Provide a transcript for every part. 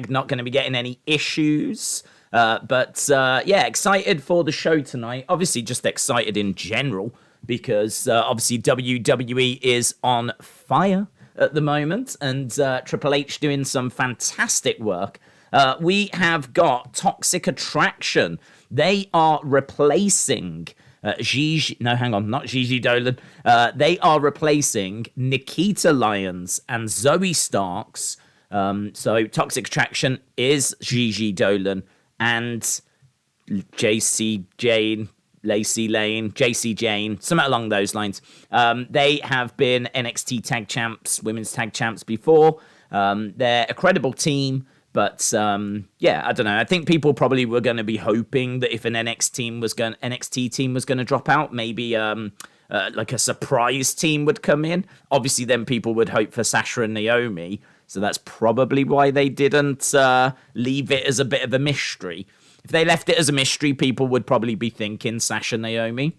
not going to be getting any issues. Yeah, excited for the show tonight. Obviously, just excited in general because obviously WWE is on fire at the moment, and Triple H doing some fantastic work. We have got Toxic Attraction. They are replacing Gigi Dolan. They are replacing Nikita Lyons and Zoe Starks. So Toxic Attraction is Gigi Dolan and JC Jane, Lacey Lane, JC Jane, something along those lines. They have been NXT Tag Champs, Women's Tag Champs before. They're a credible team. But, I don't know. I think people probably were going to be hoping that if an NXT team was going to drop out, maybe like a surprise team would come in. Obviously, then people would hope for Sasha and Naomi. So that's probably why they didn't leave it as a bit of a mystery. If they left it as a mystery, people would probably be thinking Sasha and Naomi.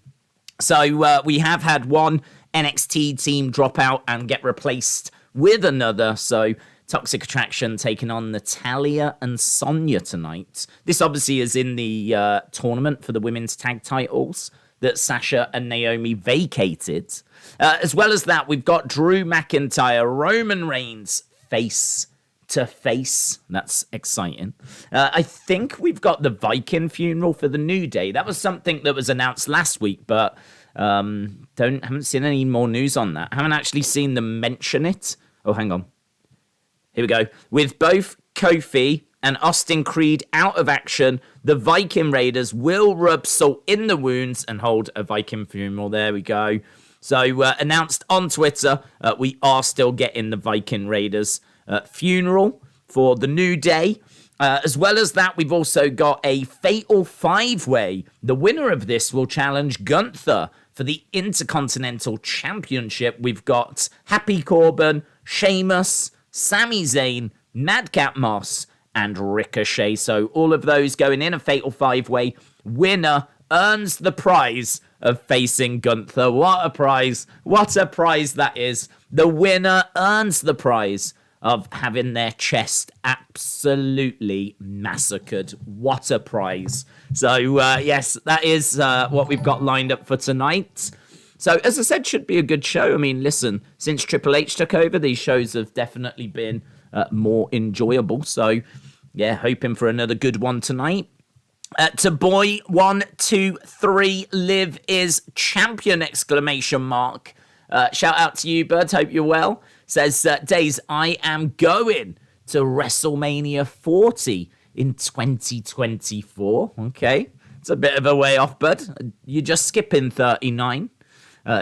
So we have had one NXT team drop out and get replaced with another. So Toxic Attraction taking on Natalya and Sonya tonight. This obviously is in the tournament for the women's tag titles that Sasha and Naomi vacated. As well as that, we've got Drew McIntyre, Roman Reigns face to face. That's exciting. I think we've got the Viking funeral for the New Day. That was something that was announced last week, but haven't seen any more news on that. Haven't actually seen them mention it. Oh, hang on. Here we go. With both Kofi and Austin Creed out of action, the Viking Raiders will rub salt in the wounds and hold a Viking funeral. There we go. So announced on Twitter, we are still getting the Viking Raiders funeral for the New Day. As well as that, we've also got a Fatal 5-Way. The winner of this will challenge Gunther for the Intercontinental Championship. We've got Happy Corbin, Sheamus, Sami Zayn, Madcap Moss, and Ricochet. So all of those going in a Fatal 5-Way. Winner earns the prize of facing Gunther. What a prize. What a prize that is. The winner earns the prize of having their chest absolutely massacred. What a prize. So, yes, that is what we've got lined up for tonight. So, as I said, should be a good show. I mean, listen, since Triple H took over, these shows have definitely been more enjoyable. So, yeah, hoping for another good one tonight. To boy 123 Liv is champion ! Shout out to you, bud. Hope you're well. Says, Days, I am going to WrestleMania 40 in 2024. Okay. It's a bit of a way off, bud. You're just skipping 39.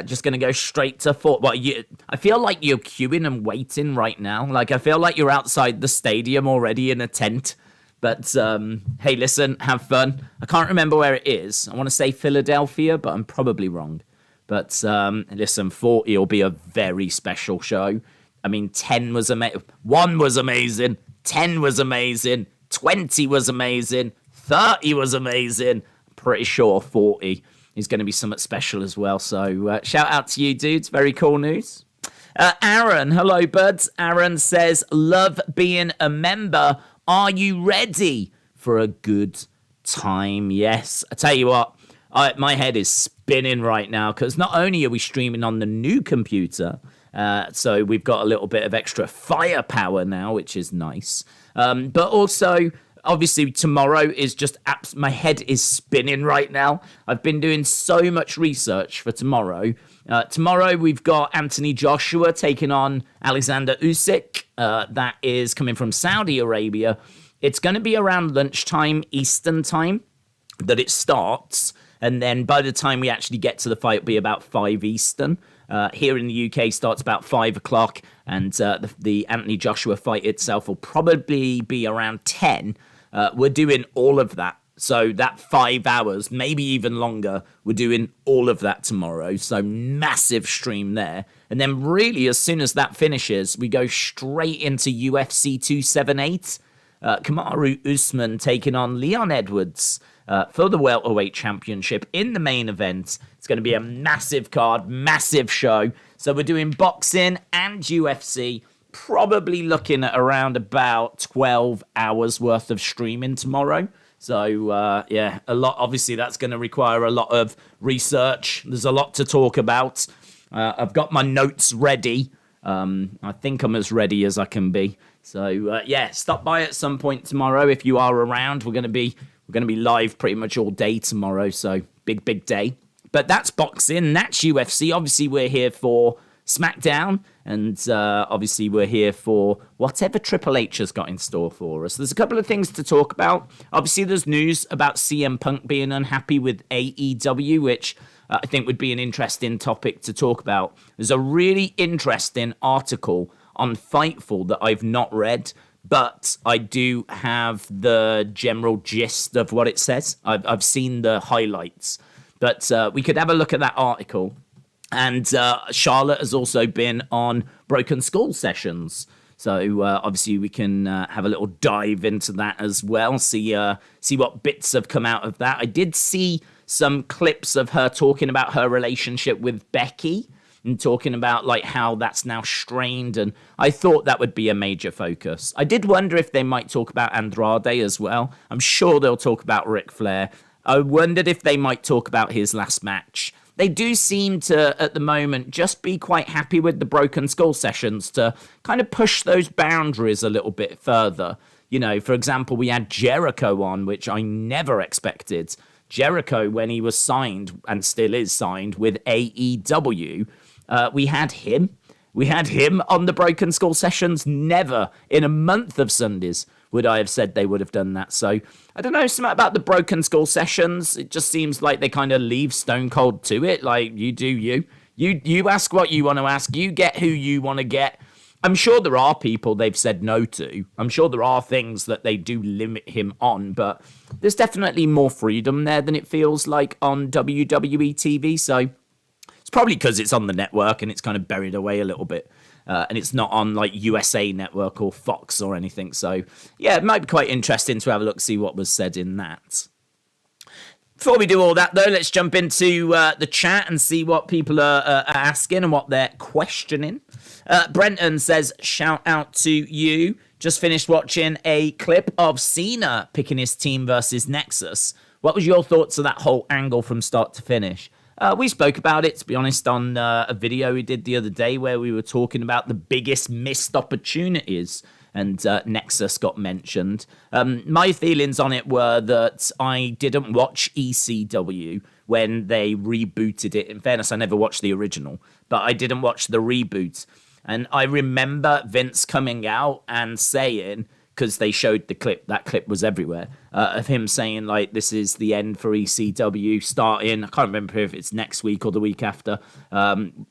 Just going to go straight to 40. Well, I feel like you're queuing and waiting right now. Like, I feel like you're outside the stadium already in a tent. But, hey, listen, have fun. I can't remember where it is. I want to say Philadelphia, but I'm probably wrong. But, listen, 40 will be a very special show. I mean, 10 was amazing. 1 was amazing. 10 was amazing. 20 was amazing. 30 was amazing. I'm pretty sure 40 is going to be something special as well. So, shout out to you, dudes. Very cool news. Aaron, hello, buds. Aaron says, love being a member. Are you ready for a good time? Yes. I tell you what, my head is spinning right now because not only are we streaming on the new computer, so we've got a little bit of extra firepower now, which is nice. But also, obviously, tomorrow is just my head is spinning right now. I've been doing so much research for tomorrow. Tomorrow, we've got Anthony Joshua taking on Alexander Usyk. That is coming from Saudi Arabia. It's going to be around lunchtime Eastern time that it starts. And then by the time we actually get to the fight, it'll be about 5 Eastern. Here in the UK, starts about 5 o'clock. And the Anthony Joshua fight itself will probably be around 10. We're doing all of that. So that 5 hours, maybe even longer, we're doing all of that tomorrow. So massive stream there. And then really, as soon as that finishes, we go straight into UFC 278. Kamaru Usman taking on Leon Edwards for the welterweight championship in the main event. It's going to be a massive card, massive show. So we're doing boxing and UFC. probably looking at around about 12 hours worth of streaming tomorrow. So, yeah, a lot. Obviously, that's going to require a lot of research. There's a lot to talk about. I've got my notes ready. I think I'm as ready as I can be. So, yeah, stop by at some point tomorrow if you are around. We're going to be live pretty much all day tomorrow. So, big day. But that's boxing. That's UFC. Obviously, we're here for Smackdown, and obviously we're here for whatever Triple H has got in store for us. There's a couple of things to talk about. Obviously, there's news about CM Punk being unhappy with AEW, which I think would be an interesting topic to talk about. There's a really interesting article on Fightful that I've not read, but I do have the general gist of what it says. I've seen the highlights, but we could have a look at that article. And Charlotte has also been on Broken Skull sessions. So obviously we can have a little dive into that as well, see what bits have come out of that. I did see some clips of her talking about her relationship with Becky and talking about like how that's now strained, and I thought that would be a major focus. I did wonder if they might talk about Andrade as well. I'm sure they'll talk about Ric Flair. I wondered if they might talk about his last match. They do seem to, at the moment, just be quite happy with the Broken Skull sessions to kind of push those boundaries a little bit further. You know, for example, we had Jericho on, which I never expected. Jericho, when he was signed, and still is signed, with AEW, we had him. We had him on the Broken Skull sessions. Never in a month of Sundays would I have said they would have done that. So, I don't know, something about the Broken Skull sessions. It just seems like they kind of leave Stone Cold to it. Like, you do you. You ask what you want to ask. You get who you want to get. I'm sure there are people they've said no to. I'm sure there are things that they do limit him on, but there's definitely more freedom there than it feels like on WWE TV. So, it's probably because it's on the network and it's kind of buried away a little bit. And it's not on like USA Network or Fox or anything. So, yeah, it might be quite interesting to have a look, see what was said in that. Before we do all that, though, let's jump into the chat and see what people are asking and what they're questioning. Brenton says, shout out to you. Just finished watching a clip of Cena picking his team versus Nexus. What was your thoughts of that whole angle from start to finish? We spoke about it, to be honest, on a video we did the other day where we were talking about the biggest missed opportunities, and Nexus got mentioned. My feelings on it were that I didn't watch ECW when they rebooted it. In fairness, I never watched the original, but I didn't watch the reboot. And I remember Vince coming out and saying, because they showed the clip, that clip was everywhere, of him saying, like, this is the end for ECW, starting, I can't remember if it's next week or the week after,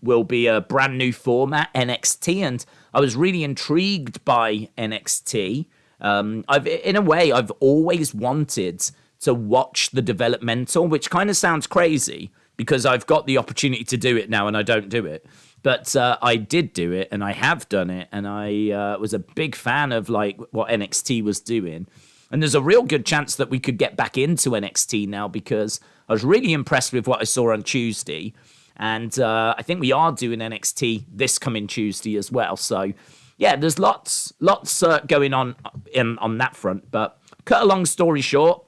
will be a brand new format, NXT, and I was really intrigued by NXT. In a way, I've always wanted to watch the developmental, which kind of sounds crazy, because I've got the opportunity to do it now and I don't do it. But I did do it, and I have done it, and I was a big fan of like what NXT was doing. And there's a real good chance that we could get back into NXT now, because I was really impressed with what I saw on Tuesday. And I think we are doing NXT this coming Tuesday as well. So, yeah, there's lots going on that front. But cut a long story short,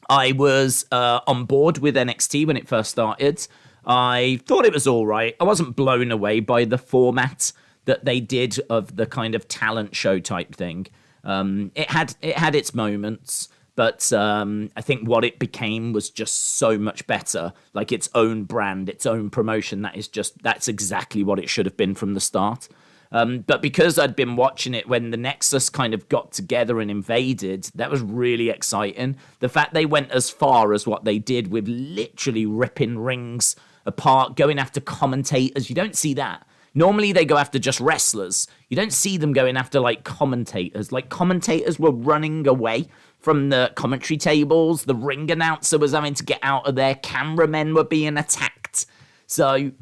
I was on board with NXT when it first started. I thought it was all right. I wasn't blown away by the format that they did of the kind of talent show type thing. It had its moments, but I think what it became was just so much better. Like its own brand, its own promotion. That's exactly what it should have been from the start. But because I'd been watching it when the Nexus kind of got together and invaded, that was really exciting. The fact they went as far as what they did with literally ripping rings apart, going after commentators. You don't see that. Normally they go after just wrestlers. You don't see them going after like commentators. Like commentators were running away from the commentary tables. The ring announcer was having to get out of there. Cameramen were being attacked. So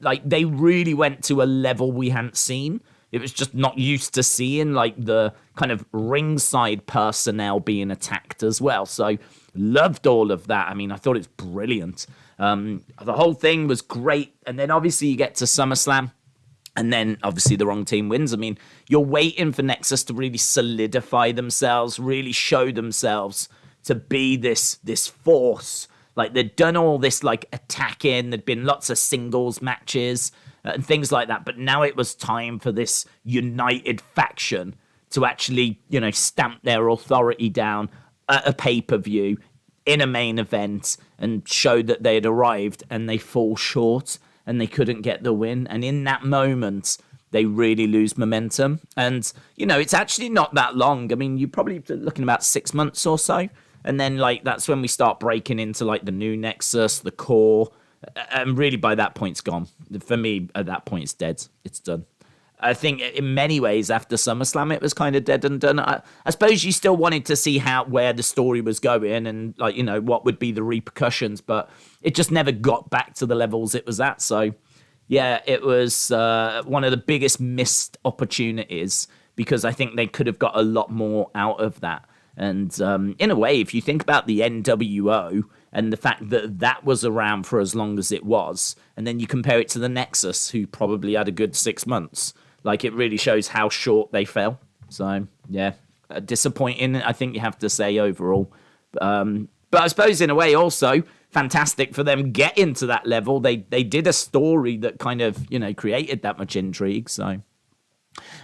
like they really went to a level we hadn't seen. It was just not used to seeing like the kind of ringside personnel being attacked as well. So loved all of that. I mean, I thought it's brilliant. The whole thing was great. And then obviously you get to SummerSlam. And then obviously the wrong team wins. I mean, you're waiting for Nexus to really solidify themselves, really show themselves to be this force. Like they'd done all this like attacking, there'd been lots of singles matches and things like that. But now it was time for this united faction to actually, stamp their authority down at a pay-per-view in a main event and show that they had arrived, and they fall short and they couldn't get the win. And in that moment, they really lose momentum. And, it's actually not that long. I mean, you're probably looking about 6 months or so. And then, that's when we start breaking into, the new Nexus, the core. And really, by that point, it's gone. For me, at that point, it's dead. It's done. I think in many ways after SummerSlam, it was kind of dead and done. I suppose you still wanted to see where the story was going and what would be the repercussions, but it just never got back to the levels it was at. So yeah, it was one of the biggest missed opportunities, because I think they could have got a lot more out of that. And in a way, if you think about the NWO and the fact that that was around for as long as it was, and then you compare it to the Nexus, who probably had a good 6 months, it really shows how short they fell. So, yeah, disappointing, I think you have to say overall. But I suppose in a way also fantastic for them getting to that level. They did a story that kind of, created that much intrigue. So,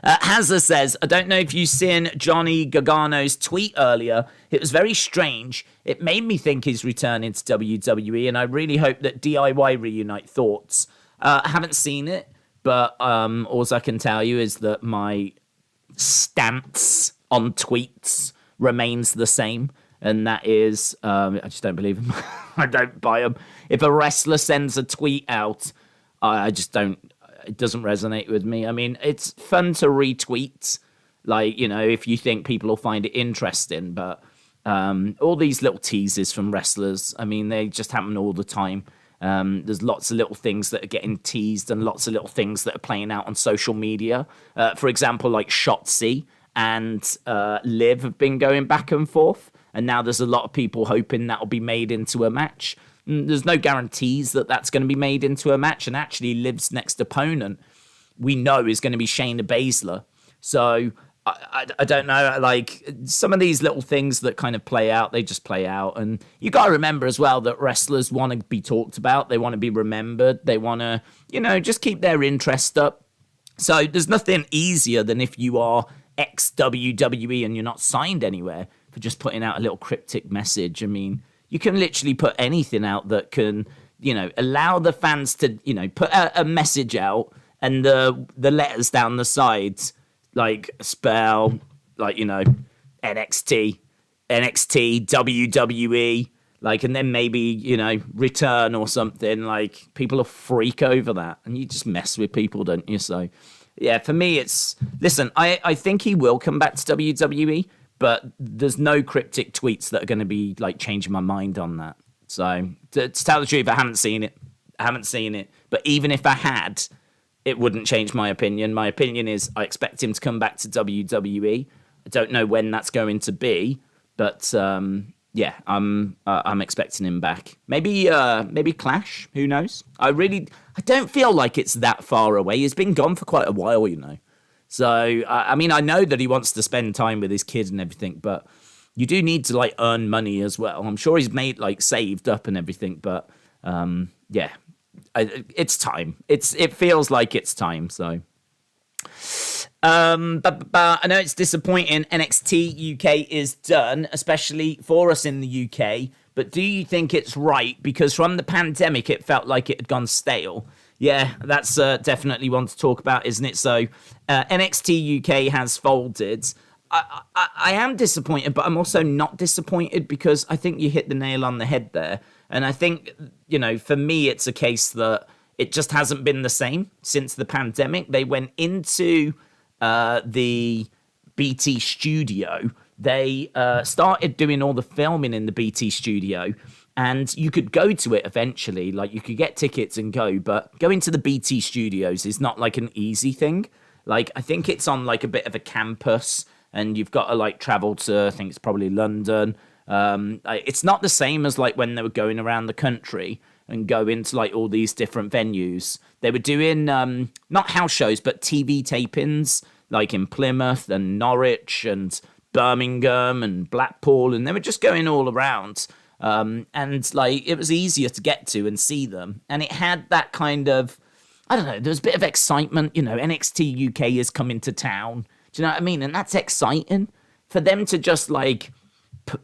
Hazza says, I don't know if you've seen Johnny Gargano's tweet earlier. It was very strange. It made me think he's returning to WWE, and I really hope that DIY reunite. Thoughts? I haven't seen it. But all I can tell you is that my stance on tweets remains the same. And that is, I just don't believe them. I don't buy them. If a wrestler sends a tweet out, I just don't, it doesn't resonate with me. I mean, it's fun to retweet, if you think people will find it interesting. But all these little teases from wrestlers, I mean, they just happen all the time. There's lots of little things that are getting teased and lots of little things that are playing out on social media. For example, like Shotzi and Liv have been going back and forth. And now there's a lot of people hoping that'll be made into a match. There's no guarantees that that's going to be made into a match. And actually, Liv's next opponent, we know, is going to be Shayna Baszler. So I don't know, some of these little things that kind of play out, they just play out. And you got to remember as well that wrestlers want to be talked about. They want to be remembered. They want to, just keep their interest up. So there's nothing easier than if you are ex-WWE and you're not signed anywhere for just putting out a little cryptic message. I mean, you can literally put anything out that can, allow the fans to, put a message out, and the letters down the sides, spell, NXT, WWE, and then maybe, return or something. People will freak over that, and you just mess with people, don't you? So, yeah, for me, listen, I think he will come back to WWE, but there's no cryptic tweets that are going to be, changing my mind on that. So, to tell the truth, I haven't seen it. But even if I had, it wouldn't change my opinion. My opinion is I expect him to come back to WWE. I don't know when that's going to be, but yeah, I'm expecting him back. Maybe Clash. Who knows? I don't feel like it's that far away. He's been gone for quite a while, So I mean, I know that he wants to spend time with his kid and everything, but you do need to earn money as well. I'm sure he's made saved up and everything, but yeah. It's time. It feels like it's time. So, but I know it's disappointing. NXT UK is done, especially for us in the UK. But do you think it's right? Because from the pandemic, it felt like it had gone stale. Yeah, that's definitely one to talk about, isn't it? So, NXT UK has folded. I am disappointed, but I'm also not disappointed, because I think you hit the nail on the head there. And I think, for me, it's a case that it just hasn't been the same since the pandemic. They went into the BT studio. They started doing all the filming in the BT studio, and you could go to it eventually. You could get tickets and go, but going to the BT studios is not an easy thing. I think it's on a bit of a campus, and you've got to travel to, I think it's probably London. It's not the same as when they were going around the country. and go into like all these different venues. They were doing not house shows, but TV tapings, like in Plymouth and Norwich and Birmingham and Blackpool, and they were just going all around. And like it was easier to get to and see them, and it had that kind of, I don't know, there was a bit of excitement. You know, NXT UK is coming to town. Do you know what I mean? And that's exciting for them to just like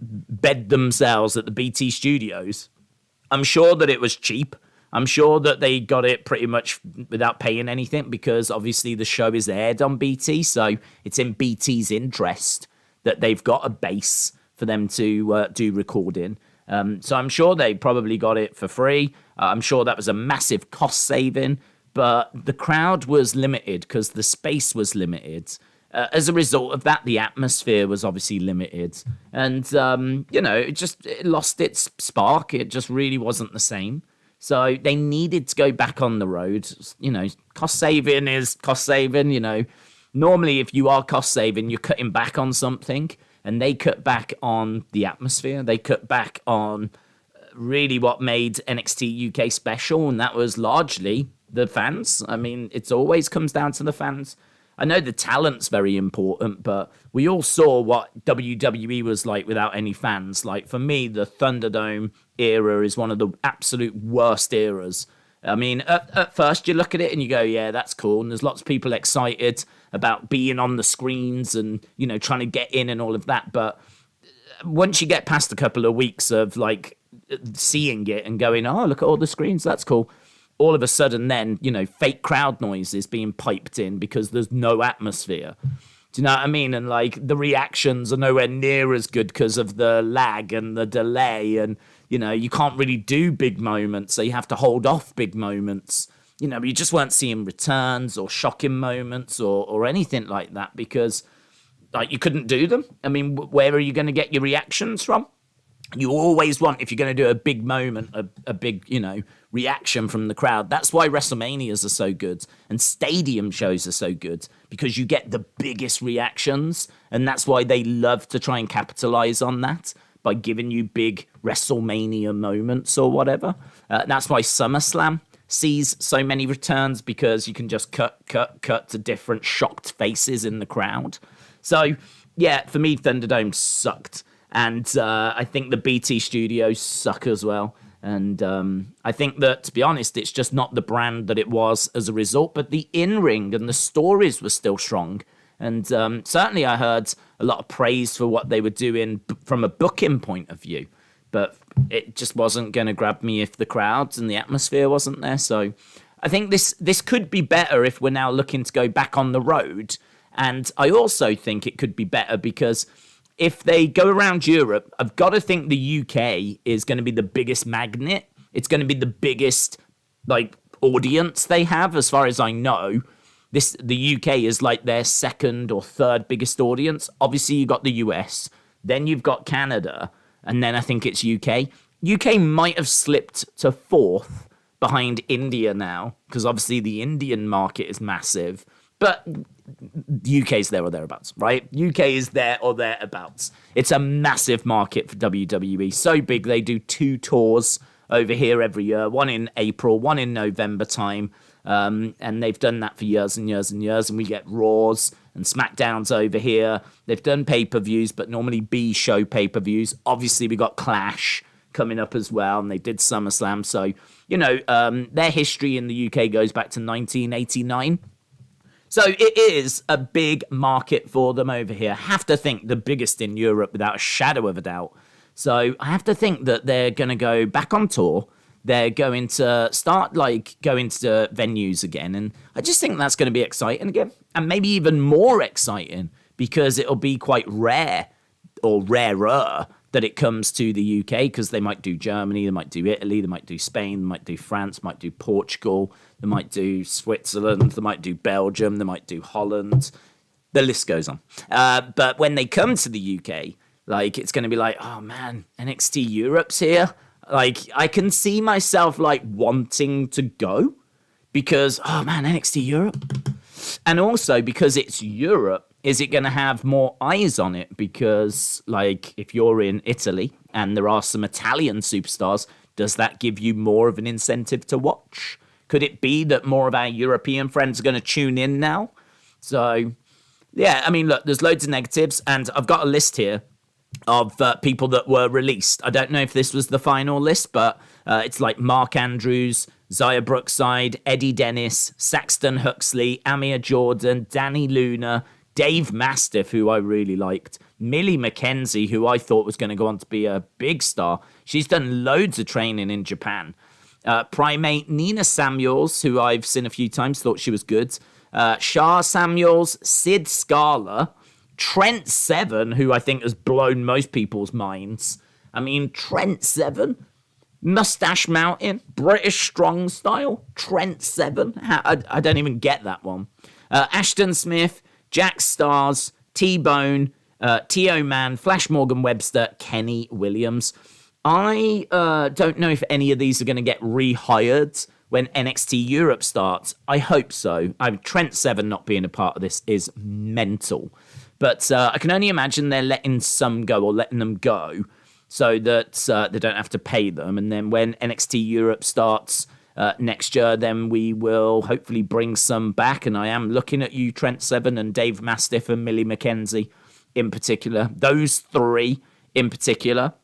bed themselves at the BT studios. I'm sure that it was cheap. I'm sure that they got it pretty much without paying anything, because obviously the show is aired on BT, so it's in BT's interest that they've got a base for them to do recording. So I'm sure they probably got it for free. I'm sure that was a massive cost saving, but the crowd was limited because the space was limited. As a result of that, the atmosphere was obviously limited. And, it lost its spark. It just really wasn't the same. So they needed to go back on the road. You know, cost saving is cost saving. You know, normally if you are cost saving, you're cutting back on something. And they cut back on the atmosphere. They cut back on really what made NXT UK special. And that was largely the fans. I mean, it always comes down to the fans. I know the talent's very important, but we all saw what WWE was like without any fans. Like, for me, the Thunderdome era is one of the absolute worst eras. I mean, at first you look at it and you go, yeah, that's cool. And there's lots of people excited about being on the screens and, you know, trying to get in and all of that. But once you get past a couple of weeks of, like, seeing it and going, oh, look at all the screens, that's cool. All of a sudden then, you know, fake crowd noises being piped in because there's no atmosphere. Do you know what I mean? And like the reactions are nowhere near as good because of the lag and the delay. And, you know, you can't really do big moments. So you have to hold off big moments. You know, you just weren't seeing returns or shocking moments or anything like that because like you couldn't do them. I mean, where are you going to get your reactions from? You always want, if you're going to do a big moment, a big, you know, reaction from the crowd. That's why WrestleManias are so good and stadium shows are so good, because you get the biggest reactions. And that's why they love to try and capitalize on that by giving you big WrestleMania moments or whatever. That's why SummerSlam sees so many returns, because you can just cut to different shocked faces in the crowd. So, yeah, for me, Thunderdome sucked. And I think the BT studios suck as well. And I think that, to be honest, it's just not the brand that it was as a result. But the in-ring and the stories were still strong. And certainly I heard a lot of praise for what they were doing from a booking point of view. But it just wasn't going to grab me if the crowds and the atmosphere wasn't there. So I think this could be better if we're now looking to go back on the road. And I also think it could be better because if they go around Europe, I've got to think the UK is going to be the biggest magnet. It's going to be the biggest like audience they have, as far as I know. The UK is like their second or third biggest audience. Obviously, you've got the US, then you've got Canada, and then I think it's UK. UK might have slipped to fourth behind India now, because obviously the Indian market is massive. But the UK is there or thereabouts, right? UK is there or thereabouts. It's a massive market for WWE. So big, they do 2 tours over here every year. One in April, one in November time. And they've done that for years and years and years. And we get Raws and Smackdowns over here. They've done pay-per-views, but normally B-show pay-per-views. Obviously, we got Clash coming up as well. And they did SummerSlam. So, you know, their history in the UK goes back to 1989. So it is a big market for them over here. I have to think the biggest in Europe without a shadow of a doubt. So I have to think that they're going to go back on tour. They're going to start like going to venues again. And I just think that's going to be exciting again. And maybe even more exciting because it'll be quite rare or rarer that it comes to the UK, because they might do Germany, they might do Italy, they might do Spain, they might do France, might do Portugal, they might do Switzerland, they might do Belgium, they might do Holland. The list goes on. But when they come to the UK, like it's going to be like, oh man, NXT Europe's here. Like I can see myself like wanting to go because, oh man, NXT Europe. And also because it's Europe, is it going to have more eyes on it? Because, like, if you're in Italy and there are some Italian superstars, Does that give you more of an incentive to watch? Could it be that more of our European friends are going to tune in now? So, yeah, I mean, look, there's loads of negatives, and I've got a list here of people that were released. I don't know if this was the final list, but it's like Mark Andrews, Zaya Brookside, Eddie Dennis, Saxton Huxley, Amir Jordan, Danny Luna, Dave Mastiff, who I really liked, Millie McKenzie, who I thought was going to go on to be a big star. She's done loads of training in Japan. Primate Nina Samuels, who I've seen a few times, thought she was good. Shah Samuels, Sid Scala, Trent Seven, who I think has blown most people's minds. I mean, Trent Seven, Mustache Mountain, British Strong Style, Trent Seven. I don't even get that one. Ashton Smith, Jack Stars, T-Bone, T.O. Mann, Flash Morgan Webster, Kenny Williams. I don't know if any of these are going to get rehired when NXT Europe starts. I hope so. Trent Seven not being a part of this is mental. But I can only imagine they're letting some go or letting them go so that they don't have to pay them. And then when NXT Europe starts next year, then we will hopefully bring some back. And I am looking at you, Trent Seven and Dave Mastiff and Millie McKenzie in particular. Those three in particular.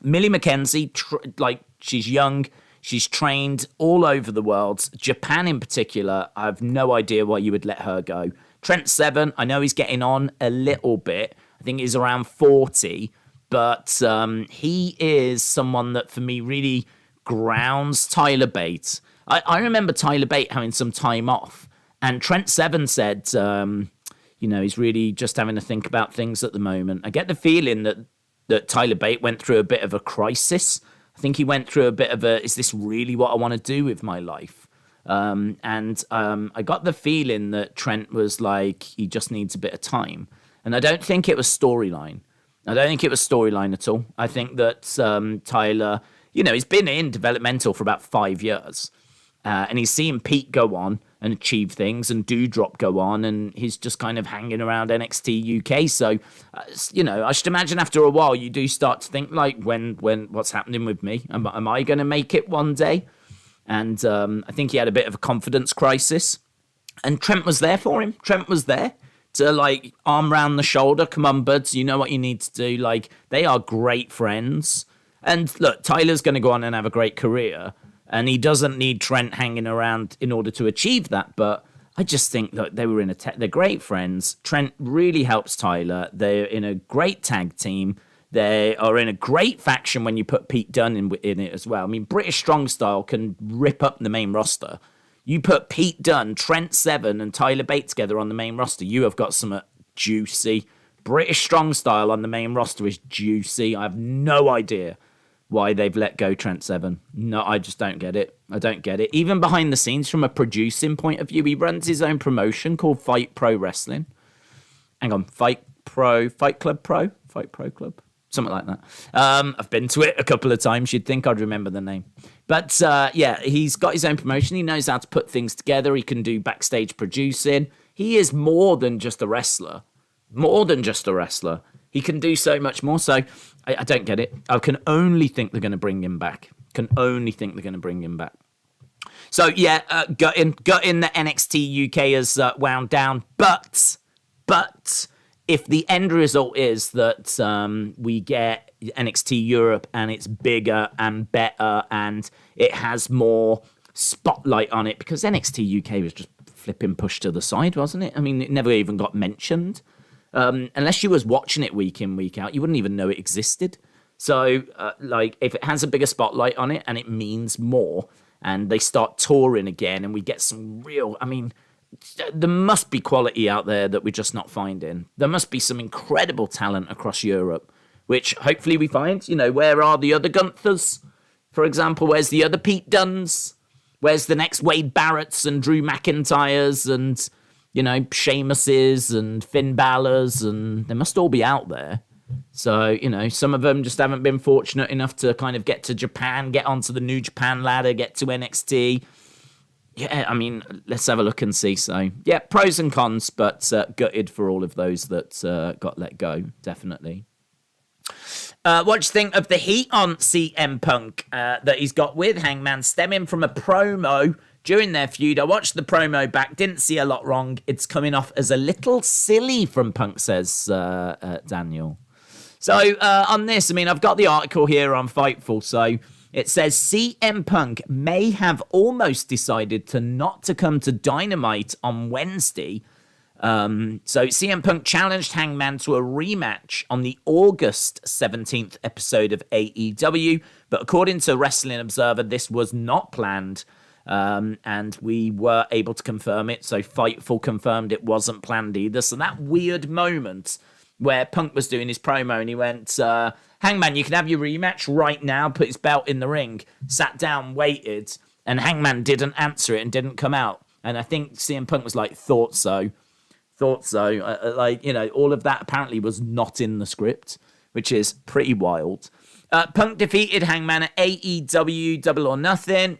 Millie McKenzie, she's young. She's trained all over the world. Japan in particular, I have no idea why you would let her go. Trent Seven, I know he's getting on a little bit. I think he's around 40. But he is someone that, for me, really grounds Tyler Bate. I remember Tyler Bate having some time off. And Trent Seven said, he's really just having to think about things at the moment. I get the feeling that Tyler Bate went through a bit of a crisis. I think he went through a bit of is this really what I want to do with my life? I got the feeling that Trent was like, he just needs a bit of time. And I don't think it was storyline. I don't think it was storyline at all. I think that Tyler, he's been in developmental for about 5 years. And he's seen Pete go on and achieve things and Doudrop go on, and he's just kind of hanging around NXT UK. So, I should imagine after a while you do start to think, like, when what's happening with me? Am I going to make it one day? And I think he had a bit of a confidence crisis. And Trent was there for him. Trent was there to, like, arm round the shoulder. Come on, buds, you know what you need to do. Like, they are great friends. And look, Tyler's going to go on and have a great career. And he doesn't need Trent hanging around in order to achieve that. But I just think that they were they're great friends. Trent really helps Tyler. They're in a great tag team. They are in a great faction when you put Pete Dunne in it as well. I mean, British Strong Style can rip up the main roster. You put Pete Dunne, Trent Seven, and Tyler Bate together on the main roster, you have got some juicy. British Strong Style on the main roster is juicy. I have no idea why they've let go Trent Seven. No, I just don't get it. I don't get it. Even behind the scenes, from a producing point of view, he runs his own promotion called Fight Pro Wrestling. Hang on, Fight Pro Club? Something like that. I've been to it a couple of times. You'd think I'd remember the name. But he's got his own promotion. He knows how to put things together. He can do backstage producing. He is more than just a wrestler. He can do so much more. So I don't get it. I can only think they're going to bring him back. So gutting that NXT UK has wound down. But if the end result is that we get NXT Europe and it's bigger and better and it has more spotlight on it, because NXT UK was just flipping pushed to the side, wasn't it? I mean, it never even got mentioned. Unless you was watching it week in, week out, you wouldn't even know it existed. So, if it has a bigger spotlight on it and it means more, and they start touring again and we get some real, there must be quality out there that we're just not finding. There must be some incredible talent across Europe, which hopefully we find. Where are the other Gunthers? For example, where's the other Pete Dunnes? Where's the next Wade Barretts and Drew McIntyres and, Sheamuses and Finn Balor's, and they must all be out there. So, some of them just haven't been fortunate enough to kind of get to Japan, get onto the New Japan ladder, get to NXT. Yeah, let's have a look and see. So, yeah, pros and cons, but gutted for all of those that got let go, definitely. What do you think of the heat on CM Punk that he's got with Hangman stemming from a promo during their feud? I watched the promo back, didn't see a lot wrong. It's coming off as a little silly from Punk, says Daniel. So on this, I mean, I've got the article here on Fightful, so it says CM Punk may have almost decided not to come to Dynamite on Wednesday. So CM Punk challenged Hangman to a rematch on the August 17th episode of AEW, but according to Wrestling Observer, this was not planned, and we were able to confirm it, so Fightful confirmed it wasn't planned either. So that weird moment where Punk was doing his promo and he went, Hangman, you can have your rematch right now, put his belt in the ring, sat down, waited, and Hangman didn't answer it and didn't come out. And I think CM Punk was like, thought so. Like, you know, all of that apparently was not in the script, which is pretty wild. Punk defeated Hangman at AEW Double or Nothing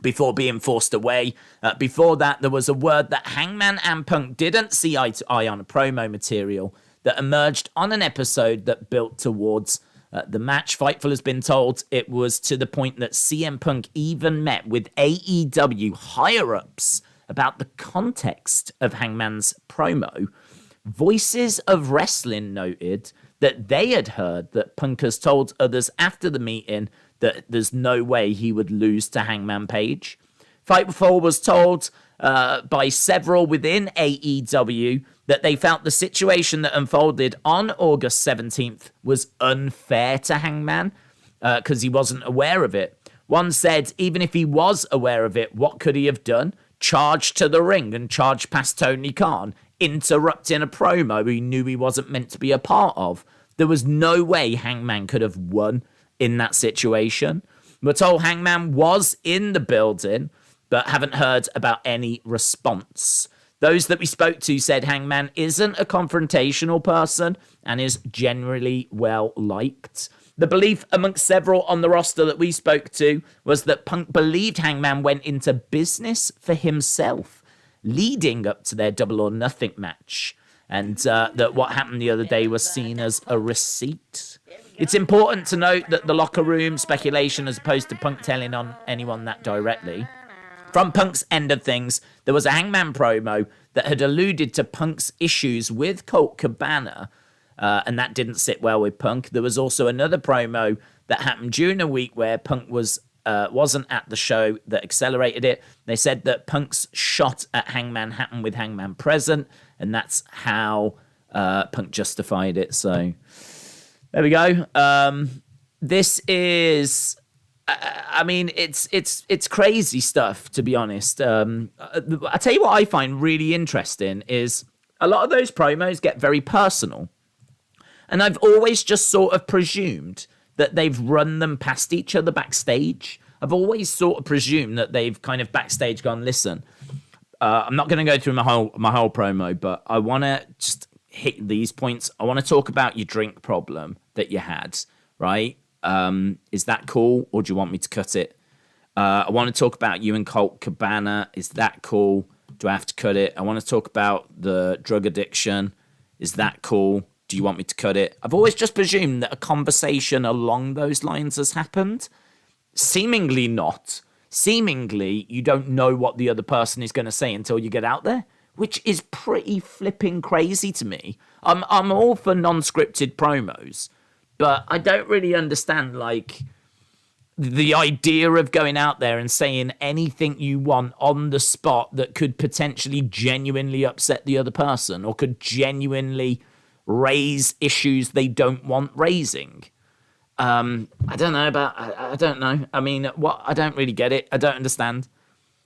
before being forced away. Before that, there was a word that Hangman and Punk didn't see eye to eye on a promo material that emerged on an episode that built towards the match. Fightful has been told it was to the point that CM Punk even met with AEW higher-ups about the context of Hangman's promo. Voices of Wrestling noted that they had heard that Punk has told others after the meeting that there's no way he would lose to Hangman Page. Fightful was told by several within AEW that they felt the situation that unfolded on August 17th was unfair to Hangman because he wasn't aware of it. One said, even if he was aware of it, what could he have done? Charge to the ring and charge past Tony Khan, interrupting a promo he knew he wasn't meant to be a part of. There was no way Hangman could have won in that situation. We're told Hangman was in the building, but haven't heard about any response. Those that we spoke to said Hangman isn't a confrontational person and is generally well liked. The belief amongst several on the roster that we spoke to was that Punk believed Hangman went into business for himself, leading up to their Double or Nothing match, and that what happened the other day was seen as a receipt. It's important to note that the locker room speculation, as opposed to Punk telling on anyone that directly. From Punk's end of things, there was a Hangman promo that had alluded to Punk's issues with Colt Cabana, and that didn't sit well with Punk. There was also another promo that happened during a week where Punk wasn't at the show that accelerated it. They said that Punk's shot at Hangman happened with Hangman present, and that's how Punk justified it. So there we go. This is, I mean, it's crazy stuff, to be honest. I tell you what I find really interesting is a lot of those promos get very personal. And I've always just sort of presumed that they've run them past each other backstage. I've always sort of presumed that they've kind of backstage gone, listen, I'm not going to go through my whole promo, but I want to just hit these points. I want to talk about your drink problem that you had, right? Is that cool, or do you want me to cut it? I want to talk about you and Colt Cabana. Is that cool? Do I have to cut it? I want to talk about the drug addiction. Is that cool? Do you want me to cut it? I've always just presumed that a conversation along those lines has happened. Seemingly not. Seemingly, you don't know what the other person is going to say until you get out there, which is pretty flipping crazy to me. I'm all for non-scripted promos, but I don't really understand, like, the idea of going out there and saying anything you want on the spot that could potentially genuinely upset the other person or could genuinely raise issues they don't want raising. I don't know. I mean, what? I don't really get it. I don't understand.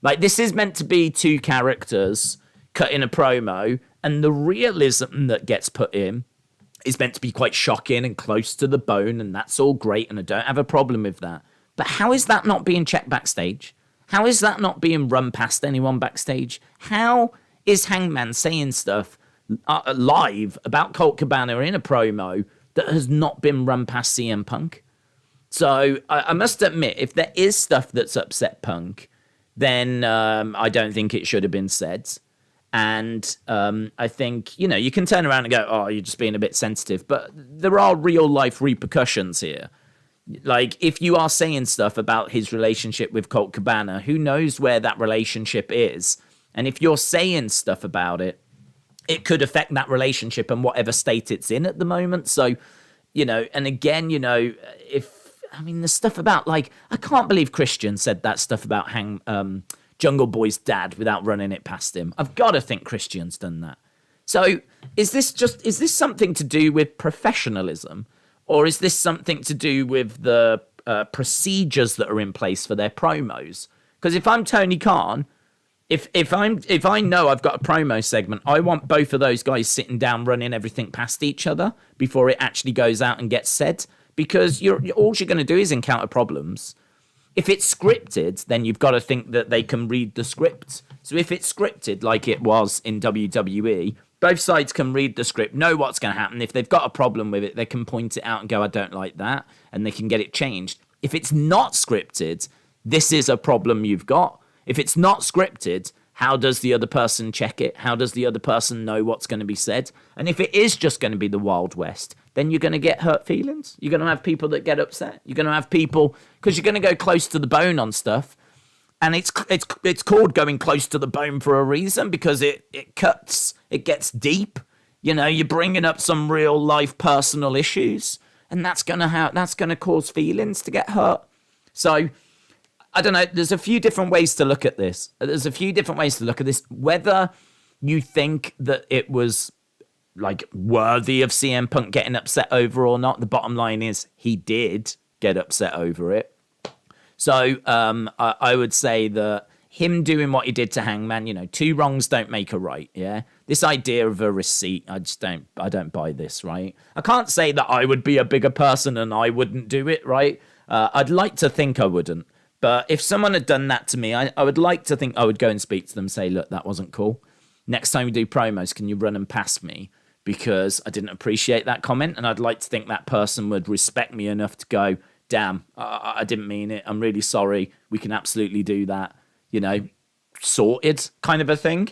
Like, this is meant to be two characters cutting a promo, and the realism that gets put in is meant to be quite shocking and close to the bone, and that's all great, and I don't have a problem with that. But how is that not being checked backstage? How is that not being run past anyone backstage? How is Hangman saying stuff live about Colt Cabana in a promo that has not been run past CM Punk? So I must admit, if there is stuff that's upset Punk, then I don't think it should have been said. And I think, you can turn around and go, oh, you're just being a bit sensitive. But there are real life repercussions here. Like, if you are saying stuff about his relationship with Colt Cabana, who knows where that relationship is? And if you're saying stuff about it, it could affect that relationship and whatever state it's in at the moment. So, and again, the stuff about, like, I can't believe Christian said that stuff about Jungle Boy's dad without running it past him. I've got to think Christian's done that. So is this something to do with professionalism? Or is this something to do with the procedures that are in place for their promos? Because if I'm Tony Khan, if I know I've got a promo segment, I want both of those guys sitting down, running everything past each other before it actually goes out and gets said. Because all you're going to do is encounter problems. If it's scripted, then you've got to think that they can read the script. So if it's scripted like it was in WWE, both sides can read the script, know what's going to happen. If they've got a problem with it, they can point it out and go, I don't like that, and they can get it changed. If it's not scripted, this is a problem you've got. If it's not scripted, how does the other person check it? How does the other person know what's going to be said? And if it is just going to be the Wild West, then you're going to get hurt feelings. You're going to have people that get upset. You're going to have people, because you're going to go close to the bone on stuff. And it's called going close to the bone for a reason, because it cuts, it gets deep. You're bringing up some real life personal issues, and that's gonna cause feelings to get hurt. So I don't know. There's a few different ways to look at this. Whether you think that it was like worthy of CM Punk getting upset over or not, the bottom line is he did get upset over it. So I would say that him doing what he did to Hangman, 2 wrongs don't make a right, yeah? This idea of a receipt, I don't buy this, right? I can't say that I would be a bigger person and I wouldn't do it, right? I'd like to think I wouldn't. But if someone had done that to me, I would like to think I would go and speak to them and say, look, that wasn't cool. Next time we do promos, can you run them past me? Because I didn't appreciate that comment, and I'd like to think that person would respect me enough to go, damn, I didn't mean it. I'm really sorry. We can absolutely do that. Sorted kind of a thing.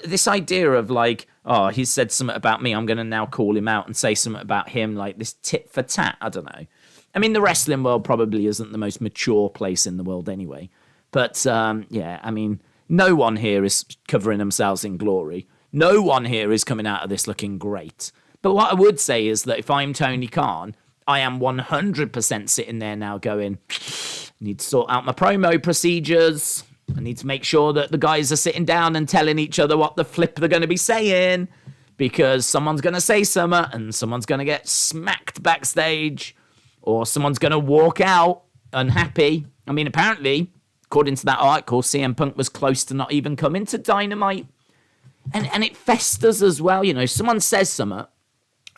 This idea of like, oh, he said something about me, I'm going to now call him out and say something about him, like this tit for tat. I don't know. I mean, the wrestling world probably isn't the most mature place in the world anyway. But no one here is covering themselves in glory. No one here is coming out of this looking great. But what I would say is that if I'm Tony Khan, I am 100% sitting there now going, I need to sort out my promo procedures. I need to make sure that the guys are sitting down and telling each other what the flip they're going to be saying, because someone's going to say something and someone's going to get smacked backstage, or someone's going to walk out unhappy. I mean, apparently, according to that article, CM Punk was close to not even coming to Dynamite. And it festers as well. Someone says something,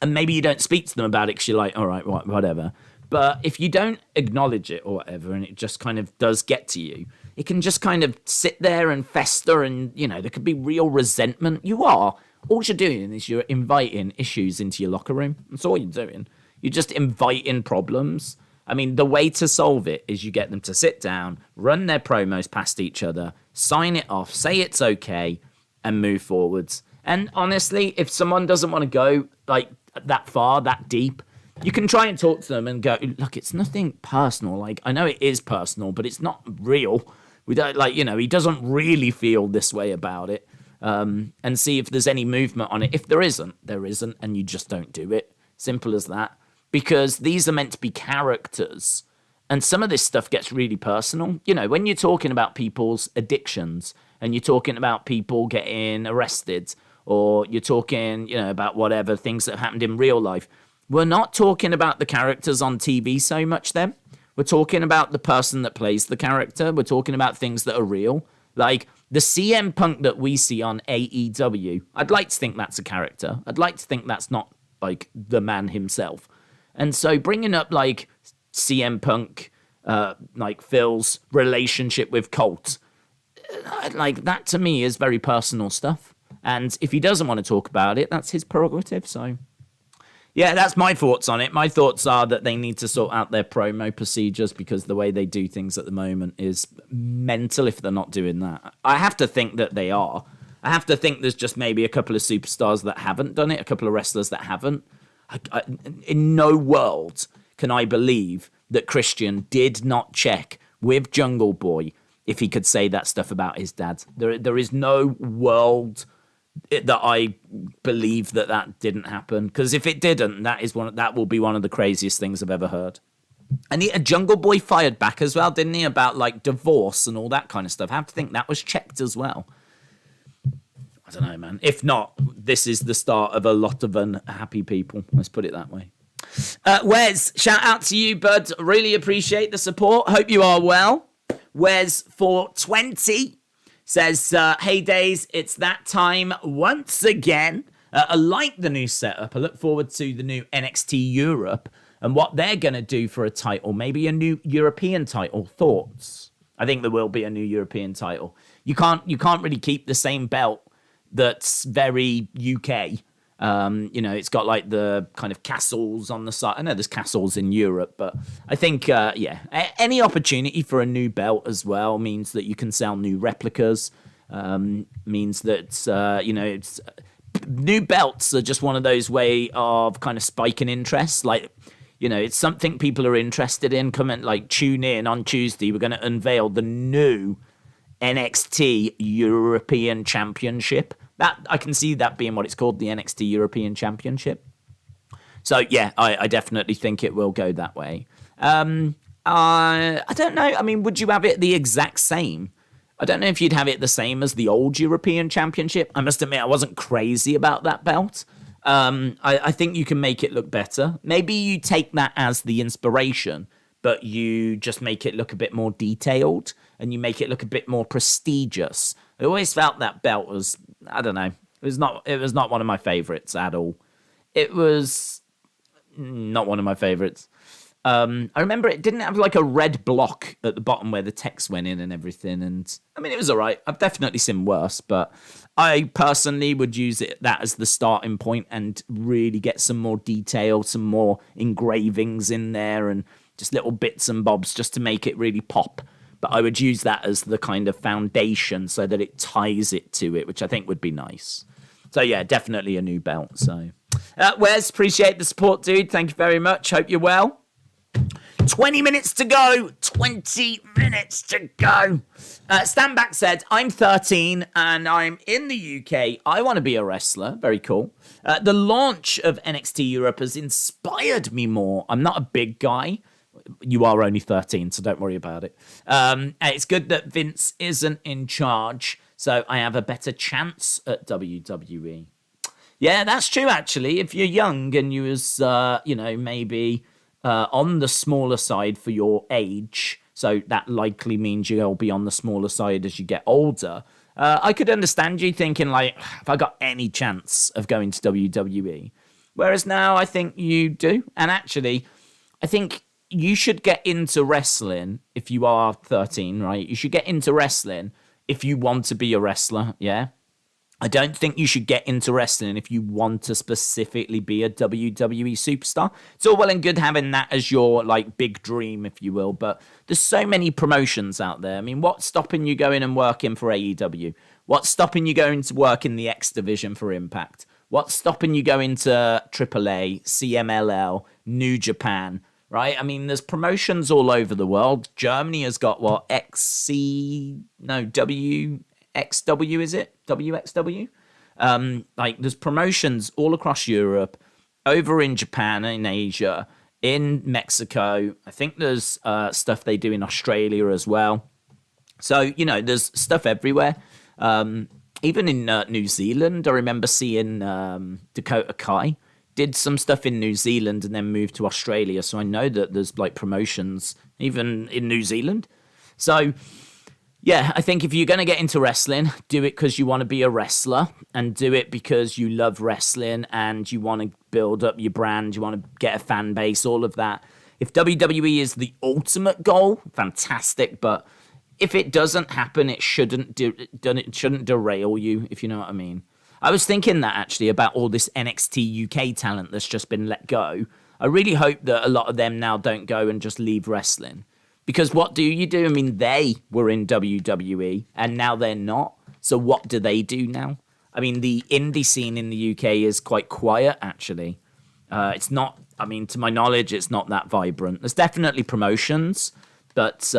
and maybe you don't speak to them about it because you're like, all right, whatever. But if you don't acknowledge it or whatever, and it just kind of does get to you, it can just kind of sit there and fester, and, there could be real resentment. All you're doing is you're inviting issues into your locker room. That's all you're doing. You're just inviting problems. I mean, the way to solve it is you get them to sit down, run their promos past each other, sign it off, say it's okay, and move forwards. And honestly, if someone doesn't want to go like that far, that deep, you can try and talk to them and go, look, it's nothing personal. Like, I know it is personal, but it's not real. We don't he doesn't really feel this way about it. And see if there's any movement on it. If there isn't, and you just don't do it. Simple as that. Because these are meant to be characters. And some of this stuff gets really personal. When you're talking about people's addictions, and you're talking about people getting arrested, or you're talking, about whatever things that have happened in real life, we're not talking about the characters on TV so much then. We're talking about the person that plays the character. We're talking about things that are real. Like the CM Punk that we see on AEW. I'd like to think that's a character. I'd like to think that's not like the man himself. And so bringing up like CM Punk, like Phil's relationship with Colt, like that to me is very personal stuff. And if he doesn't want to talk about it, that's his prerogative. So yeah, that's my thoughts on it. My thoughts are that they need to sort out their promo procedures, because the way they do things at the moment is mental if they're not doing that. I have to think that they are. I have to think there's just maybe a couple of superstars that haven't done it, a couple of wrestlers that haven't. In no world can I believe that Christian did not check with Jungle Boy if he could say that stuff about his dad. There is no world that I believe that didn't happen, because if it didn't, that will be one of the craziest things I've ever heard. And Jungle Boy fired back as well, didn't he, about like divorce and all that kind of stuff. I have to think that was checked as well. I don't know, man. If not, this is the start of a lot of unhappy people. Let's put it that way. Wes, shout out to you, bud. Really appreciate the support. Hope you are well. Wes for 20 says, hey Days, it's that time once again. I like the new setup. I look forward to the new NXT Europe and what they're going to do for a title. Maybe a new European title. Thoughts? I think there will be a new European title. You can't really keep the same belt that's very UK. It's got like the kind of castles on the side. I know there's castles in Europe, but I think, any opportunity for a new belt as well means that you can sell new replicas, means that, it's new belts are just one of those way of kind of spiking interest. Like, it's something people are interested in. Tune in on Tuesday. We're going to unveil the new NXT European Championship. That I can see that being what it's called, the NXT European Championship. So yeah, I definitely think it will go that way. I don't know. I mean, would you have it the exact same? I don't know if you'd have it the same as the old European Championship. I must admit, I wasn't crazy about that belt. I think you can make it look better. Maybe you take that as the inspiration, but you just make it look a bit more detailed and you make it look a bit more prestigious. I always felt that belt was, I don't know, it was not one of my favorites at all. It was not one of my favorites. I remember it didn't have like a red block at the bottom where the text went in and everything. And I mean, it was all right. I've definitely seen worse, but I personally would use that as the starting point and really get some more detail, some more engravings in there and just little bits and bobs just to make it really pop. But I would use that as the kind of foundation so that it ties it to it, which I think would be nice. So yeah, definitely a new belt. So Wes, appreciate the support, dude. Thank you very much. Hope you're well. 20 minutes to go. 20 minutes to go. Standback said, I'm 13 and I'm in the UK. I want to be a wrestler. Very cool. The launch of NXT Europe has inspired me more. I'm not a big guy. You are only 13, so don't worry about it. It's good that Vince isn't in charge, so I have a better chance at WWE. Yeah, that's true, actually. If you're young and you was, maybe on the smaller side for your age, so that likely means you'll be on the smaller side as you get older, I could understand you thinking, like, have I got any chance of going to WWE? Whereas now I think you do. And actually, I think you should get into wrestling if you are 13, right? You should get into wrestling if you want to be a wrestler, yeah? I don't think you should get into wrestling if you want to specifically be a WWE superstar. It's all well and good having that as your, like, big dream, if you will, but there's so many promotions out there. I mean, what's stopping you going and working for AEW? What's stopping you going to work in the X Division for Impact? What's stopping you going to AAA, CMLL, New Japan, right? I mean, there's promotions all over the world. Germany has got, WXW, is it? WXW? There's promotions all across Europe, over in Japan, in Asia, in Mexico. I think there's stuff they do in Australia as well. So, there's stuff everywhere. Even in New Zealand, I remember seeing Dakota Kai did some stuff in New Zealand and then moved to Australia. So I know that there's like promotions even in New Zealand. So yeah, I think if you're going to get into wrestling, do it because you want to be a wrestler and do it because you love wrestling and you want to build up your brand. You want to get a fan base, all of that. If WWE is the ultimate goal, fantastic. But if it doesn't happen, it shouldn't derail you, if you know what I mean. I was thinking that actually about all this NXT UK talent that's just been let go. I really hope that a lot of them now don't go and just leave wrestling. Because what do you do? I mean, they were in WWE and now they're not. So what do they do now? I mean, the indie scene in the UK is quite quiet, actually. It's not, I mean, to my knowledge, it's not that vibrant. There's definitely promotions, but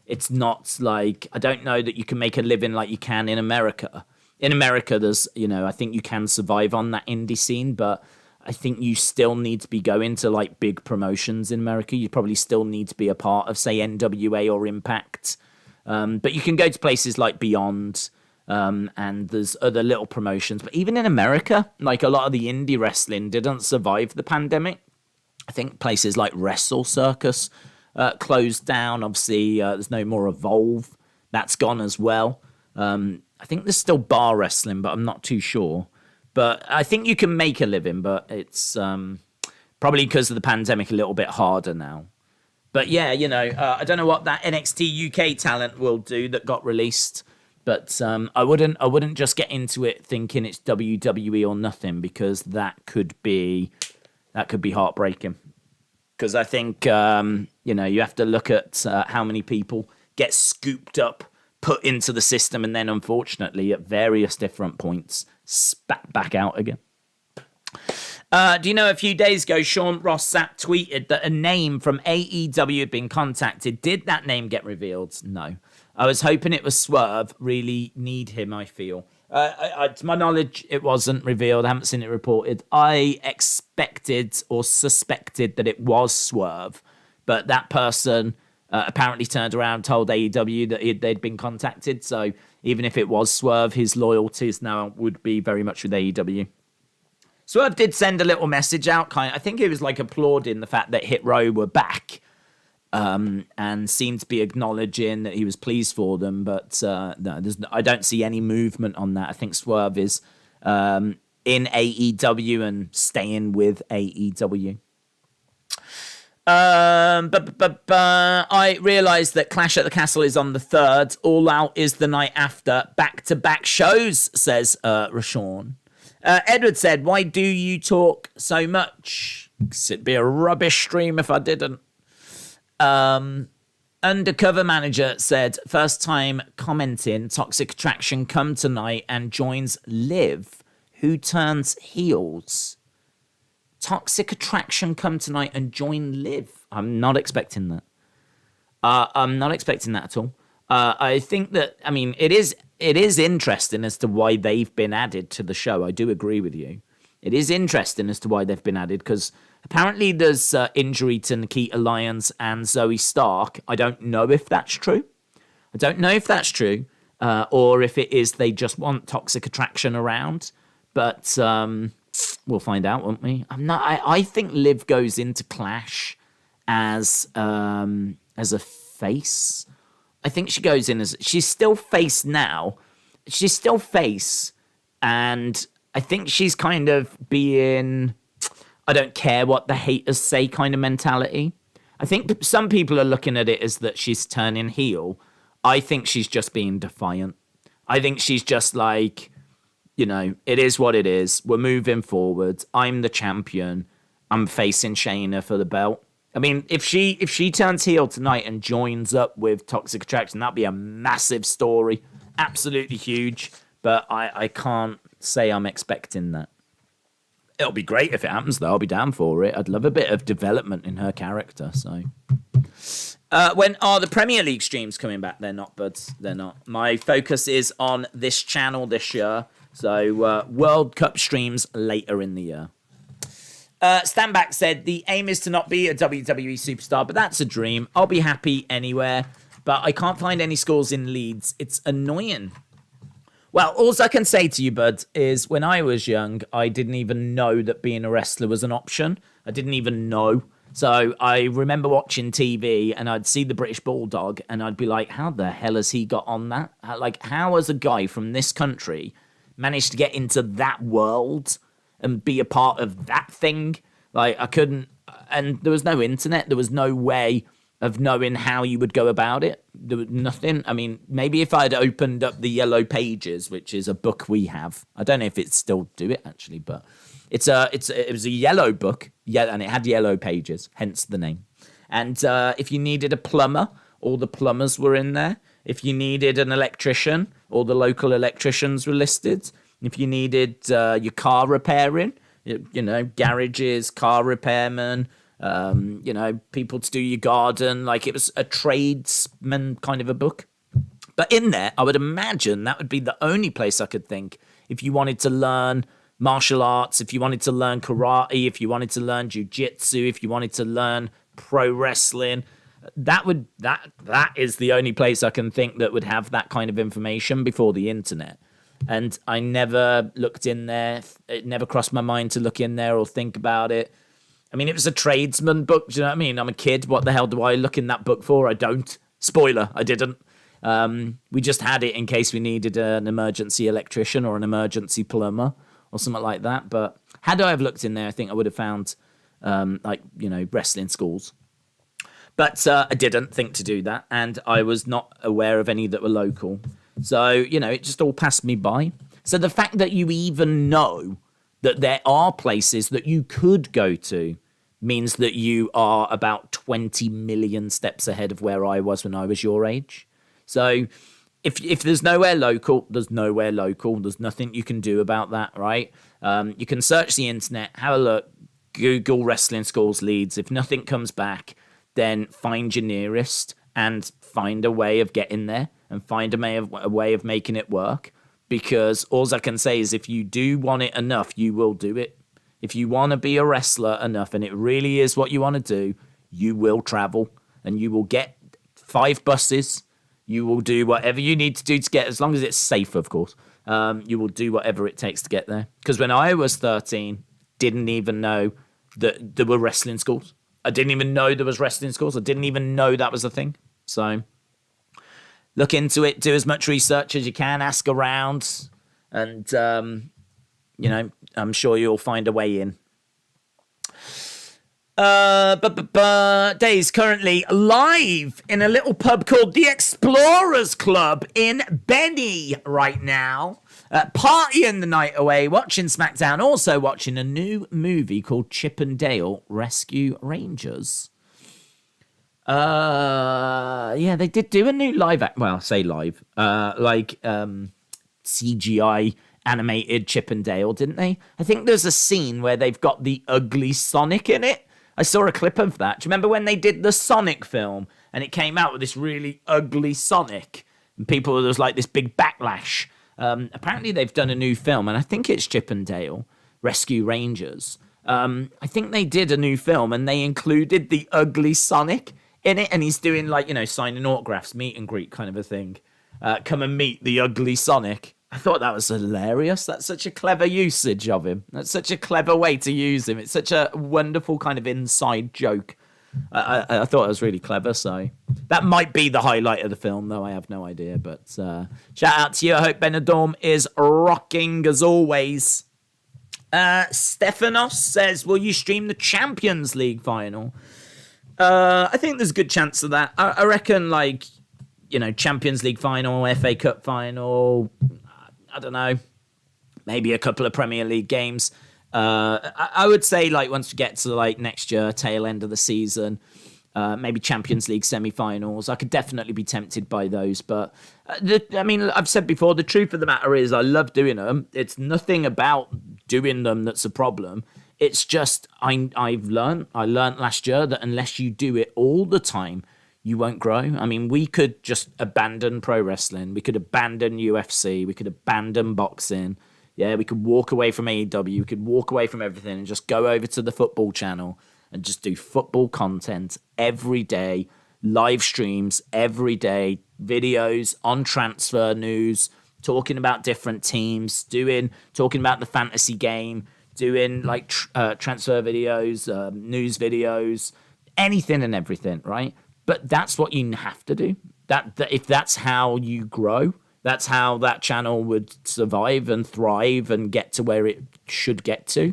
it's not like, I don't know that you can make a living like you can in America. In America, there's, I think you can survive on that indie scene, but I think you still need to be going to like big promotions in America. You probably still need to be a part of, say, NWA or Impact. But you can go to places like Beyond, and there's other little promotions. But even in America, like a lot of the indie wrestling didn't survive the pandemic. I think places like Wrestle Circus closed down. Obviously, there's no more Evolve. That's gone as well. I think there's still bar wrestling, but I'm not too sure. But I think you can make a living, but it's probably because of the pandemic a little bit harder now. But yeah, I don't know what that NXT UK talent will do that got released. But I wouldn't just get into it thinking it's WWE or nothing, because that could be heartbreaking. Because I think you have to look at how many people get scooped up, put into the system, and then unfortunately at various different points spat back out again. Do you know a few days ago, Sean Ross Sapp tweeted that a name from AEW had been contacted. Did that name get revealed? No. I was hoping it was Swerve. Really need him, I feel. To my knowledge, it wasn't revealed. I haven't seen it reported. I expected or suspected that it was Swerve, but that person apparently turned around and told AEW that they'd been contacted. So even if it was Swerve, his loyalties now would be very much with AEW. Swerve did send a little message out. I think he was like applauding the fact that Hit Row were back, and seemed to be acknowledging that he was pleased for them. But no, I don't see any movement on that. I think Swerve is in AEW and staying with AEW. I realised that Clash at the Castle is on the 3rd. All Out is the night after. Back-to-back shows, says Rashawn. Edward said, why do you talk so much? 'Cause it'd be a rubbish stream if I didn't. Undercover Manager said, first time commenting, Toxic Attraction come tonight and joins Liv, who turns heels. Toxic Attraction come tonight and join Liv. I'm not expecting that. I'm not expecting that at all. I think that, I mean, it is interesting as to why they've been added to the show. I do agree with you. It is interesting as to why they've been added, because apparently there's injury to Nikita Lyons and Zoe Stark. I don't know if that's true. Or if it is they just want Toxic Attraction around. But we'll find out, won't we? I think Liv goes into Clash as a face. I think she goes in as... She's still face now. She's still face. And I think she's kind of being... I don't care what the haters say kind of mentality. I think some people are looking at it as that she's turning heel. I think she's just being defiant. I think she's just like, it is what it is. We're moving forward. I'm the champion. I'm facing Shayna for the belt. I mean, if she turns heel tonight and joins up with Toxic Attraction, that'd be a massive story. Absolutely huge. But I can't say I'm expecting that. It'll be great if it happens, though. I'll be down for it. I'd love a bit of development in her character. So, when are the Premier League streams coming back? They're not, buds. They're not. My focus is on this channel this year. So, World Cup streams later in the year. Standback said, the aim is to not be a WWE superstar, but that's a dream. I'll be happy anywhere, but I can't find any schools in Leeds. It's annoying. Well, all I can say to you, bud, is when I was young, I didn't even know that being a wrestler was an option. I didn't even know. So I remember watching TV and I'd see the British Bulldog and I'd be like, how the hell has he got on that? Like, how has a guy from this country managed to get into that world and be a part of that thing? Like, I couldn't, and there was no internet. There was no way of knowing how you would go about it. There was nothing. I mean, maybe if I'd opened up the Yellow Pages, which is a book we have. I don't know if it still do it actually, but it was a yellow book, yeah, and it had yellow pages, hence the name. And if you needed a plumber, all the plumbers were in there. If you needed an electrician, all the local electricians were listed. If you needed your car repairing, garages, car repairmen, people to do your garden. Like, it was a tradesman kind of a book. But in there, I would imagine that would be the only place I could think if you wanted to learn martial arts, if you wanted to learn karate, if you wanted to learn jiu-jitsu, if you wanted to learn pro wrestling. That is the only place I can think that would have that kind of information before the internet. And I never looked in there. It never crossed my mind to look in there or think about it. I mean, it was a tradesman book. Do you know what I mean? I'm a kid. What the hell do I look in that book for? I don't. Spoiler, I didn't. We just had it in case we needed an emergency electrician or an emergency plumber or something like that. But had I have looked in there, I think I would have found, wrestling schools. But I didn't think to do that, and I was not aware of any that were local. So, it just all passed me by. So the fact that you even know that there are places that you could go to means that you are about 20 million steps ahead of where I was when I was your age. So if there's nowhere local, there's nowhere local. There's nothing you can do about that, right? You can search the internet, have a look, Google wrestling schools Leeds. If nothing comes back, then find your nearest and find a way of getting there and find a way of making it work. Because all I can say is if you do want it enough, you will do it. If you want to be a wrestler enough and it really is what you want to do, you will travel and you will get 5 buses. You will do whatever you need to do to get, as long as it's safe, of course. You will do whatever it takes to get there. Because when I was 13, didn't even know that there were wrestling schools. I didn't even know there was wrestling schools. I didn't even know that was a thing. So look into it. Do as much research as you can. Ask around. And, I'm sure you'll find a way in. Dave's currently live in a little pub called the Explorers Club in Benny right now. Partying the night away, watching Smackdown, also watching a new movie called Chip and Dale Rescue Rangers. They did do a new live act. Well, say live, CGI animated Chip and Dale, didn't they? I think there's a scene where they've got the ugly Sonic in it. I saw a clip of that. Do you remember when they did the Sonic film and it came out with this really ugly Sonic? And there was like this big backlash. Apparently they've done a new film, and I think it's Chip and Dale Rescue Rangers. I think they did a new film and they included the ugly Sonic in it, and he's doing signing autographs, meet and greet kind of a thing. Come and meet the ugly Sonic. I thought that was hilarious. That's such a clever usage of him. That's such a clever way to use him. It's such a wonderful kind of inside joke. I thought it was really clever. So that might be the highlight of the film, though I have no idea. But shout out to you. I hope Benidorm is rocking as always. Stephanos says, will you stream the Champions League final? I think there's a good chance of that. I reckon, Champions League final, FA Cup final, I don't know, maybe a couple of Premier League games. I would say, once we get to, next year, tail end of the season, maybe Champions League semi-finals, I could definitely be tempted by those. But, I've said before, the truth of the matter is I love doing them. It's nothing about doing them that's a problem. It's just I learned last year that unless you do it all the time, you won't grow. I mean, we could just abandon pro wrestling. We could abandon UFC. We could abandon boxing. Yeah, we could walk away from AEW. We could walk away from everything and just go over to the football channel and just do football content every day, live streams every day, videos on transfer news, talking about different teams, talking about the fantasy game, doing transfer videos, news videos, anything and everything, right? But that's what you have to do. That if that's how you grow, that's how that channel would survive and thrive and get to where it should get to.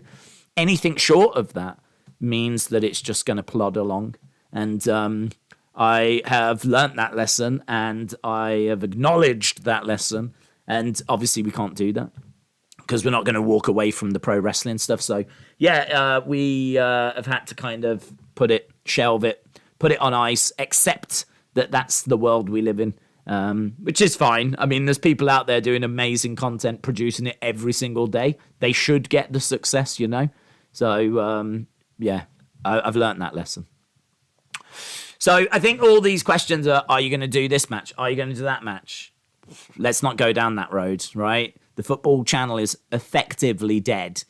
Anything short of that means that it's just going to plod along. And I have learnt that lesson, and I have acknowledged that lesson. And obviously we can't do that because we're not going to walk away from the pro wrestling stuff. So we have had to kind of shelve it, put it on ice, accept that that's the world we live in. which is fine. I mean, there's people out there doing amazing content, producing it every single day. They should get the success, you know? So, yeah, I've learned that lesson. So I think all these questions are you going to do this match? Are you going to do that match? Let's not go down that road, right? The football channel is effectively dead.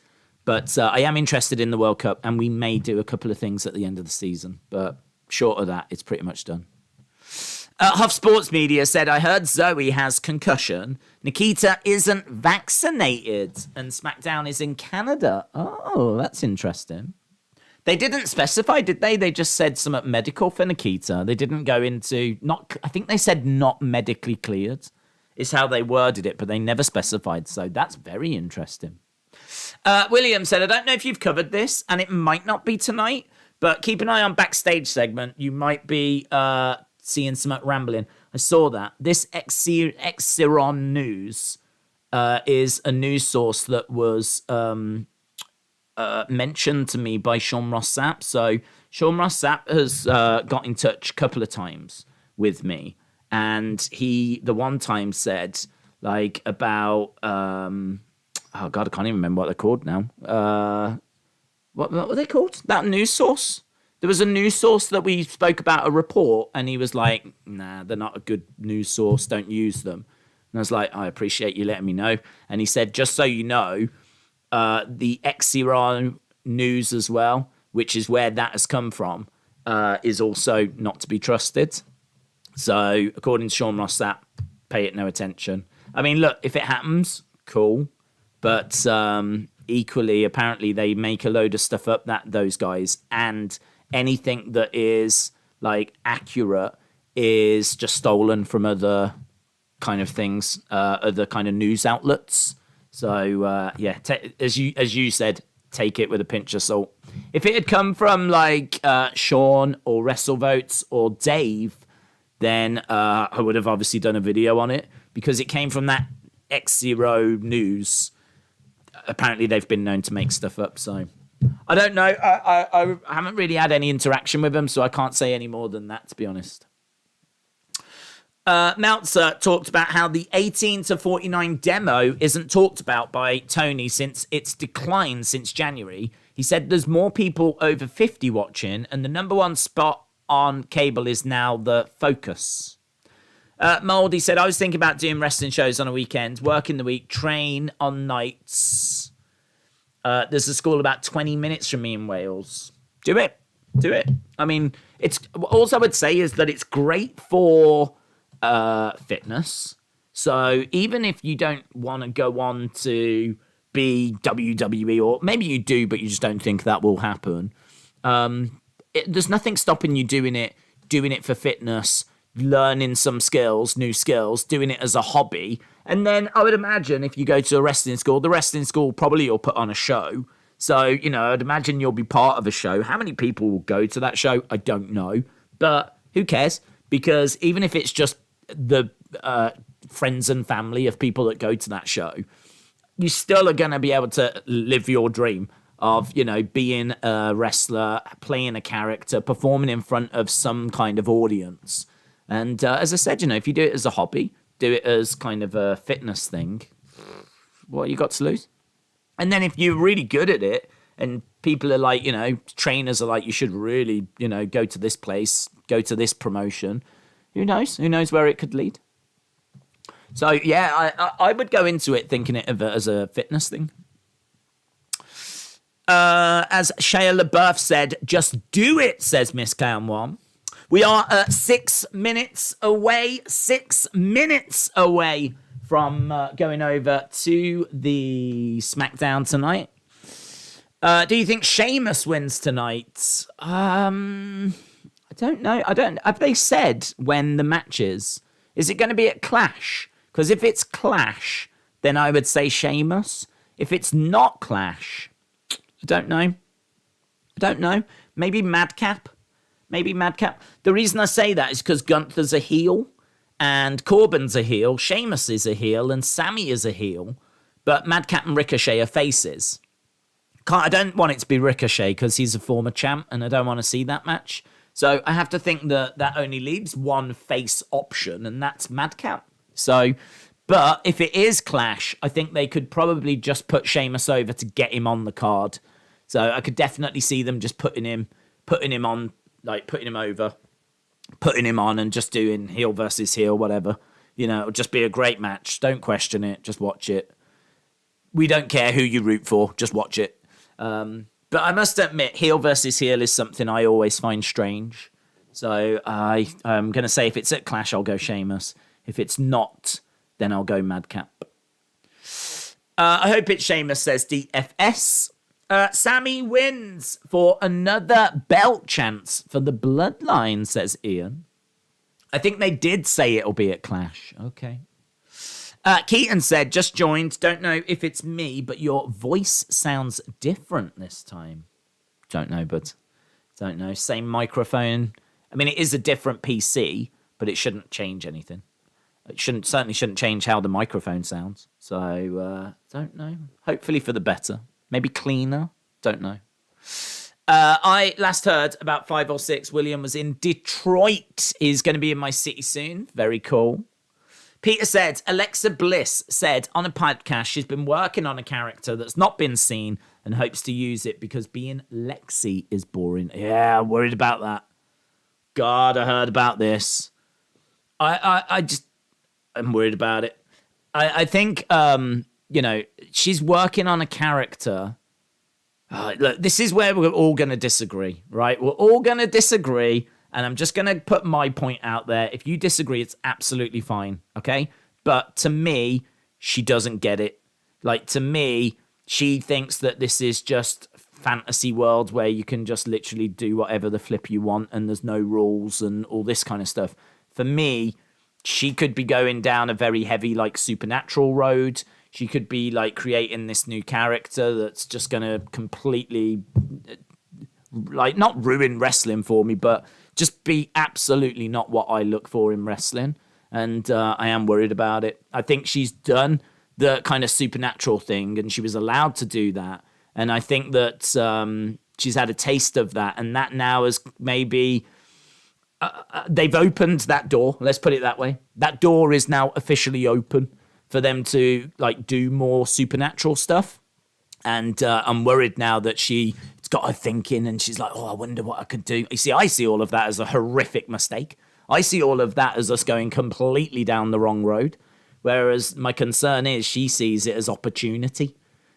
But I am interested in the World Cup, and we may do a couple of things at the end of the season. But short of that, it's pretty much done. Huff Sports Media said, I heard Zoe has concussion. Nikita isn't vaccinated, and SmackDown is in Canada. Oh, that's interesting. They didn't specify, did they? They just said something medical for Nikita. They didn't go into, I think they said not medically cleared is how they worded it, but they never specified. So that's very interesting. William said, I don't know if you've covered this, and it might not be tonight, but keep an eye on backstage segment. You might be seeing some rambling. I saw that. This Exiron News is a news source that was mentioned to me by Sean Ross Sapp. So Sean Ross Sapp has got in touch a couple of times with me, and he the one time said like about oh god, I can't even remember what they're called now. What were they called? That news source? There was a news source that we spoke about a report, and he was like, nah, they're not a good news source, don't use them. And I was like, I appreciate you letting me know. And he said, just so you know, the Exiron News as well, which is where that has come from, is also not to be trusted. So according to Sean Ross Sapp, pay it no attention. I mean, look, if it happens, cool. But equally, apparently they make a load of stuff up, those guys, and anything that is like accurate is just stolen from other kind of things, other kind of news outlets. So yeah, as you said, take it with a pinch of salt. If it had come from like Sean or WrestleVotes or Dave, then I would have obviously done a video on it, because it came from that X0 News. Apparently they've been known to make stuff up, so I don't know. I haven't really had any interaction with them, so I can't say any more than that, to be honest. Meltzer talked about how the 18 to 49 demo isn't talked about by Tony since it's declined since January. He said there's more people over 50 watching, and the number one spot on cable is now the Focus. Moldy said, I was thinking about doing wrestling shows on a weekend, work in the week, train on nights. There's a school about 20 minutes from me in Wales. Do it. I mean, all I would say is that it's great for fitness. So even if you don't want to go on to be WWE, or maybe you do, but you just don't think that will happen, there's nothing stopping you doing it for fitness, learning some skills, new skills, doing it as a hobby. And then I would imagine if you go to a wrestling school, the wrestling school probably will put on a show. So, you know, I'd imagine you'll be part of a show. How many people will go to that show? I don't know. But who cares? Because even if it's just the friends and family of people that go to that show, you still are going to be able to live your dream of, you know, being a wrestler, playing a character, performing in front of some kind of audience. And as I said, you know, if you do it as a hobby, do it as kind of a fitness thing, what you got to lose? And then if you're really good at it and people are like, you know, trainers are like, you should really, you know, go to this place, go to this promotion. Who knows? Who knows where it could lead? So, yeah, I would go into it thinking of it as a fitness thing. As Shia LaBeouf said, just do it, says Miss Clown1. We are 6 minutes away from going over to the Smackdown tonight. Do you think Sheamus wins tonight? I don't know. Have they said when the match is? Is it going to be at Clash? Because if it's Clash, then I would say Sheamus. If it's not Clash, I don't know. Maybe Madcap. The reason I say that is because Gunther's a heel, and Corbin's a heel, Sheamus is a heel, and Sammy is a heel, but Madcap and Ricochet are faces. I don't want it to be Ricochet because he's a former champ, and I don't want to see that match. So I have to think that that only leaves one face option, and that's Madcap. So, but if it is Clash, I think they could probably just put Sheamus over to get him on the card. So I could definitely see them just putting him on, like putting him over, putting him on, and just doing heel versus heel, whatever. You know, it'll just be a great match. Don't question it. Just watch it. We don't care who you root for. Just watch it. But I must admit, heel versus heel is something I always find strange. So I'm going to say if it's at Clash, I'll go Sheamus. If it's not, then I'll go Madcap. I hope it's Sheamus, says DFS. Sammy wins for another belt chance for the Bloodline, says Ian. I think they did say it'll be at Clash. Okay. Keaton said, just joined. Don't know if it's me, but your voice sounds different this time. Don't know, but don't know. Same microphone. I mean, it is a different PC, but it shouldn't change anything. It certainly shouldn't change how the microphone sounds. So, don't know. Hopefully for the better. Maybe cleaner. Don't know. I last heard about 5 or 6. William was in Detroit. He's going to be in my city soon. Very cool. Peter said, Alexa Bliss said on a podcast she's been working on a character that's not been seen and hopes to use it because being Lexi is boring. Yeah, I'm worried about that. God, I heard about this. I'm worried about it. I think, she's working on a character. Look, this is where we're all going to disagree, right? We're all going to disagree. And I'm just going to put my point out there. If you disagree, it's absolutely fine, okay? But to me, she doesn't get it. Like, to me, she thinks that this is just fantasy world where you can just literally do whatever the flip you want and there's no rules and all this kind of stuff. For me, she could be going down a very heavy, like, supernatural road. She could be, like, creating this new character that's just going to completely, like, not ruin wrestling for me, but just be absolutely not what I look for in wrestling. And I am worried about it. I think she's done the kind of supernatural thing and she was allowed to do that. And I think that she's had a taste of that. And that now is maybe they've opened that door. Let's put it that way. That door is now officially open for them to like do more supernatural stuff. And I'm worried now that she's got her thinking and she's like, oh, I wonder what I could do. You see, I see all of that as a horrific mistake. I see all of that as us going completely down the wrong road. Whereas my concern is she sees it as opportunity.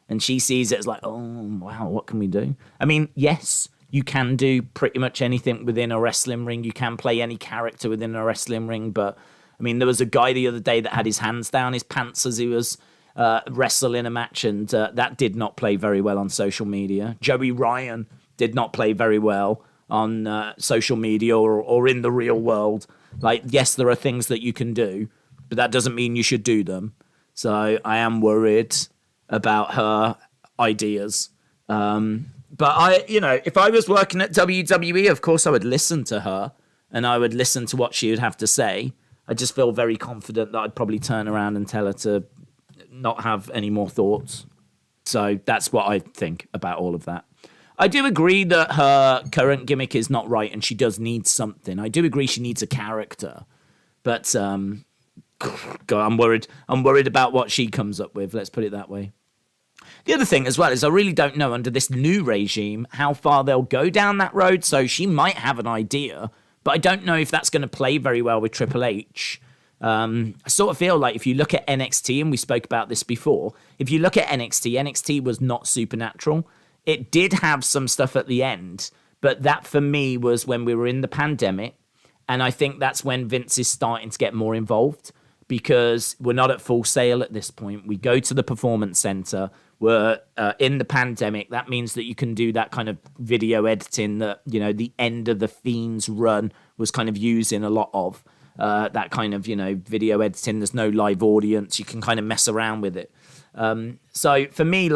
And she sees it as like, oh, wow, what can we do? I mean, yes, you can do pretty much anything within a wrestling ring. You can play any character within a wrestling ring. But, I mean, there was a guy the other day that had his hands down his pants as he was wrestle in a match, and that did not play very well on social media. Joey Ryan did not play very well on social media or in the real world. Like, yes, there are things that you can do, but that doesn't mean you should do them. So I am worried about her ideas. But if I was working at WWE, of course I would listen to her and I would listen to what she would have to say. I just feel very confident that I'd probably turn around and tell her to not have any more thoughts. So that's what I think about all of that. I do agree that her current gimmick is not right and she does need something. I do agree she needs a character. But God, I'm worried about what she comes up with. Let's put it that way. The other thing as well is I really don't know under this new regime how far they'll go down that road. So she might have an idea, but I don't know if that's going to play very well with Triple H. I sort of feel like if you look at NXT, and we spoke about this before, if you look at NXT was not supernatural. It did have some stuff at the end, but that for me was when we were in the pandemic. And I think that's when Vince is starting to get more involved because we're not at Full Sail at this point. We go to the Performance Center. We're in the pandemic. That means that you can do that kind of video editing that, the end of the Fiend's run was kind of using a lot of. That kind of, video editing. There's no live audience. You can kind of mess around with it. So for me,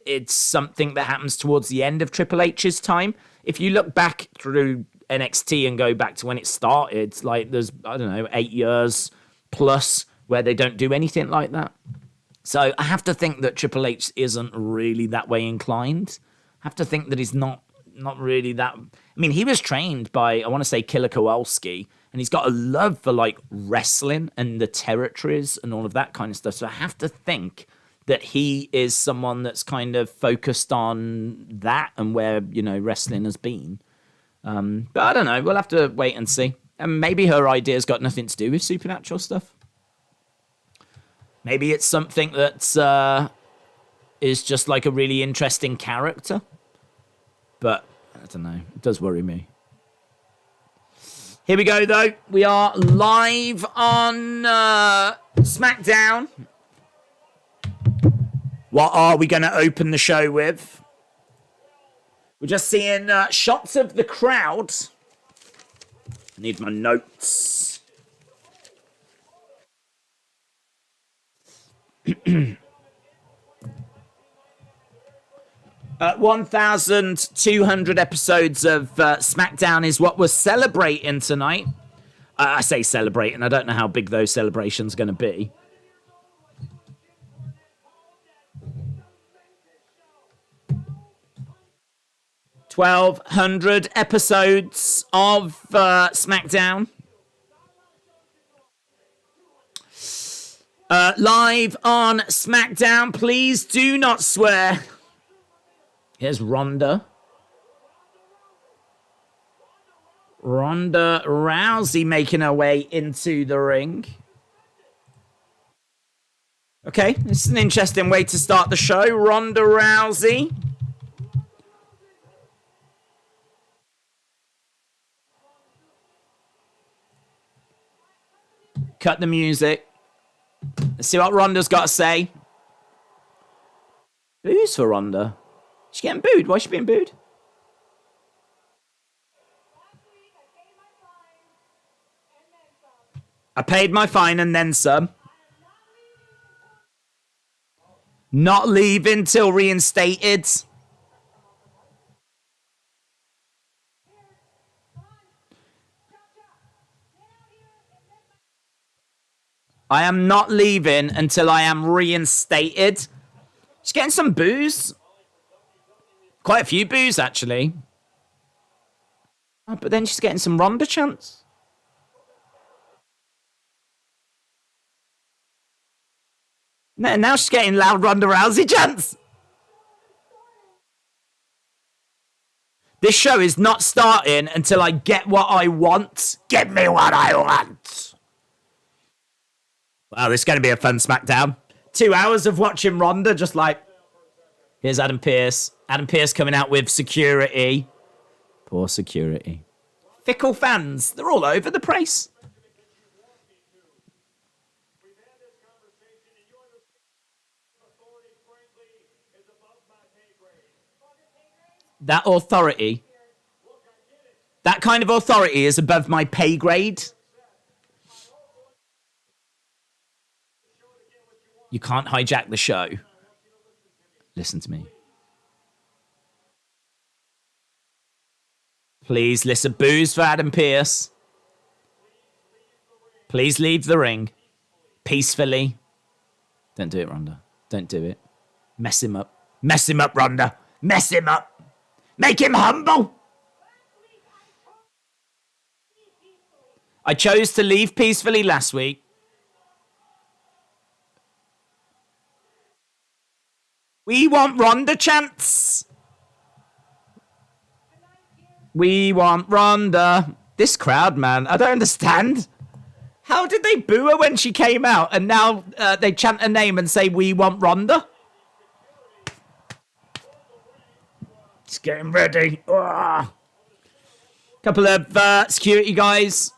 it's something that happens towards the end of Triple H's time. If you look back through NXT and go back to when it started, there's, 8 years plus where they don't do anything like that. So I have to think that Triple H isn't really that way inclined. I have to think that he's not really that. I mean, he was trained by, I want to say, Killer Kowalski, and he's got a love for like wrestling and the territories and all of that kind of stuff. So I have to think that he is someone that's kind of focused on that and where, you know, wrestling has been. But I don't know. We'll have to wait and see. And maybe her idea's got nothing to do with supernatural stuff. Maybe it's something that is just like a really interesting character. But I don't know. It does worry me. Here we go, though. We are live on SmackDown. What are we going to open the show with? We're just seeing shots of the crowd. I need my notes. 1,200 episodes of SmackDown is what we're celebrating tonight. I say celebrating. I don't know how big those celebrations are going to be. $1,200 episodes of SmackDown. Live on SmackDown. Please do not swear. Here's Ronda. Ronda Rousey making her way into the ring. Okay, this is an interesting way to start the show. Ronda Rousey. Cut the music. Let's see what Ronda's got to say. Boos for Ronda. She's getting booed. Why is she being booed? I paid my fine and then some. Not leaving till reinstated. I am not leaving until I am reinstated. She's getting some boos. Quite a few boos, actually. Oh, but then she's getting some Ronda chants. Now she's getting loud Ronda Rousey chants. This show is not starting until I get what I want. Give me what I want. Wow, this is going to be a fun SmackDown. 2 hours of watching Ronda, just like... Here's Adam Pearce. Adam Pearce coming out with security. Poor security. Fickle fans. They're all over the place. That authority. That kind of authority is above my pay grade. You can't hijack the show. Listen to me. Please listen. Boos for Adam Pearce. Please leave the ring. Peacefully. Don't do it, Ronda. Don't do it. Mess him up. Mess him up, Ronda. Mess him up. Make him humble. I chose to leave peacefully last week. We want Ronda chants. We want Ronda. This crowd, man, I don't understand. How did they boo her when she came out and now they chant her name and say, we want Ronda? It's getting ready. Ugh. Couple of security guys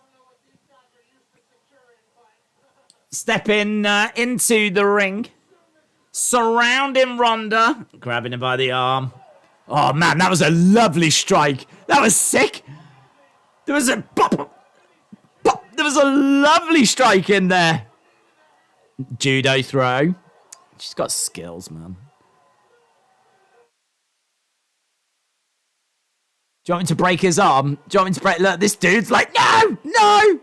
stepping into the ring. Surrounding Ronda. Grabbing her by the arm. Oh, man, that was a lovely strike. That was sick. There was a pop. There was a lovely strike in there. Judo throw. She's got skills, man. Do you want me to break his arm? Do you want me to break... Look, this dude's like, no, no.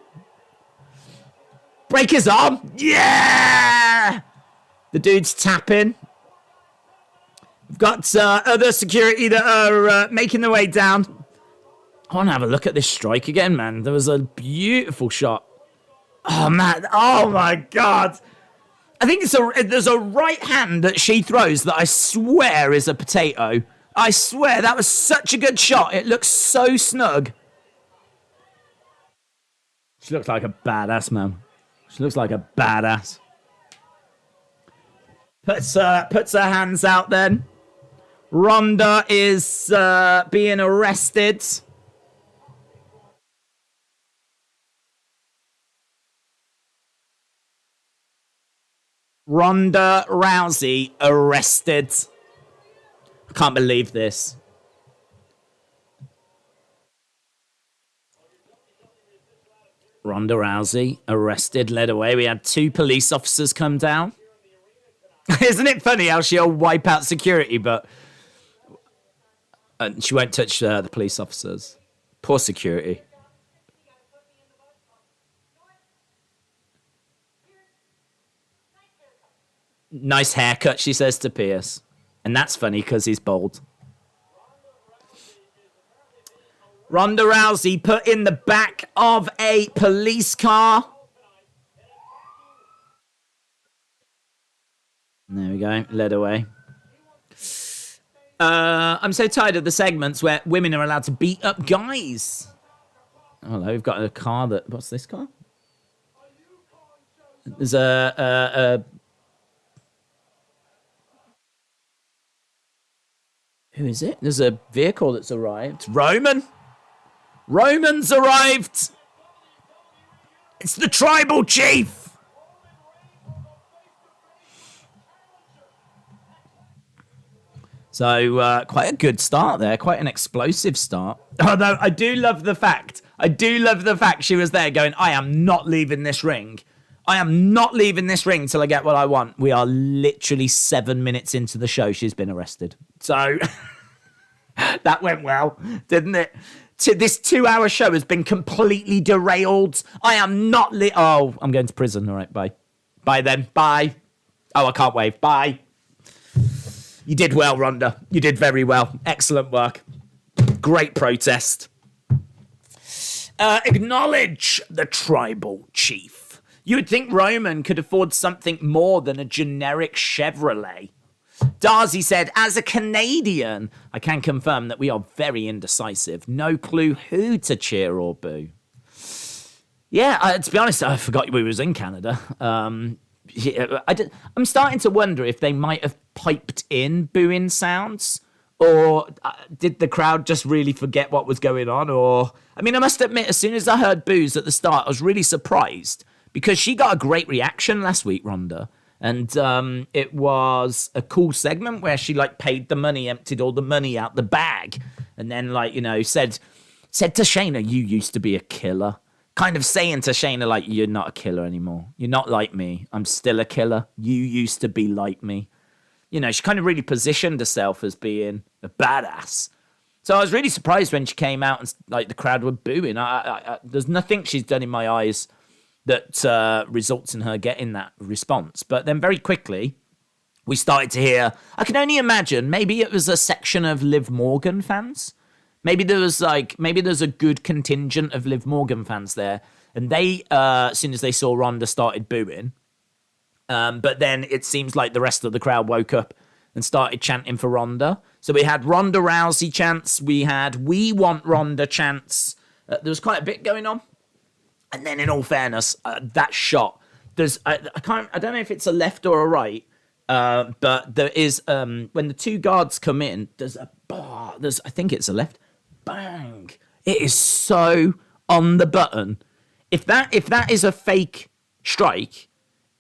Break his arm. Yeah. The dude's tapping. We've got other security that are making their way down. I want to have a look at this strike again, man. There was a beautiful shot. Oh, man. Oh, my God. I think there's a right hand that she throws that I swear is a potato. I swear that was such a good shot. It looks so snug. She looks like a badass, man. She looks like a badass. Puts her hands out then. Ronda is being arrested. Ronda Rousey arrested. I can't believe this. Ronda Rousey arrested, led away. We had 2 police officers come down. Isn't it funny how she'll wipe out security, but she won't touch the police officers. Poor security. Nice haircut, she says to Pierce. And that's funny because he's bald. Ronda Rousey put in the back of a police car. There we go, led away. I'm so tired of the segments where women are allowed to beat up guys. Oh, no, we've got a car that... What's this car? There's a who is it? There's a vehicle that's arrived. Roman! Roman's arrived! It's the tribal chief! So, quite a good start there. Quite an explosive start. Although, I do love the fact she was there going, I am not leaving this ring. I am not leaving this ring till I get what I want. We are literally 7 minutes into the show. She's been arrested. So, that went well, didn't it? This 2-hour show has been completely derailed. I am not Oh, I'm going to prison. All right, bye. Bye then. Bye. Oh, I can't wave. Bye. You did well, Ronda. You did very well. Excellent work. Great protest. Acknowledge the tribal chief. You would think Roman could afford something more than a generic Chevrolet. Darcy said, as a Canadian, I can confirm that we are very indecisive. No clue who to cheer or boo. Yeah, to be honest, I forgot we was in Canada. I'm starting to wonder if they might have piped in booing sounds, or did the crowd just really forget what was going on? Or, I mean, I must admit, as soon as I heard boos at the start, I was really surprised because she got a great reaction last week, Ronda. And it was a cool segment where she paid the money, emptied all the money out the bag, and then said to Shayna, "You used to be a killer." Kind of saying to Shayna, you're not a killer anymore. You're not like me. I'm still a killer. You used to be like me. She kind of really positioned herself as being a badass. So I was really surprised when she came out and the crowd were booing. There's nothing she's done in my eyes that results in her getting that response. But then very quickly, we started to hear, I can only imagine, maybe it was a section of Liv Morgan fans. Maybe there's a good contingent of Liv Morgan fans there. And they, as soon as they saw Ronda, started booing. But then it seems like the rest of the crowd woke up and started chanting for Ronda. So we had Ronda Rousey chants. We had We Want Ronda chants. There was quite a bit going on. And then, in all fairness, that shot, I don't know if it's a left or a right, but there is when the 2 guards come in, I think it's a left, bang! It is so on the button. If that is a fake strike,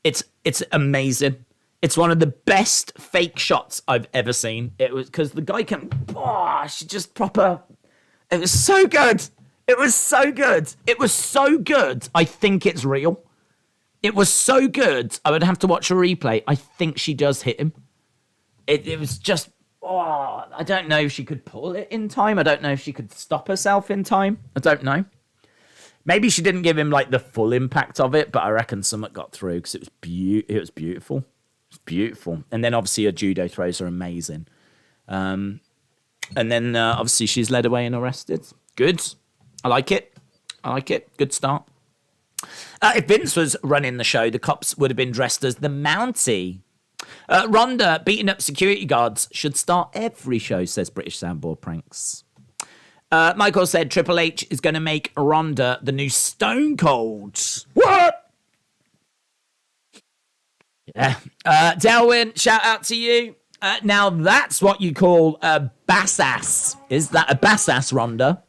it's amazing. It's one of the best fake shots I've ever seen. It was because the guy she just proper. It was so good. It was so good. It was so good. I think it's real. It was so good. I would have to watch a replay. I think she does hit him. It was just, I don't know if she could pull it in time. I don't know if she could stop herself in time. I don't know. Maybe she didn't give him the full impact of it, but I reckon something got through because it was beautiful. It was beautiful. And then obviously her judo throws are amazing. And then obviously she's led away and arrested. Good. I like it. I like it. Good start. If Vince was running the show, the cops would have been dressed as the Mountie. Ronda beating up security guards should start every show, says British Soundboard Pranks. Michael said Triple H is going to make Ronda the new Stone Cold. What? Yeah. Delwyn, shout out to you. Now that's what you call a bass ass. Is that a bass ass, Ronda?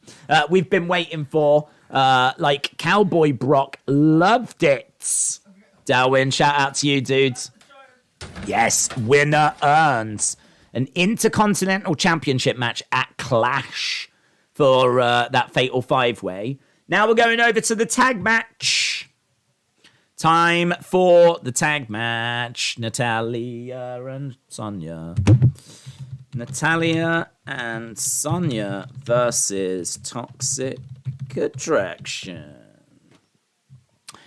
We've been waiting for. Like Cowboy Brock loved it. Delwyn, shout out to you, dudes. Yes, winner earns an Intercontinental Championship match at Clash for that Fatal 5-Way. Now we're going over to the tag match. Time for the tag match. Natalya and Sonya. Natalya and Sonya versus Toxic Attraction.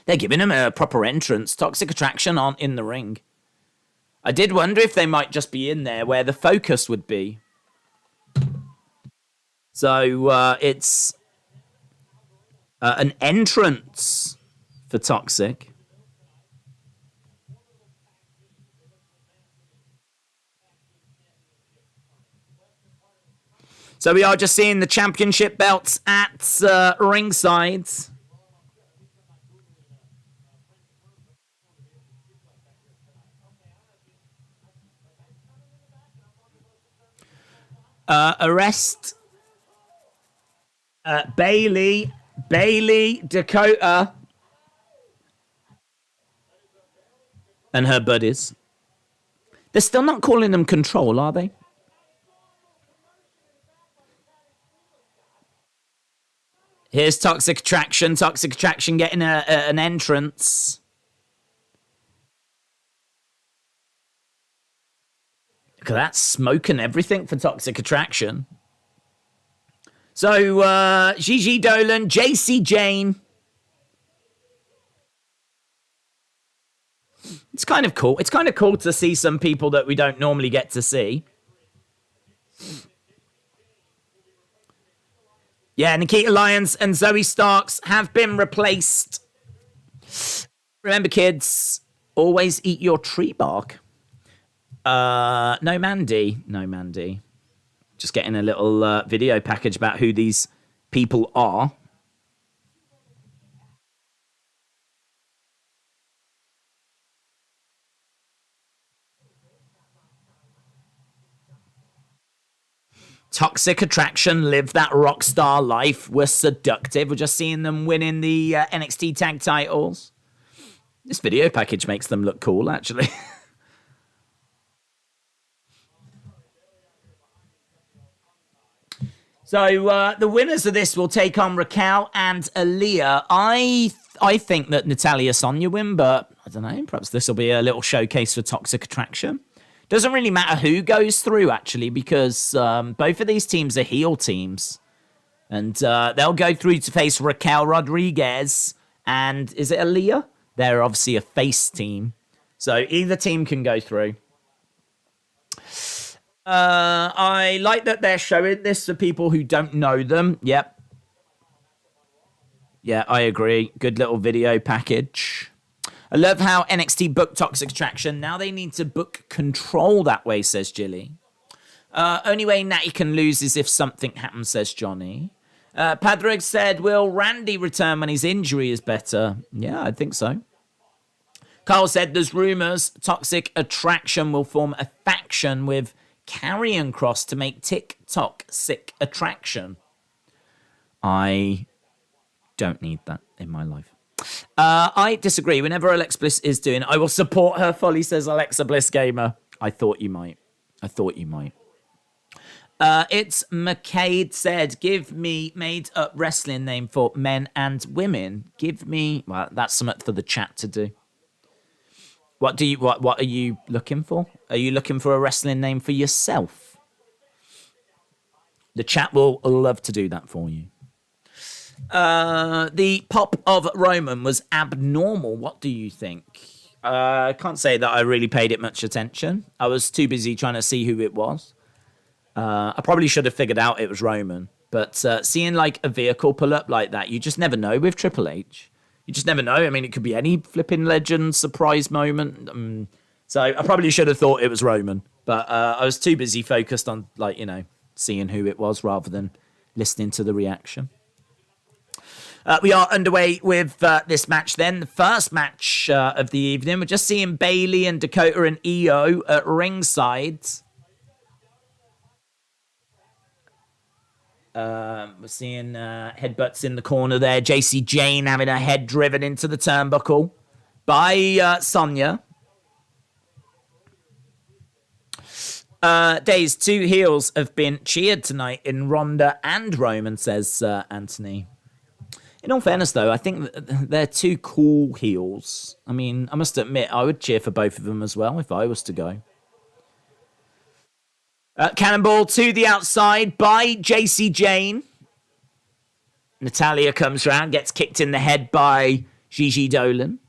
They're giving him a proper entrance. Toxic Attraction aren't in the ring. I did wonder if they might just be in there where the focus would be. So it's an entrance for Toxic. So we are just seeing the championship belts at ringside. Arrest Bailey, Dakota, and her buddies. They're still not calling them Control, are they? Here's Toxic Attraction. Toxic Attraction getting an entrance. Look at that smoke and everything for Toxic Attraction. So, Gigi Dolan, JC Jane. It's kind of cool. It's kind of cool to see some people that we don't normally get to see. Yeah, Nikita Lyons and Zoe Starks have been replaced. Remember, kids, always eat your tree bark. No Mandy. No Mandy. Just getting a little video package about who these people are. Toxic Attraction, live that rock star life. We're seductive. We're just seeing them winning the NXT tag titles. This video package makes them look cool, actually. So the winners of this will take on Raquel and Aaliyah. I think that Natalya Sonya win, but I don't know. Perhaps this will be a little showcase for Toxic Attraction. Doesn't really matter who goes through, actually, because both of these teams are heel teams. And they'll go through to face Raquel Rodriguez. And is it Aaliyah? They're obviously a face team. So either team can go through. I like that they're showing this for people who don't know them. Yep. Yeah, I agree. Good little video package. I love how NXT booked Toxic Attraction. Now they need to book Control that way, says Jilly. Only way Natty can lose is if something happens, says Johnny. Padraig said, will Randy return when his injury is better? Yeah, I think so. Carl said, there's rumours Toxic Attraction will form a faction with Karrion Kross to make TikTok Sick Attraction. I don't need that in my life. I disagree. Whenever Alexa Bliss is doing, I will support her folly, says Alexa Bliss Gamer. I thought you might. It's McCade said, give me made up wrestling name for men and women. Give me, well, that's something for the chat to do. What are you looking for? Are you looking for a wrestling name for yourself? The chat will love to do that for you. The pop of Roman was abnormal. What do you think? I can't say that I really paid it much attention. I was too busy trying to see who it was. I probably should have figured out it was Roman, But seeing like a vehicle pull up like that, you just never know with Triple H. You just never know. I mean, it could be any flipping legend surprise moment. So I probably should have thought it was Roman, but I was too busy focused on like, seeing who it was rather than listening to the reaction. We are underway with this match then. The first match of the evening. We're just seeing Bayley and Dakota and Io at ringside. We're seeing headbutts in the corner there. JC Jane having her head driven into the turnbuckle by Sonya. Days, 2 heels have been cheered tonight in Ronda and Roman, says Anthony. In all fairness, though, I think they're 2 cool heels. I mean, I must admit, I would cheer for both of them as well if I was to go. Cannonball to the outside by JC Jane. Natalya comes around, gets kicked in the head by Gigi Dolan.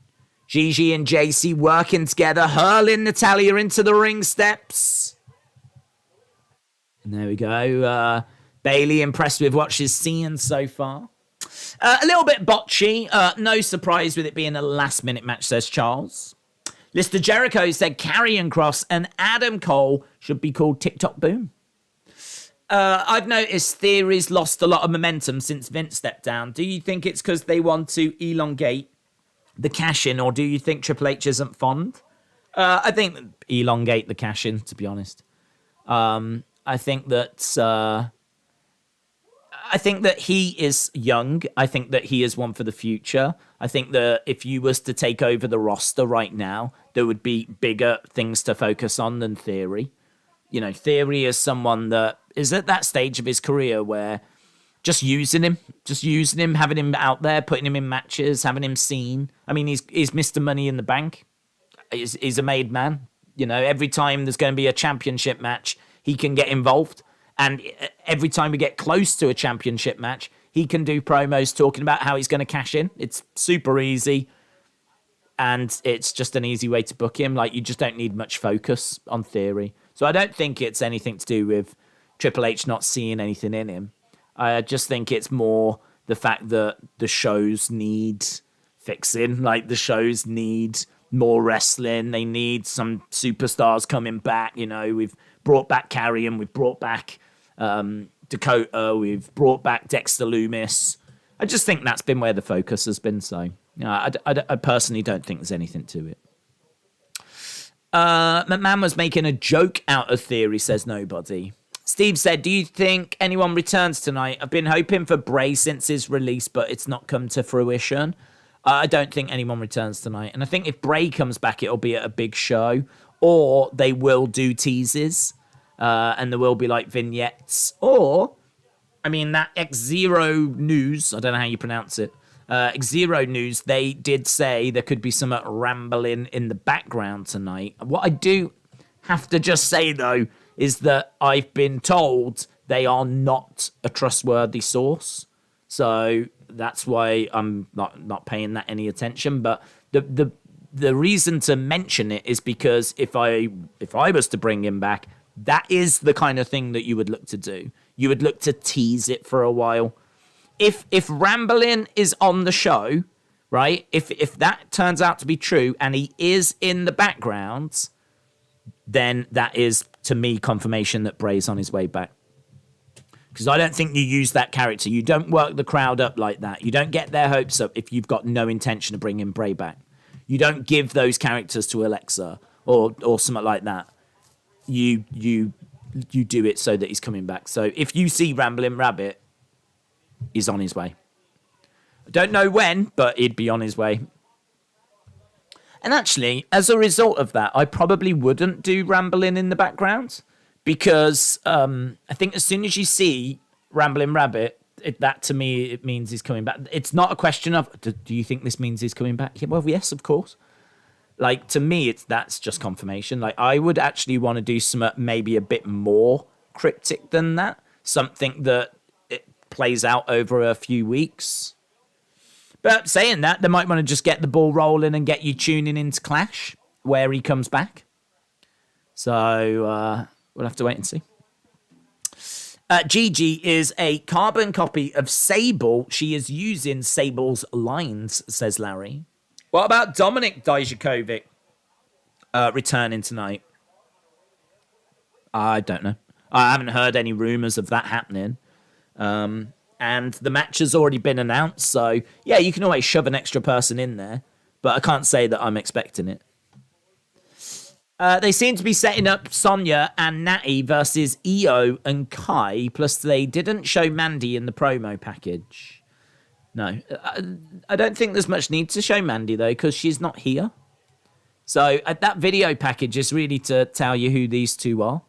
Gigi and JC working together, hurling Natalya into the ring steps. And there we go. Bayley impressed with what she's seen so far. A little bit botchy. No surprise with it being a last-minute match, says Charles. Lister Jericho said Karrion Kross and Adam Cole should be called TikTok Boom. I've noticed Theory's lost a lot of momentum since Vince stepped down. Do you think it's because they want to elongate the cash-in, or do you think Triple H isn't fond? I think elongate the cash-in, to be honest. I think that he is young. I think that he is one for the future. I think that if you was to take over the roster right now, there would be bigger things to focus on than Theory. Theory is someone that is at that stage of his career where just using him, having him out there, putting him in matches, having him seen. I mean, he's Mr. Money in the Bank. He's a made man. Every time there's going to be a championship match, he can get involved. And every time we get close to a championship match, he can do promos talking about how he's going to cash in. It's super easy. And it's just an easy way to book him. Like, you just don't need much focus on Theory. So I don't think it's anything to do with Triple H not seeing anything in him. I just think it's more the fact that the shows need fixing. Like, the shows need more wrestling. They need some superstars coming back. We've brought back Karrion. We've brought back Dakota. We've brought back Dexter Lumis. I just think that's been where the focus has been. So I personally don't think there's anything to it. McMahon was making a joke out of Theory, says nobody. Steve said, do you think anyone returns tonight? I've been hoping for Bray since his release, but it's not come to fruition. I don't think anyone returns tonight. And I think if Bray comes back, it'll be at a big show, or they will do teases. And there will be like vignettes, or, I mean, that X0 News, I don't know how you pronounce it, X0 News, they did say there could be some rambling in the background tonight. What I do have to just say, though, is that I've been told they are not a trustworthy source. So that's why I'm not paying that any attention. But the reason to mention it is because if I was to bring him back, that is the kind of thing that you would look to do. You would look to tease it for a while. If Ramblin' is on the show, right? If that turns out to be true and he is in the background, then that is, to me, confirmation that Bray's on his way back. Because I don't think you use that character. You don't work the crowd up like that. You don't get their hopes up if you've got no intention of bringing Bray back. You don't give those characters to Alexa or something like that. You do it so that he's coming back. So if you see Ramblin' Rabbit, he's on his way. I don't know when, but he'd be on his way. And actually, as a result of that, I probably wouldn't do Ramblin' in the background, because I think as soon as you see Ramblin' Rabbit, that to me, it means he's coming back. It's not a question of, do you think this means he's coming back? Yeah, well, yes, of course. Like, to me, that's just confirmation. Like, I would actually want to do some maybe a bit more cryptic than that. Something that it plays out over a few weeks. But saying that, they might want to just get the ball rolling and get you tuning into Clash, where he comes back. So, we'll have to wait and see. Gigi is a carbon copy of Sable. She is using Sable's lines, says Larry. What about Dominic Dijakovic returning tonight? I don't know. I haven't heard any rumors of that happening. And the match has already been announced, so yeah, you can always shove an extra person in there, but I can't say that I'm expecting it. They seem to be setting up Sonya and Natty versus Io and Kai, plus they didn't show Mandy in the promo package. No, I don't think there's much need to show Mandy, though, because she's not here. So that video package is really to tell you who these two are.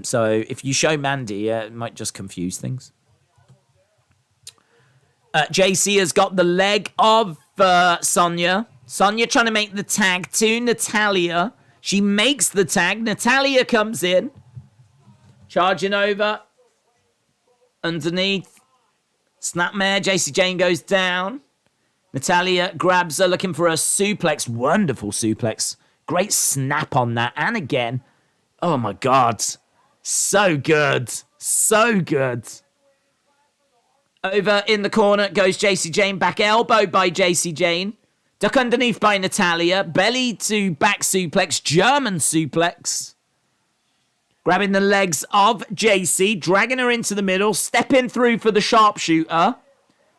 So if you show Mandy, it might just confuse things. JC has got the leg of Sonya. Sonya trying to make the tag to Natalya. She makes the tag. Natalya comes in. Charging over. Underneath. Snapmare. JC Jane goes down. Natalya grabs her, looking for a suplex. Wonderful suplex. Great snap on that. And again. Oh my God. So good. So good. Over in the corner goes JC Jane. Back elbow by JC Jane. Duck underneath by Natalya. Belly to back suplex. German suplex. Grabbing the legs of JC. Dragging her into the middle. Stepping through for the sharpshooter.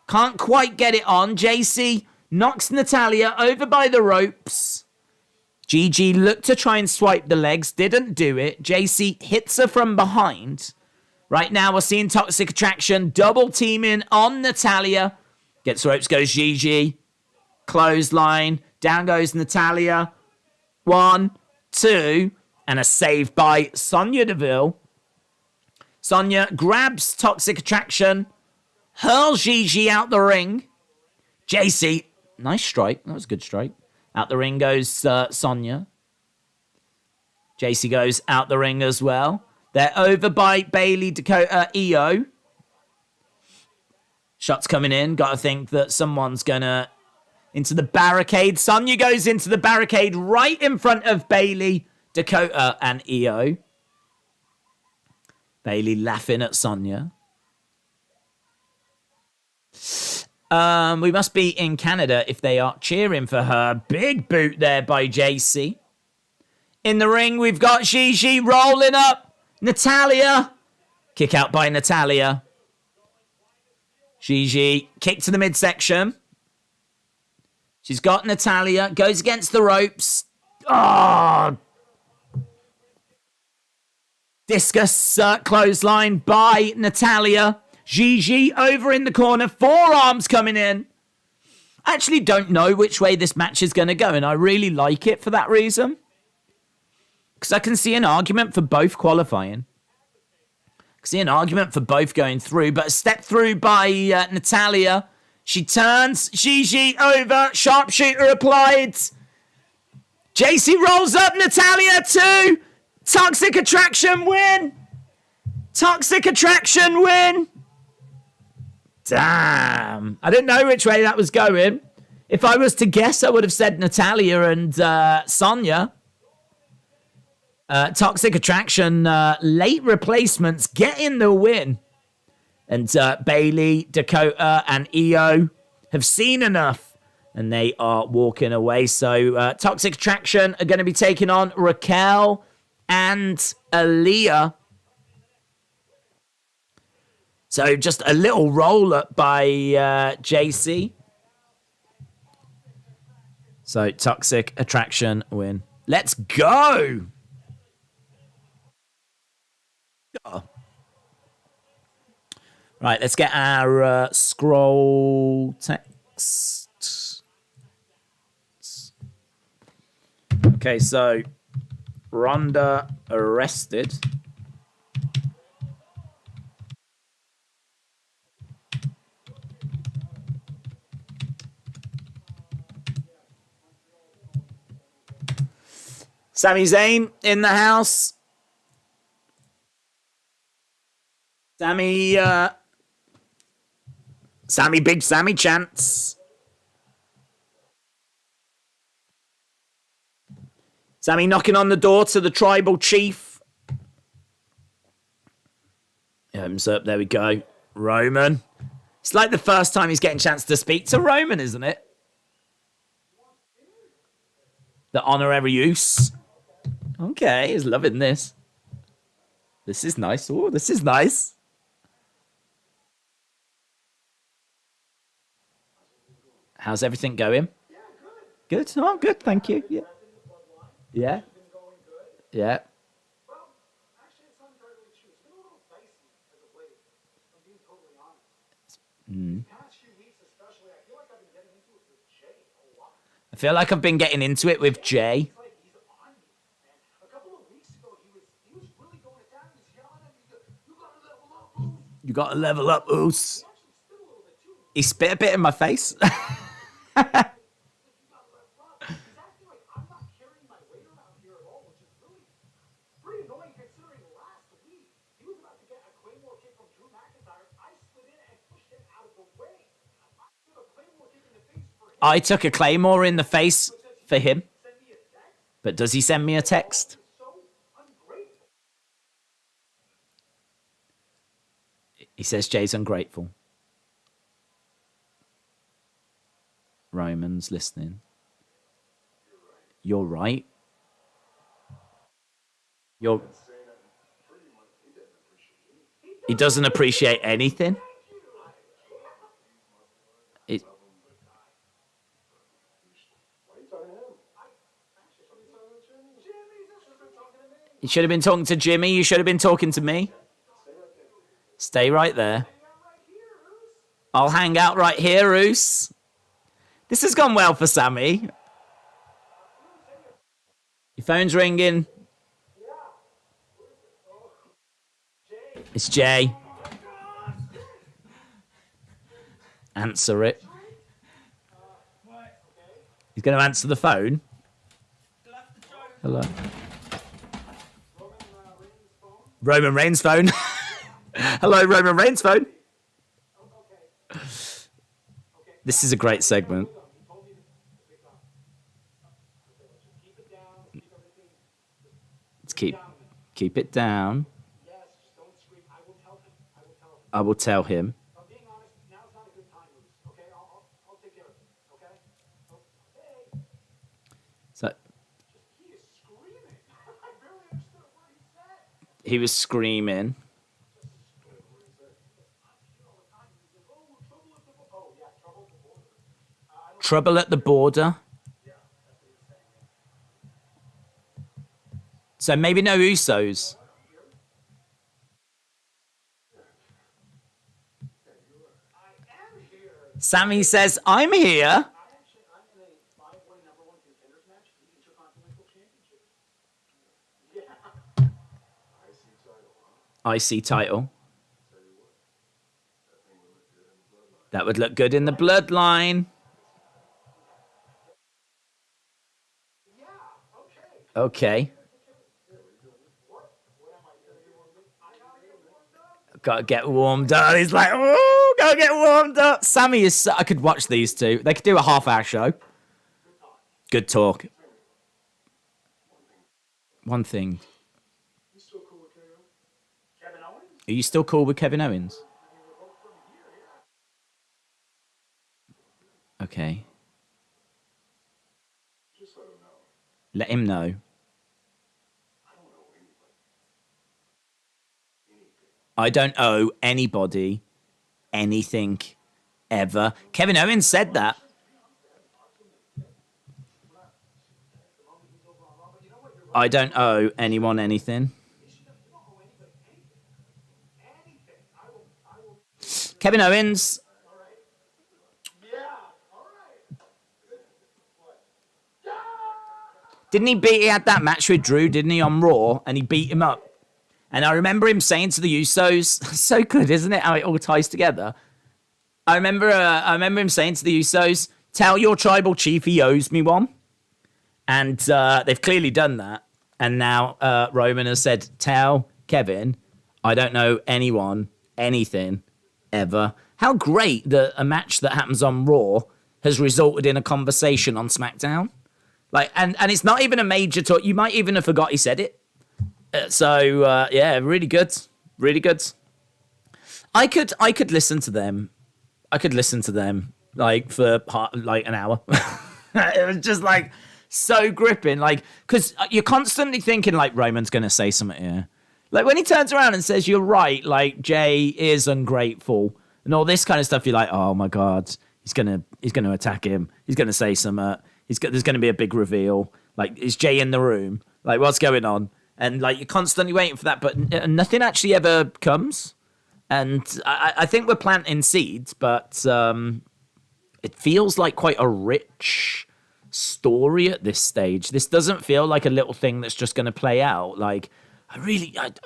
Can't quite get it on. JC knocks Natalya over by the ropes. Gigi looked to try and swipe the legs. Didn't do it. JC hits her from behind. Right now we're seeing Toxic Attraction double teaming on Natalya. Gets ropes, goes Gigi. Clothesline. Down goes Natalya. 1, 2. And a save by Sonya Deville. Sonya grabs Toxic Attraction. Hurls Gigi out the ring. JC. Nice strike. That was a good strike. Out the ring goes Sonya. JC goes out the ring as well. They're over by Bailey, Dakota, Io. Shots coming in. Got to think that someone's going to into the barricade. Sonya goes into the barricade right in front of Bailey, Dakota, and Io. Bailey laughing at Sonya. We must be in Canada if they are cheering for her. Big boot there by JC. In the ring, we've got Gigi rolling up. Natalya. Kick out by Natalya. Gigi. Kick to the midsection. She's got Natalya. Goes against the ropes. Oh. Discus clothesline by Natalya. Gigi over in the corner. Forearms coming in. I actually don't know which way this match is going to go, and I really like it for that reason. Because I can see an argument for both qualifying. I can see an argument for both going through, but a step through by Natalya. She turns. Gigi over. Sharpshooter applied. JC rolls up. Natalya 2. Toxic Attraction win. Toxic Attraction win. Damn. I didn't know which way that was going. If I was to guess, I would have said Natalya and Sonya. Toxic Attraction, late replacements getting the win. And Bailey, Dakota, and Io have seen enough. And they are walking away. So Toxic Attraction are going to be taking on Raquel and Aaliyah. So just a little roll up by JC. So Toxic Attraction win. Let's go! Right, let's get our scroll text. Okay, so Ronda arrested. Sami Zayn in the house. Sammy, Big Sammy chants. Sammy knocking on the door to the tribal chief. Thumbs up. There we go. Roman. It's like the first time he's getting a chance to speak to Roman, isn't it? The honorary use. Okay, he's loving this. This is nice. Oh, this is nice. How's everything going? Good. Oh, good. Thank you. Yeah. Yeah. Yeah. I feel like I've been getting into it with Jay. You got to level up, Oos. He spit a bit in my face. I took a claymore in the face for him. But does he send me a text? He says Jay's ungrateful. Roman's listening. You're right. He doesn't appreciate anything. You should have been talking to Jimmy. You should have been talking to me. Stay right there. I'll hang out right here, Roos. This has gone well for Sammy. Your phone's ringing. It's Jay. Answer it. He's going to answer the phone. Hello. Roman Reigns' phone. Hello, Roman Reigns' phone. This is a great segment. Let's keep it down. I will tell him. So he was screaming. Trouble at the border. So maybe no Usos. Sammy says, I'm here. IC title. That would look good in the bloodline. Okay. Gotta get warmed up. He's like, oh, gotta get warmed up. Sammy is. I could watch these two. They could do a half-hour show. Good talk. One thing. Are you still cool with Kevin Owens? Okay. Let him know. I don't owe anybody anything ever. Kevin Owens said that. I don't owe anyone anything. Kevin Owens. Didn't he beat? He had that match with Drew, didn't he, on Raw? And he beat him up. And I remember him saying to the Usos, so good, isn't it, how it all ties together? I remember him saying to the Usos, tell your tribal chief he owes me one. And they've clearly done that. And now Roman has said, tell Kevin, I don't know anyone, anything, ever. How great that a match that happens on Raw has resulted in a conversation on SmackDown. Like, and it's not even a major talk. You might even have forgot he said it. So, yeah, really good. Really good. I could listen to them. I could listen to them like for like an hour. It was just like so gripping, like because you're constantly thinking like Roman's gonna say something here. Like when he turns around and says, "You're right," like Jay is ungrateful and all this kind of stuff. You're like, "Oh my god, he's gonna attack him. He's gonna say something. There's gonna be a big reveal. Like, is Jay in the room? Like, what's going on?" And like you're constantly waiting for that, but nothing actually ever comes. And I think we're planting seeds, but it feels like quite a rich story at this stage. This doesn't feel like a little thing that's just going to play out. Like,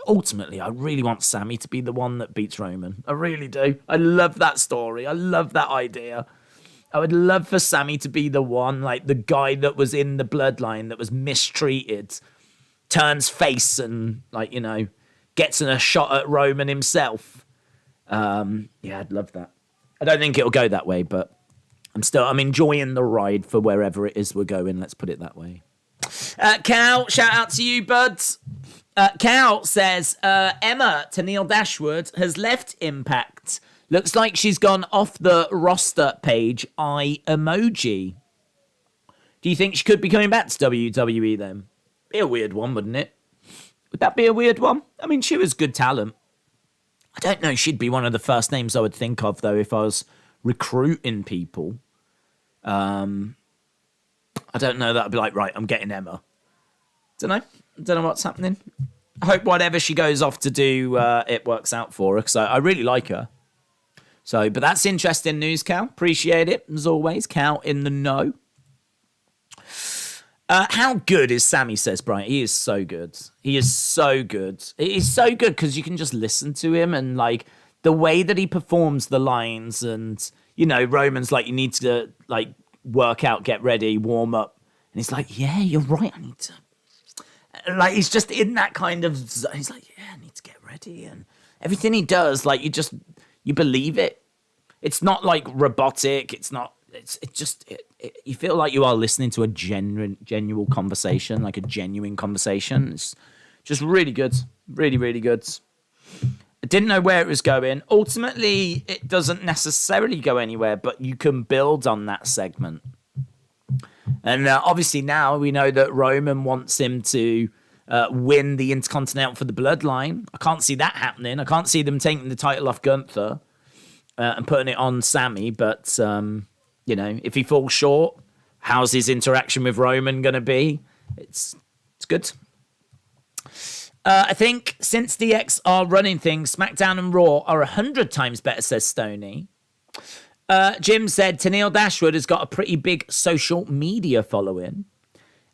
ultimately, I really want Sammy to be the one that beats Roman. I really do. I love that story. I love that idea. I would love for Sammy to be the one, like the guy that was in the bloodline that was mistreated, turns face and, like, gets in a shot at Roman himself. Yeah, I'd love that. I don't think it'll go that way, but I'm enjoying the ride for wherever it is we're going. Let's put it that way. Cal, shout out to you, buds. Cal says, Emma Tenille Dashwood has left Impact. Looks like she's gone off the roster page. Eye emoji. Do you think she could be coming back to WWE then? Be a weird one, wouldn't it? Would that be a weird one? I mean, she was good talent. I don't know. She'd be one of the first names I would think of, though, if I was recruiting people. I don't know. That'd be like, right, I'm getting Emma. Don't know what's happening. I hope whatever she goes off to do, it works out for her, because I really like her. So, but that's interesting news, Cal. Appreciate it, as always. Cal in the know. How good is Sammy, says Brian. He is so good. He is so good. He's so good because you can just listen to him and, like, the way that he performs the lines and, Roman's like, you need to, like, work out, get ready, warm up. And he's like, yeah, you're right. I need to. Like, he's just in that kind of, he's like, yeah, I need to get ready. And everything he does, like, you believe it. It's not, like, robotic. It's not, you feel like you are listening to a genuine conversation, like a genuine conversation. It's just really good. Really, really good. I didn't know where it was going. Ultimately, it doesn't necessarily go anywhere, but you can build on that segment. And obviously now we know that Roman wants him to win the Intercontinental for the Bloodline. I can't see that happening. I can't see them taking the title off Gunther and putting it on Sammy. But, if he falls short, how's his interaction with Roman going to be? It's good. I think since DX are running things, SmackDown and Raw are 100 times better, says Stoney. Jim said, Tenille Dashwood has got a pretty big social media following.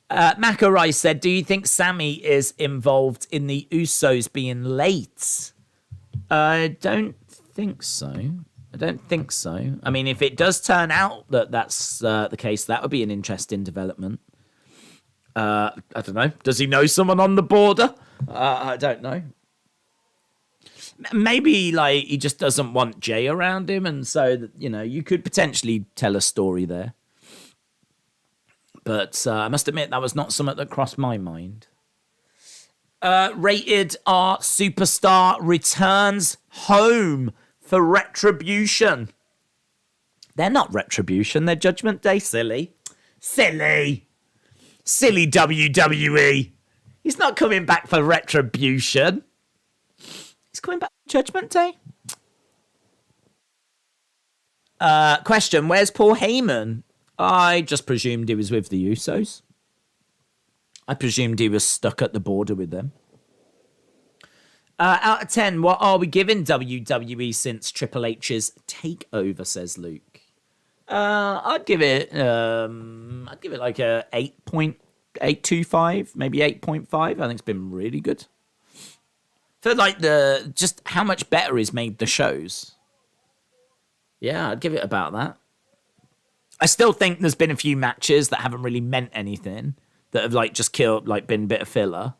Mako Rice said, do you think Sammy is involved in the Usos being late? I don't think so. I mean, if it does turn out that that's the case, that would be an interesting development. I don't know. Does he know someone on the border? I don't know. Maybe, like, he just doesn't want Jay around him, and so, you could potentially tell a story there. But I must admit, that was not something that crossed my mind. Rated R Superstar returns home for Retribution. They're not Retribution, they're Judgment Day, silly. Silly WWE. He's not coming back for Retribution. He's coming back for Judgment Day. Question, where's Paul Heyman? I just presumed he was with the Usos. I presumed he was stuck at the border with them. Out of 10, what are we giving WWE since Triple H's takeover, says Luke. I'd give it like a 8.825, maybe 8.5. I think it's been really good. For like just how much better he's made the shows. Yeah, I'd give it about that. I still think there's been a few matches that haven't really meant anything, that have like just been a bit of filler.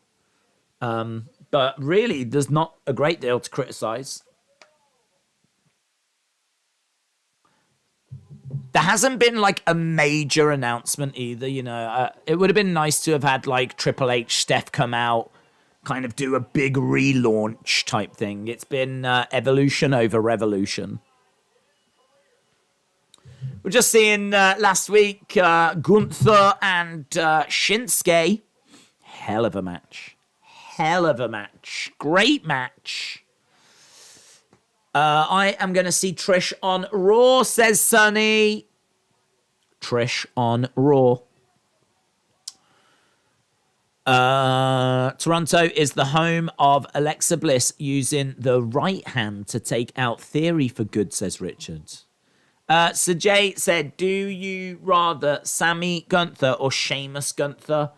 But really, there's not a great deal to criticize. There hasn't been like a major announcement either, it would have been nice to have had like Triple H, Steph come out, kind of do a big relaunch type thing. It's been evolution over revolution. We're just seeing last week Gunther and Shinsuke. Hell of a match. Hell of a match. Great match. I am going to see Trish on Raw, says Sonny. Trish on Raw. Toronto is the home of Alexa Bliss using the right hand to take out Theory for good, says Richard. Sir Jay said, do you rather Sammy Gunther or Sheamus Gunther?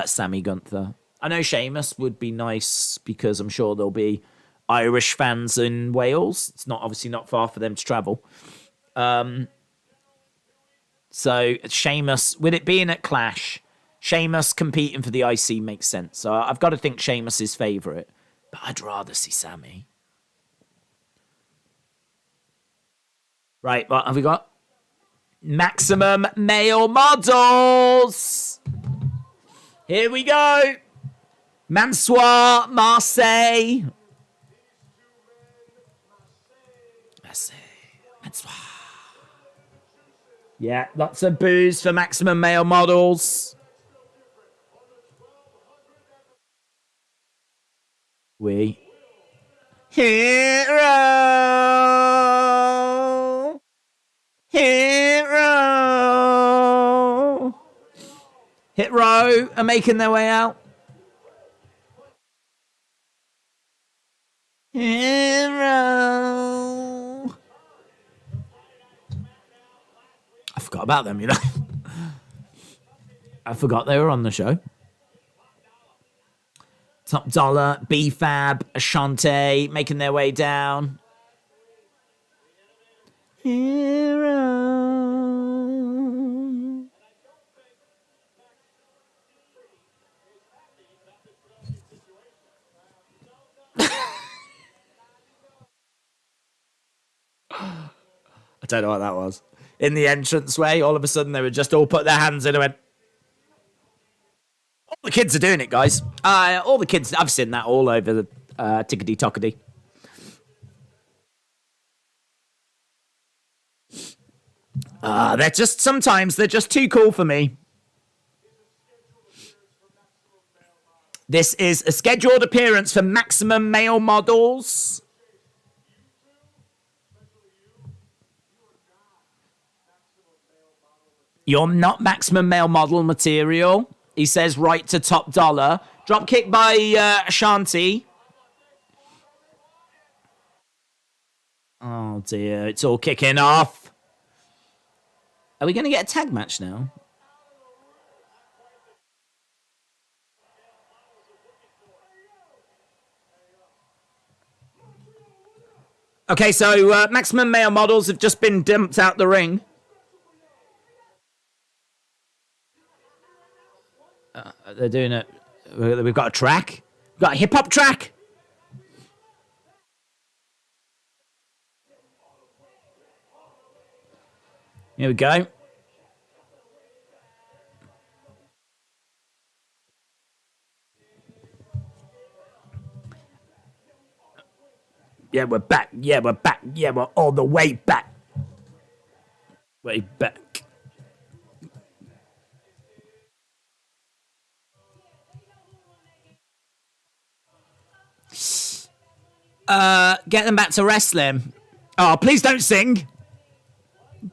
Sammy Gunther. I know Sheamus would be nice because I'm sure there'll be Irish fans in Wales. It's obviously not far for them to travel. So Sheamus, with it being at Clash, Sheamus competing for the IC makes sense. So I've got to think Sheamus is favourite. But I'd rather see Sammy. Right, what have we got? Maximum Male Models. Here we go. Mansoir, Marseille. Mansoir. Yeah, lots of boos for Maximum Male Models. We. Hero. Hero. Hit Row are making their way out. Hero. I forgot about them, you know. I forgot they were on the show. Top Dollar, B-Fab, Ashante making their way down. Hero. I don't know what that was. In the entranceway, all of a sudden they would just all put their hands in and went. All the kids are doing it, guys. All the kids, I've seen that all over the tickety tockety. Sometimes they're just too cool for me. This is a scheduled appearance for Maximum Male Models. You're not Maximum Male Model material. He says right to Top Dollar. Drop kick by Ashanti. Oh dear, it's all kicking off. Are we going to get a tag match now? Okay, so Maximum Male Models have just been dumped out the ring. They're doing it. We've got a track. We've got a hip-hop track. Here we go. Yeah, we're back. Yeah, we're back. Yeah, we're all the way back. Way back. Get them back to wrestling. Oh, please don't sing.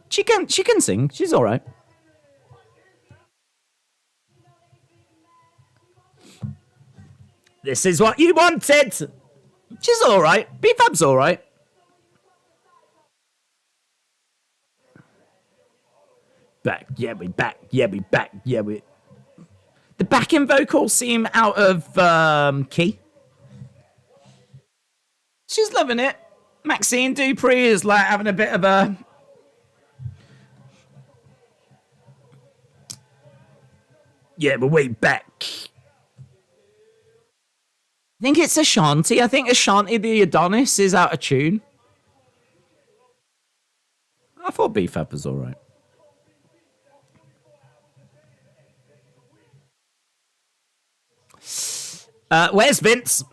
She can sing. She's all right. This is what you wanted. She's all right. B-Fab's all right. Back. Yeah, we back. Yeah, we back. Yeah, we. The backing vocals seem out of key. She's loving it. Maxine Dupree is like having a bit of a. Yeah, we're way back. I think it's Ashanti. I think Ashanti the Adonis is out of tune. I thought B-Fab was all right. Where's Vince?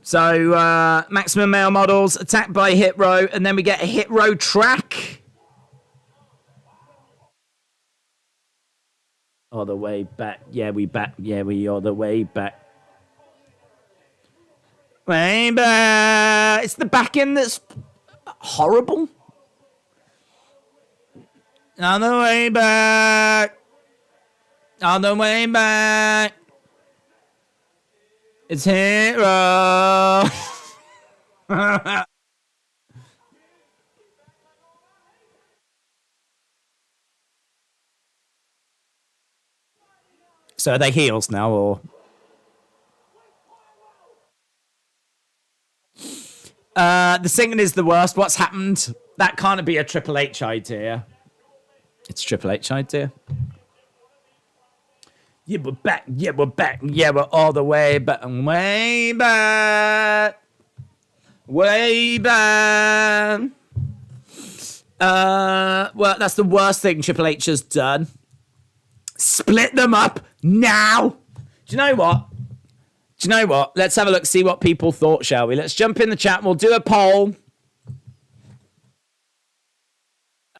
So, Maximum Male Models attacked by Hit Row, and then we get a Hit Row track. All the way back. Yeah, we back. Yeah, we are the way back. Way back. It's the back end that's horrible. On the way back. On the way back. It's Hit Row. So are they heels now, or? The singing is the worst. What's happened? That can't be a Triple H idea. It's Triple H idea. Yeah, we're back. Yeah, we're back. Yeah, we're all the way back. Way back. Way back. Well, that's the worst thing Triple H has done. Split them up now. Do you know what? Let's have a look, see what people thought, shall we? Let's jump in the chat. We'll do a poll.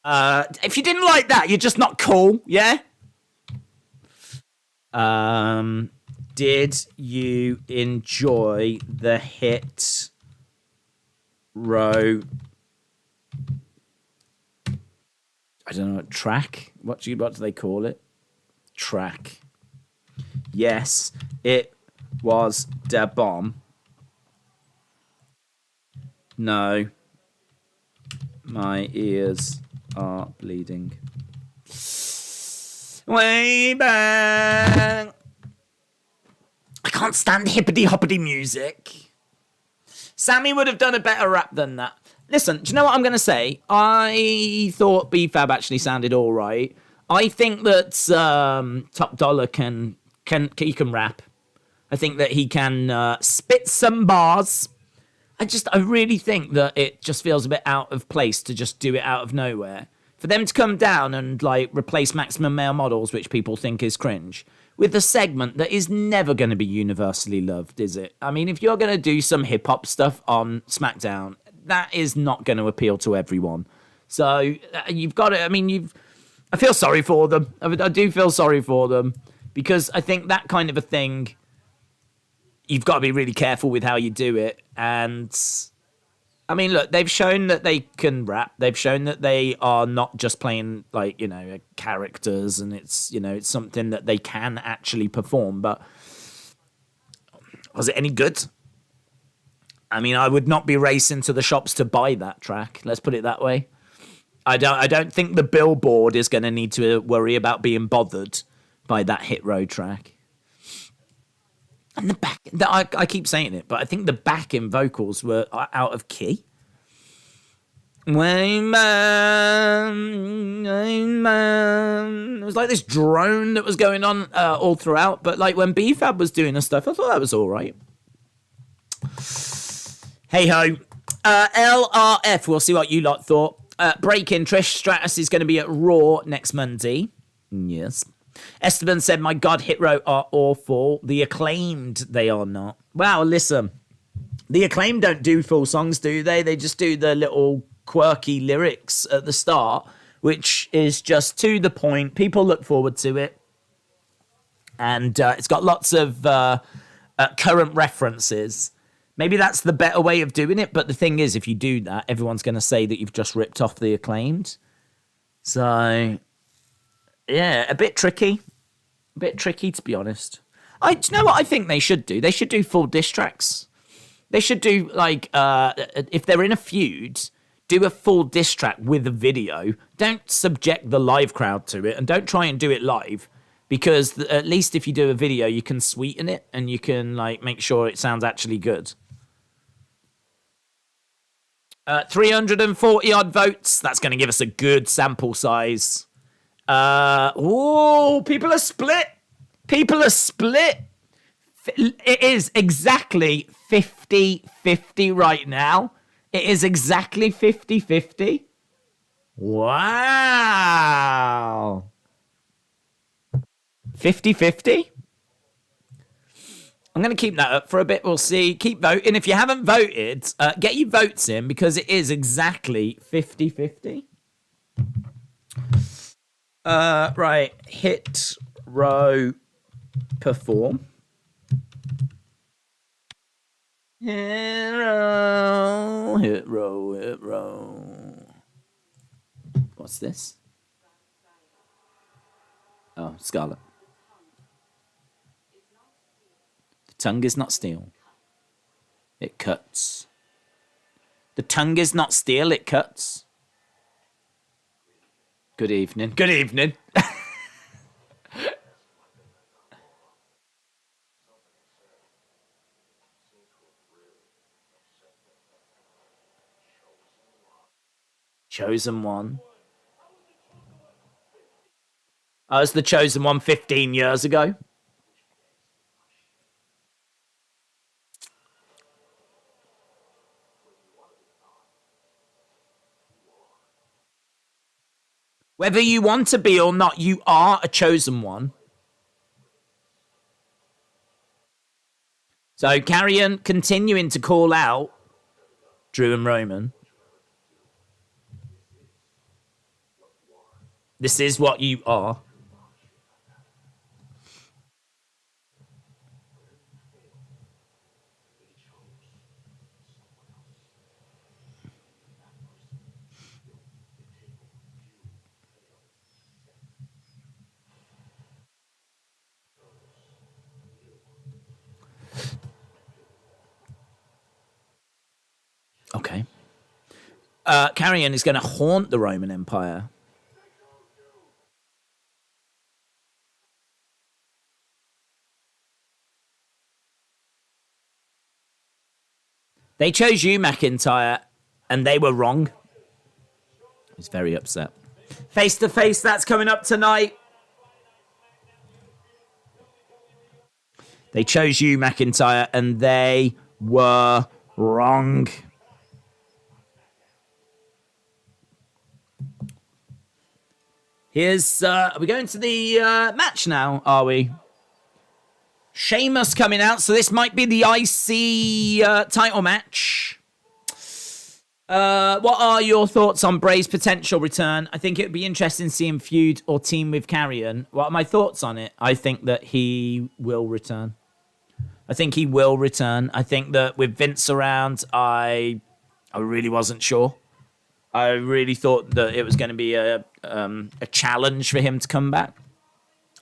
If you didn't like that, you're just not cool, yeah? Did you enjoy the Hit Row? I don't know, track? What do they call it? Track. Yes, it was the bomb. No. My ears are bleeding. Way back. I can't stand hippity hoppity music. Sammy would have done a better rap than that. Listen, do you know what I'm going to say? I thought B-Fab actually sounded all right. I think that Top Dollar can rap. I think that he can spit some bars. I really think that it just feels a bit out of place to just do it out of nowhere. For them to come down and like replace Maximum Male Models, which people think is cringe, with a segment that is never going to be universally loved, is it? I mean, if you're going to do some hip hop stuff on SmackDown, that is not going to appeal to everyone. So you've got to. I mean, I feel sorry for them. I do feel sorry for them because I think that kind of a thing, you've got to be really careful with how you do it. And I mean, look, they've shown that they can rap. They've shown that they are not just playing like, characters, and it's something that they can actually perform. But was it any good? I mean, I would not be racing to the shops to buy that track. Let's put it that way. I don't think the Billboard is going to need to worry about being bothered by that Hit Row track. And the back, I keep saying it, but I think the backing vocals were out of key. Way man, it was like this drone that was going on all throughout. But like when B-Fab was doing the stuff, I thought that was all right. Hey ho, LRF. We'll see what you lot thought. Break-in, Trish Stratus is going to be at Raw next Monday. Yes. Esteban said, my God, Hit Row are awful. The Acclaimed, they are not. Wow, listen. The Acclaimed don't do full songs, do they? They just do the little quirky lyrics at the start, which is just to the point. People look forward to it. And it's got lots of current references. Maybe that's the better way of doing it. But the thing is, if you do that, everyone's going to say that you've just ripped off The Acclaimed. So, yeah, a bit tricky. A bit tricky, to be honest. Do you know what I think they should do? They should do full diss tracks. They should do, like, if they're in a feud, do a full diss track with a video. Don't subject the live crowd to it, and don't try and do it live. Because at least if you do a video, you can sweeten it, and you can, like, make sure it sounds actually good. 340 odd votes. That's going to give us a good sample size. People are split. People are split. It is exactly 50-50 right now. It is exactly 50-50. Wow. 50-50? I'm going to keep that up for a bit. We'll see. Keep voting. If you haven't voted, get your votes in because it is exactly 50-50. Right. Hit, row, perform. Hit, row, hit, row, hit, row. What's this? Oh, Scarlet. The tongue is not steel. It cuts. The tongue is not steel, it cuts. Good evening. Good evening. Chosen one. I was the chosen one 15 years ago. Whether you want to be or not, you are a chosen one. So Carrion continuing to call out Drew and Roman. This is what you are. Okay. Carrion is going to haunt the Roman Empire. They chose you, McIntyre, and they were wrong. He's very upset. Face to face, that's coming up tonight. They chose you, McIntyre, and they were wrong. Here's, are we going to the match now, are we? Sheamus coming out, so this might be the IC title match. What are your thoughts on Bray's potential return? I think it would be interesting to see him feud or team with Carrion. What are my thoughts on it? I think that he will return. I think he will return. I think that with Vince around, I really wasn't sure. I really thought that it was going to be a challenge for him to come back.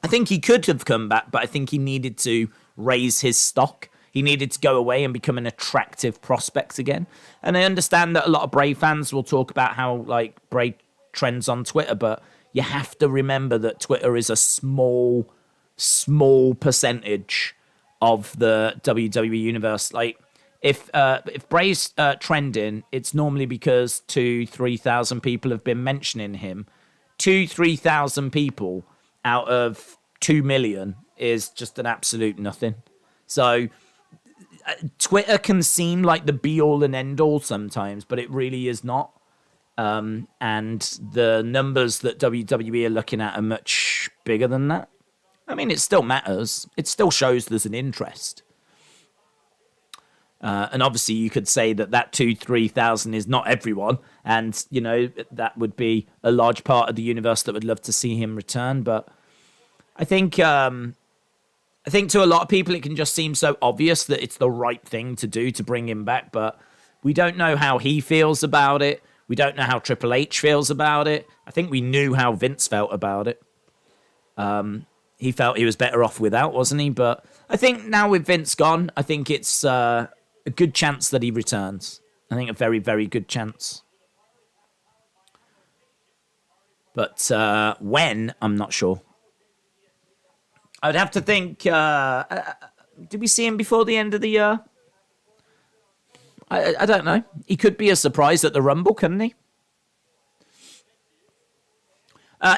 I think he could have come back, but I think he needed to raise his stock. He needed to go away and become an attractive prospect again. And I understand that a lot of Bray fans will talk about how like Bray trends on Twitter, but you have to remember that Twitter is a small percentage of the WWE universe. Like if Bray's trending, it's normally because 2,000-3,000 people have been mentioning him. 2,000-3,000 people out of 2 million is just an absolute nothing. So Twitter can seem like the be-all and end-all sometimes, but it really is not. And the numbers that WWE are looking at are much bigger than that. I mean, it still matters. It still shows there's an interest. And obviously you could say that 2,000-3,000 is not everyone. And, you know, that would be a large part of the universe that would love to see him return. But I think to a lot of people, it can just seem so obvious that it's the right thing to do to bring him back. But we don't know how he feels about it. We don't know how Triple H feels about it. I think we knew how Vince felt about it. He felt he was better off without, wasn't he? But I think now with Vince gone, I think it's a good chance that he returns. I think a very, very good chance. But when, I'm not sure. I would have to think, did we see him before the end of the year? I don't know. He could be a surprise at the Rumble, couldn't he?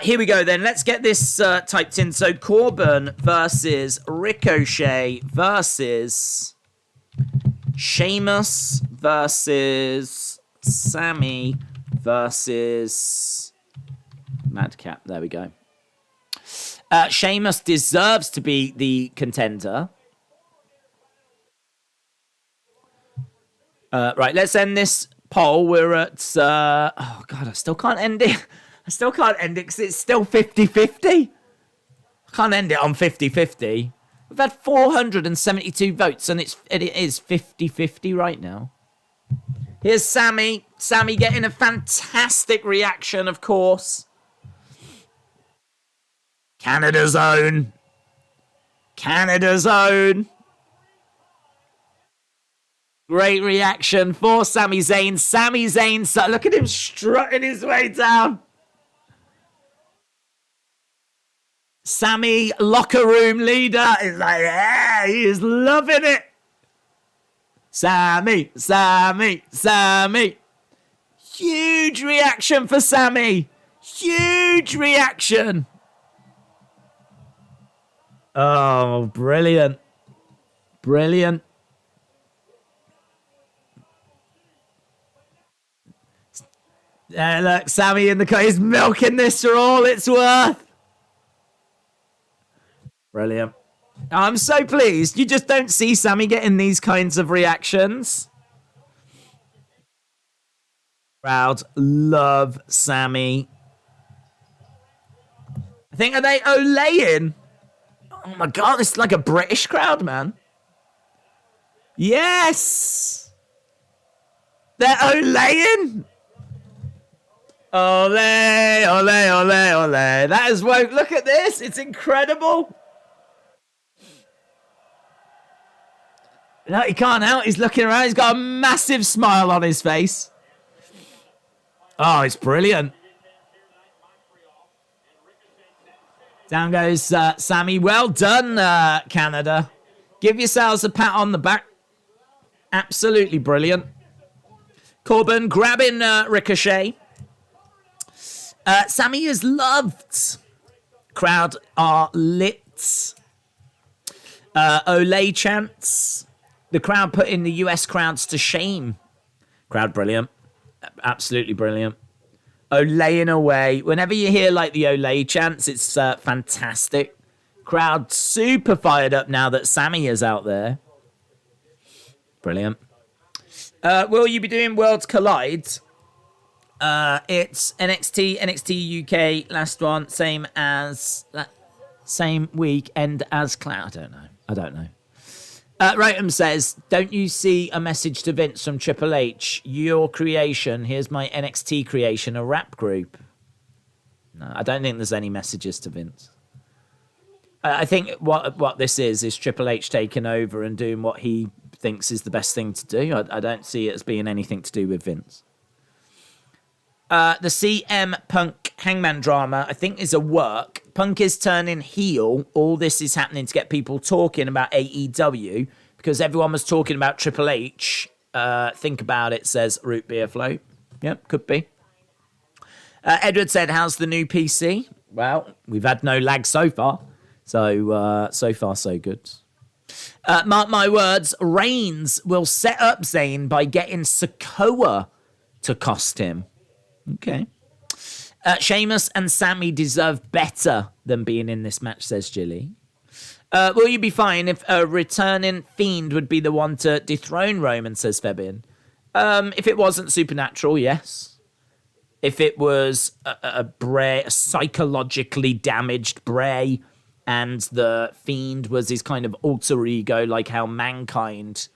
Here we go then. Let's get this typed in. So Corbin versus Ricochet versus Sheamus versus Sammy versus Madcap. There we go. Sheamus deserves to be the contender. Right, let's end this poll. We're at... oh, God, I still can't end it. I still can't end it because it's still 50-50. I can't end it on 50-50. We've had 472 votes, and it is 50-50 right now. Here's Sammy. Sammy getting a fantastic reaction, of course. Canada's own. Canada's own. Great reaction for Sami Zayn. Sami Zayn, look at him strutting his way down. Sammy, locker room leader, is like, yeah, he is loving it. Sammy, Sammy, Sammy. Huge reaction for Sammy. Huge reaction. Oh, brilliant. Brilliant. Look, Sammy in the car. He's milking this for all it's worth. Brilliant. I'm so pleased. You just don't see Sammy getting these kinds of reactions. Crowd love Sammy. I think, are they Olaying? Oh my God, this is like a British crowd, man. Yes! They're Olaying? Ole, ole, ole, ole. That is woke. Look at this. It's incredible. No, he can't help. He's looking around. He's got a massive smile on his face. Oh, it's brilliant. Down goes Sammy. Well done, Canada. Give yourselves a pat on the back. Absolutely brilliant. Corbin grabbing Ricochet. Sammy is loved. Crowd are lit. Olay chants. The crowd putting the US crowds to shame. Crowd brilliant. Absolutely brilliant. Olaying away. Whenever you hear like the Olay chants, it's fantastic. Crowd super fired up now that Sammy is out there. Brilliant. Will you be doing Worlds Collide? It's NXT UK, last one, same weekend as Cloud. I don't know. Rotem says, don't you see a message to Vince from Triple H? Your creation, here's my NXT creation, a rap group. No, I don't think there's any messages to Vince. I think what this is Triple H taking over and doing what he thinks is the best thing to do. I don't see it as being anything to do with Vince. The CM Punk Hangman drama, I think, is a work. Punk is turning heel. All this is happening to get people talking about AEW because everyone was talking about Triple H. Think about it, says Root Beer Float. Yep, could be. Edward said, how's the new PC? Well, we've had no lag so far. So far, so good. Mark my words, Reigns will set up Zayn by getting Sokoa to cost him. Okay. Sheamus and Sammy deserve better than being in this match, says Jilly. Will you be fine if a returning Fiend would be the one to dethrone Roman, says Fabian? If it wasn't supernatural, yes. If it was a Bray, a psychologically damaged Bray, and the Fiend was his kind of alter ego, like how Mankind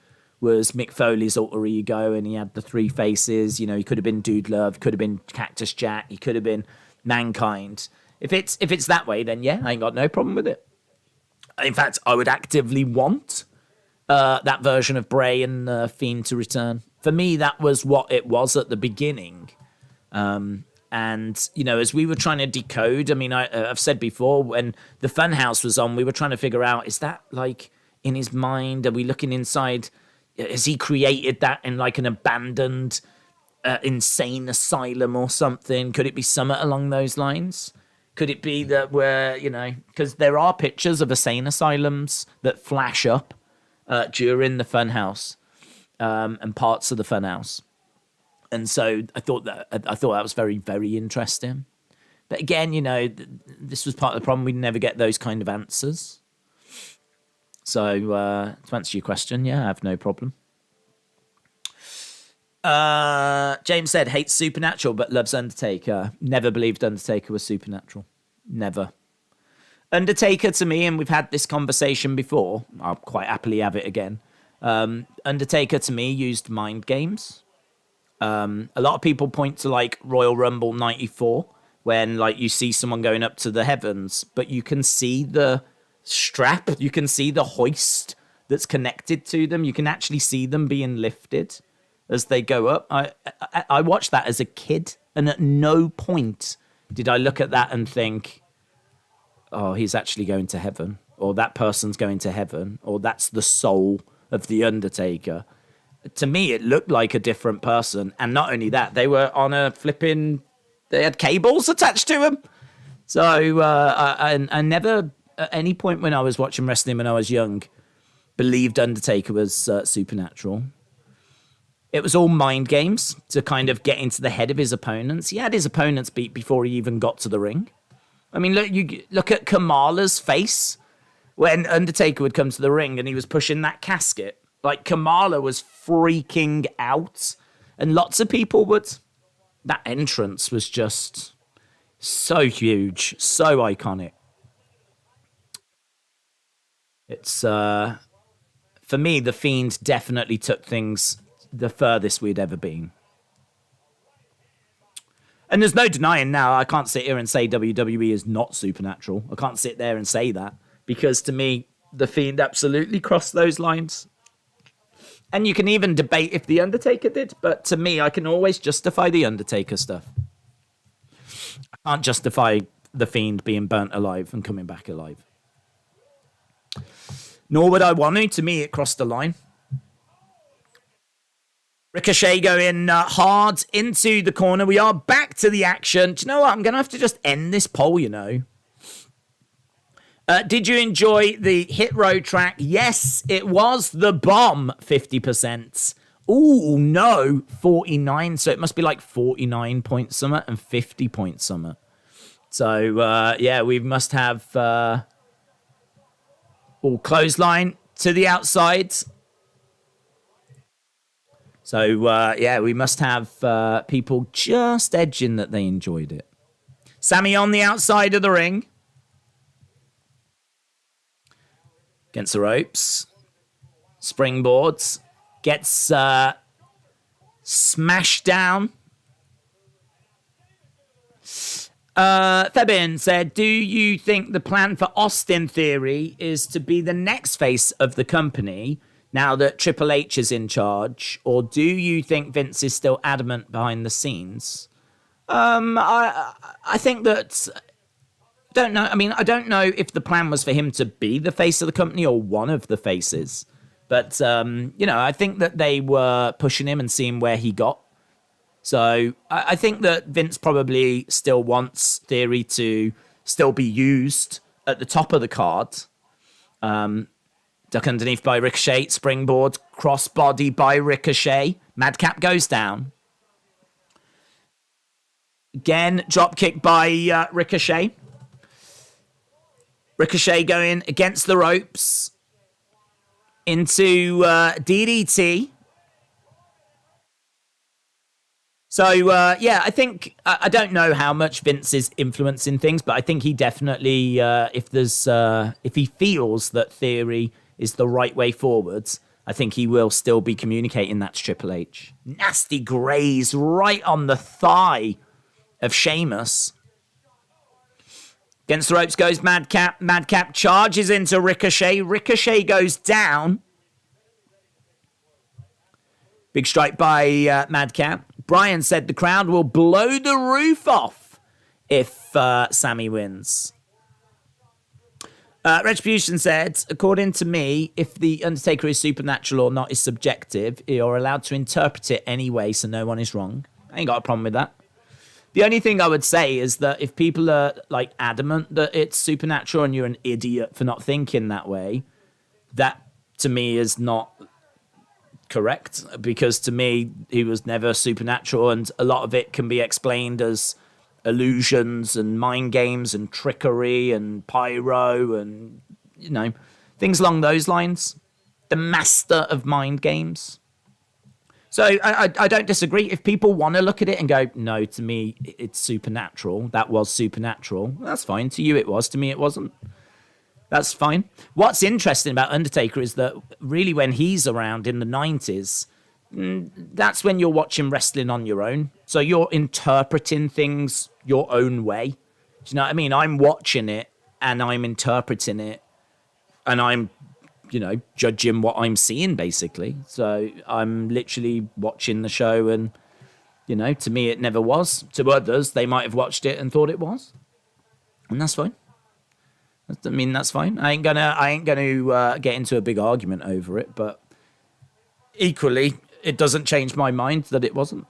was Mick Foley's alter ego, and he had the three faces. You know, he could have been Dude Love, could have been Cactus Jack, he could have been Mankind. If it's that way, then yeah, I ain't got no problem with it. In fact, I would actively want that version of Bray and Fiend to return. For me, that was what it was at the beginning. And, you know, as we were trying to decode, I mean, I've said before, when the Funhouse was on, we were trying to figure out, is that like in his mind? Are we looking inside? Has he created that in like an abandoned insane asylum or something? Could it be something along those lines? Could it be that we're, you know, because there are pictures of insane asylums that flash up during the Funhouse and parts of the Funhouse. And so I thought that was very, very interesting. But again, this was part of the problem. We never get those kind of answers. So to answer your question, yeah, I have no problem. James said hates Supernatural but loves Undertaker. Never believed Undertaker was Supernatural. Never. Undertaker to me, and we've had this conversation before, I'll quite happily have it again. Undertaker to me used mind games. A lot of people point to like Royal Rumble 94 when like you see someone going up to the heavens, but you can see the strap, you can see the hoist that's connected to them. You can actually see them being lifted as they go up. I watched that as a kid, and at no point did I look at that and think, oh, he's actually going to heaven, or that person's going to heaven, or that's the soul of the Undertaker. To me, it looked like a different person. And not only that, they were on a they had cables attached to them. So I never, at any point when I was watching wrestling when I was young, believed Undertaker was Supernatural. It was all mind games to kind of get into the head of his opponents. He had his opponents beat before he even got to the ring. I mean, look at Kamala's face when Undertaker would come to the ring and he was pushing that casket. Like, Kamala was freaking out. And lots of people would. That entrance was just so huge, so iconic. It's, for me, The Fiend definitely took things the furthest we'd ever been. And there's no denying now, I can't sit here and say WWE is not Supernatural. I can't sit there and say that. Because to me, The Fiend absolutely crossed those lines. And you can even debate if The Undertaker did, but to me, I can always justify The Undertaker stuff. I can't justify The Fiend being burnt alive and coming back alive. Nor would I want to. To me, it crossed the line. Ricochet going hard into the corner. We are back to the action. Do you know what? I'm going to have to just end this poll, Did you enjoy the Hit Row track? Yes, it was the bomb, 50%. Ooh, no, 49. So it must be like 49 point something and 50 point something. So, yeah, we must have all clothesline to the outside. So, yeah, we must have people just edging that they enjoyed it. Sammy on the outside of the ring. Against the ropes. Springboards. Gets smashed down. Thebin said, do you think the plan for Austin Theory is to be the next face of the company now that Triple H is in charge? Or do you think Vince is still adamant behind the scenes? I think that... Don't know. I mean, I don't know if the plan was for him to be the face of the company or one of the faces. But, I think that they were pushing him and seeing where he got. So I think that Vince probably still wants Theory to still be used at the top of the card. Duck underneath by Ricochet, springboard, crossbody by Ricochet. Madcap goes down. Again, dropkick by Ricochet. Ricochet going against the ropes into DDT. So, yeah, I think, I don't know how much Vince is influencing things, but I think he definitely, if he feels that Theory is the right way forwards, I think he will still be communicating that to Triple H. Nasty graze right on the thigh of Sheamus. Against the ropes goes Madcap. Madcap charges into Ricochet. Ricochet goes down. Big strike by Madcap. Brian said the crowd will blow the roof off if Sammy wins. Retribution said, according to me, if the Undertaker is supernatural or not is subjective. You're allowed to interpret it anyway, so no one is wrong. I ain't got a problem with that. The only thing I would say is that if people are like adamant that it's supernatural and you're an idiot for not thinking that way, that to me is not correct, because to me he was never supernatural, and a lot of it can be explained as illusions and mind games and trickery and pyro and, things along those lines. The master of mind games. So I don't disagree. If people want to look at it and go, no, to me, it's supernatural. That was supernatural. That's fine. To you, it was. To me, it wasn't. That's fine. What's interesting about Undertaker is that really when he's around in the 90s, that's when you're watching wrestling on your own. So you're interpreting things your own way. Do you know what I mean? I'm watching it and I'm interpreting it and I'm judging what I'm seeing, basically. So I'm literally watching the show and, to me, it never was. To others, they might have watched it and thought it was. And that's fine. I mean, that's fine. I ain't gonna get into a big argument over it, but equally, it doesn't change my mind that it wasn't.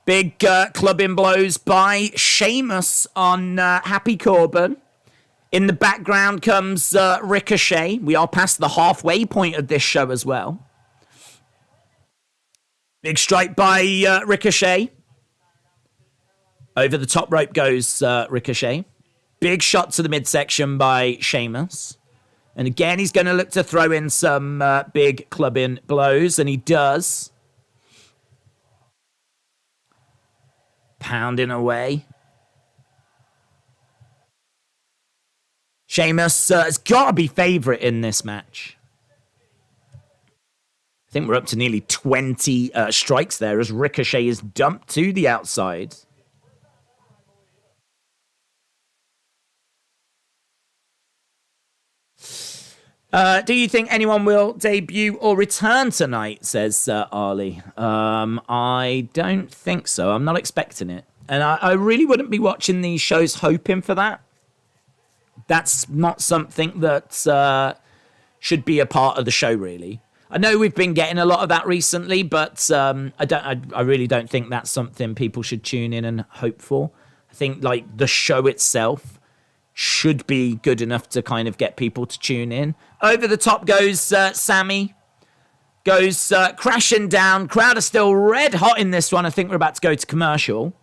Big clubbing blows by Sheamus on Happy Corbin. In the background comes Ricochet. We are past the halfway point of this show as well. Big strike by Ricochet. Over the top rope goes Ricochet. Big shot to the midsection by Sheamus. And again, he's going to look to throw in some big clubbing blows, and he does. Pounding away. Sheamus has got to be favourite in this match. I think we're up to nearly 20 strikes there as Ricochet is dumped to the outside. Do you think anyone will debut or return tonight, says Ali. I don't think so. I'm not expecting it. And I really wouldn't be watching these shows hoping for that. That's not something that should be a part of the show, really. I know we've been getting a lot of that recently, but I really don't think that's something people should tune in and hope for. I think like the show itself should be good enough to kind of get people to tune in. Over the top goes Sammy. Goes crashing down. Crowd are still red hot in this one. I think we're about to go to commercial.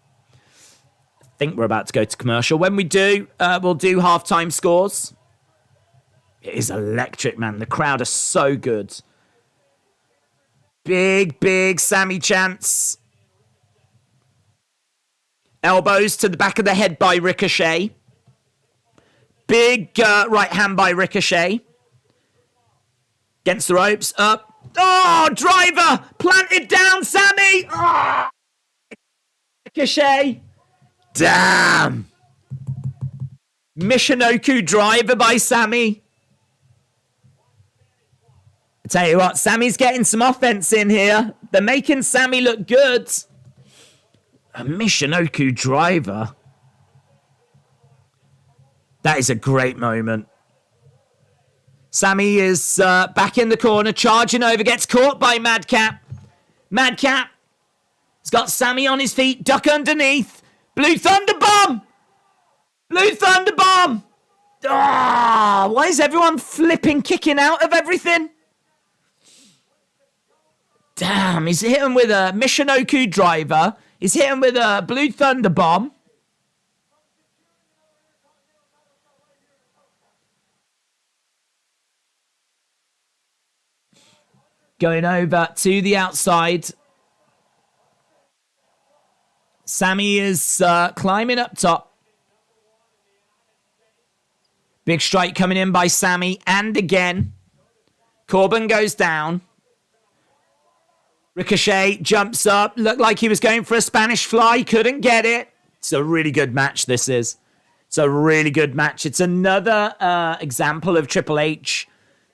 When we do, we'll do halftime scores. It is electric, man. The crowd are so good. Big Sammy chants. Elbows to the back of the head by Ricochet. Big right hand by Ricochet. Against the ropes. Up. Oh, driver! Planted down, Sammy! Oh! Ricochet. Damn! Michinoku driver by Sammy. I tell you what, Sammy's getting some offense in here. They're making Sammy look good. A Michinoku driver. That is a great moment. Sammy is back in the corner, charging over, gets caught by Madcap. Madcap has got Sammy on his feet, duck underneath. Blue Thunder Bomb! Blue Thunder Bomb! Ah, why is everyone flipping, kicking out of everything? Damn, he's hitting with a Michinoku driver. He's hitting with a Blue Thunder Bomb. Going over to the outside. Sammy is climbing up top. Big strike coming in by Sammy. And again. Corbin goes down. Ricochet jumps up. Looked like he was going for a Spanish fly. Couldn't get it. It's a really good match, this is. It's a really good match. It's another example of Triple H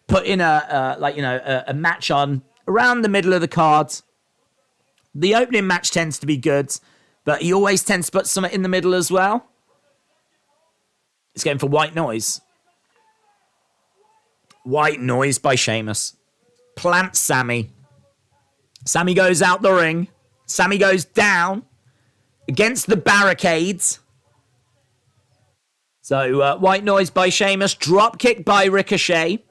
putting a match on around the middle of the card. The opening match tends to be good, but he always tends to put something in the middle as well. It's going for White Noise. White Noise by Sheamus. Plants Sammy. Sammy goes out the ring. Sammy goes down against the barricades. So White Noise by Sheamus. Drop kick by Ricochet.